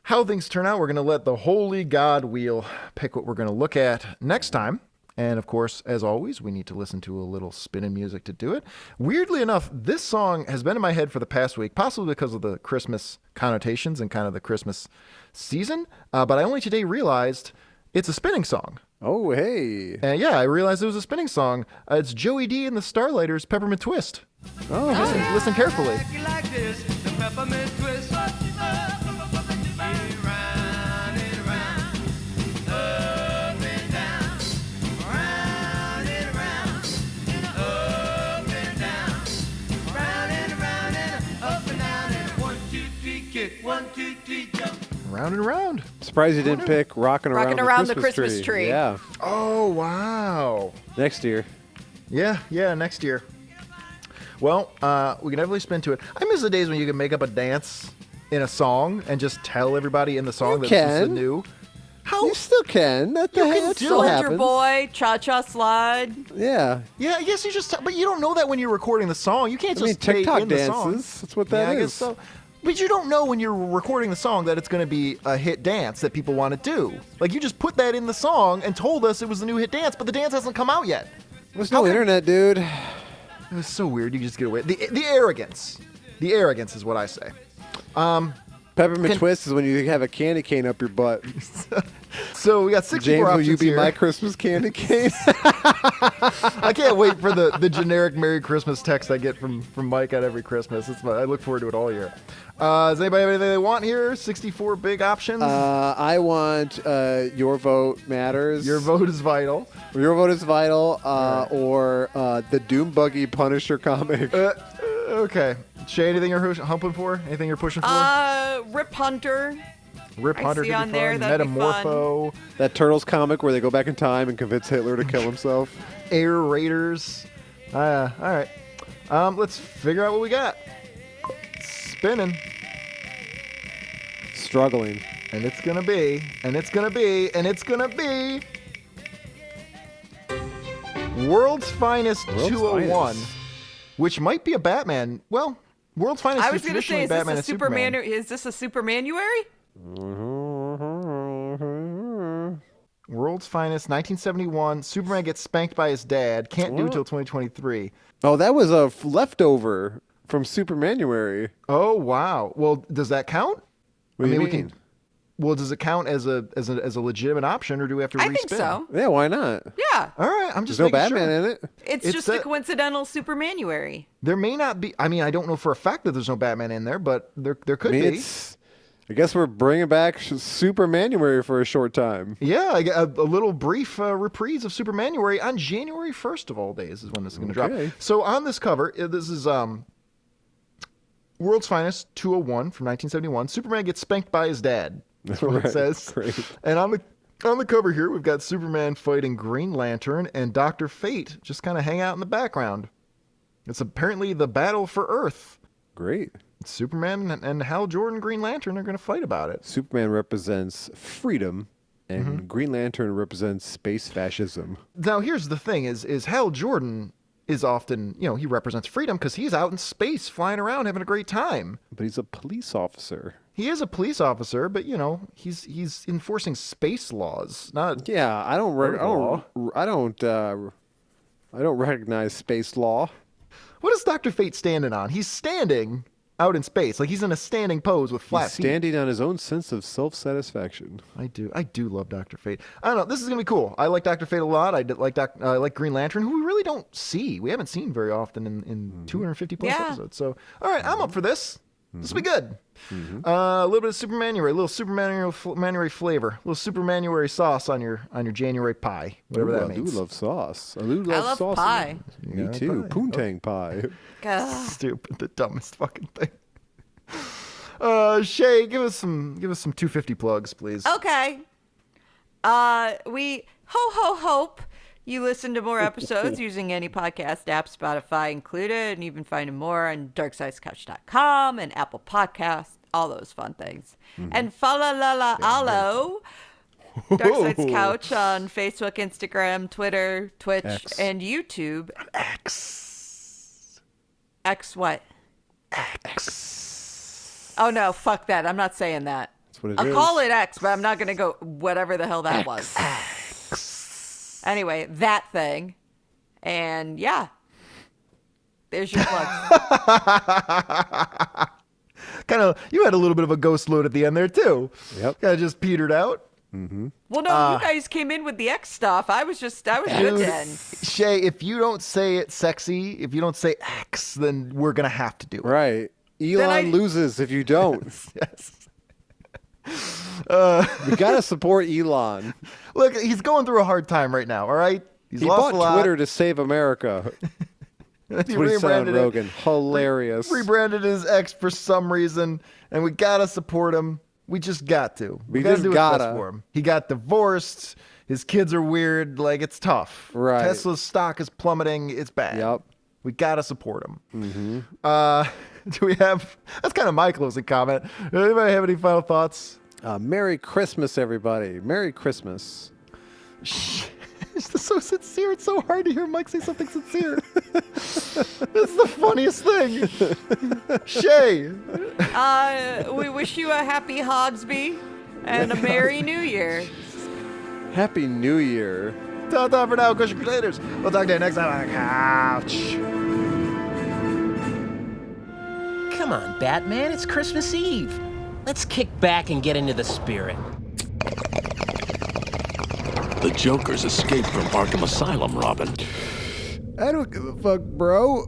how things turn out, we're going to let the Holy God Wheel pick what we're going to look at next time. And of course, as always, we need to listen to a little spinning music to do it. Weirdly enough, this song has been in my head for the past week, possibly because of the Christmas connotations and kind of the Christmas season. But I only today realized it's a spinning song. Oh, hey. And yeah, I realized it was a spinning song. It's Joey D and the Starlighters' Peppermint Twist. Oh, hey. Listen carefully. Round and round. Surprised you didn't pick Rockin' Around the Christmas tree. Yeah. Oh, wow. Next year. Yeah, next year. Well, we can definitely spin to it. I miss the days when you could make up a dance in a song and just tell everybody in the song that this is new. How? You still can. That still Soldier happens. Boy, Cha-Cha Slide. Yeah. Yeah, I guess you just... But you don't know that when you're recording the song. You can't just stay TikTok in the song. dances. That's what that I is. guess so. But you don't know when you're recording the song that it's going to be a hit dance that people want to do. Like, you just put that in the song and told us it was the new hit dance, but the dance hasn't come out yet. There's no internet, dude. It was so weird. You just get away. The arrogance. The arrogance is what I say. Peppermint Twist is when you have a candy cane up your butt. So we got 64 James, will options you be here. my Christmas candy cane? I can't wait for the generic Merry Christmas text I get from Mike at every Christmas. I look forward to it all year. Does anybody have anything they want here? 64 big options. I want Your Vote Matters. Your vote is vital. Your Vote is Vital, or the Doom Buggy Punisher comic. Okay. Shée, anything you're humping for? Anything you're pushing for? Rip Hunter. Rip I Hunter see could be on there, fun. that'd be Metamorpho. That Turtles comic where they go back in time and convince Hitler to kill himself. Air Raiders. All right. Let's figure out what we got. Spinning. Struggling. And it's gonna be. World's Finest 201. Finest. Which might be a Batman. Well, World's Finest I is was going to say, traditionally is Batman this a and Superman. Is this a Supermanuary? World's Finest, 1971. Superman gets spanked by his dad. Can't do until 2023. Oh, that was a leftover from Supermanuary. Oh, wow. Well, does that count? What do you mean? Well, does it count as a legitimate option, or do we have to respin? I think so. Yeah, why not? Yeah. All right, I'm just There's no making Batman sure. in it. It's just a coincidental Supermanuary. There may not be. I mean, I don't know for a fact that there's no Batman in there, but there could be. I guess we're bringing back Supermanuary for a short time. Yeah, a little brief reprise of Supermanuary on January 1st of all days is when this is going to drop. So on this cover, this is World's Finest 201 from 1971. Superman gets spanked by his dad. That's what it says. Great. And on the cover here, we've got Superman fighting Green Lantern and Dr. Fate just kind of hang out in the background. It's apparently the battle for Earth. Great. Superman and Hal Jordan, Green Lantern, are going to fight about it. Superman represents freedom, and Green Lantern represents space fascism. Now, here's the thing: is Hal Jordan is often, he represents freedom because he's out in space, flying around, having a great time. But he's a police officer. He is a police officer, but he's enforcing space laws. Not I don't recognize space law. What is Dr. Fate standing on? He's standing out in space, like he's in a standing pose with flat He's feet. standing on his own sense of self-satisfaction. I do love Dr. Fate. I don't know. This is gonna be cool. I like Dr. Fate a lot. I like Green Lantern, who we really don't see. We haven't seen very often in 250 plus episodes. So, all right, I'm up for this. This will be good. A little bit of Supermanuary, a little Supermanuary flavor, a little Supermanuary sauce on your January pie, whatever that means. I do love sauce. I love sauce. pie. Me too. Poontang pie. Stupid, the dumbest fucking thing. Shée, give us some 250 plugs, please. Okay. We hope you listen to more episodes using any podcast app, Spotify included, and you can find more on darksidescouch.com and Apple Podcasts, all those fun things. And follow Dark Sides Couch on Facebook, Instagram, Twitter, Twitch, and YouTube. X X what? X. Oh no, fuck that. I'm not saying that. That's what it is. I'll call it X, but I'm not going to go whatever the hell that was. Anyway, that thing. And yeah. There's your plugs. You had a little bit of a ghost load at the end there, too. Yep. Kind of just petered out. Well, no, you guys came in with the X stuff. I was good then. Shée, if you don't say it sexy, if you don't say X, then we're going to have to do it. Right. Elon loses if you don't. Yes. We got to support Elon. Look, he's going through a hard time right now, all right? He's He lost bought a lot. Twitter to save America. That's what he said on Rogan. Hilarious. Rebranded his X for some reason, and we got to support him. We just got to. We gotta just do what's best gotta. for him. He got divorced. His kids are weird. Like, it's tough. Right. Tesla's stock is plummeting. It's bad. Yep. We got to support him. Do we have... That's kind of my closing comment. Anybody have any final thoughts? Merry Christmas, everybody. Merry Christmas. It's just so sincere. It's so hard to hear Mike say something sincere. It's the funniest thing. Shée. We wish you a happy Hogsby and a Merry New Year. Happy New Year. Ta-ta for now, Cushion Crusaders. We'll talk to you next time on the couch. Come on, Batman, it's Christmas Eve. Let's kick back and get into the spirit. The Joker's escaped from Arkham Asylum, Robin. I don't give a fuck, bro.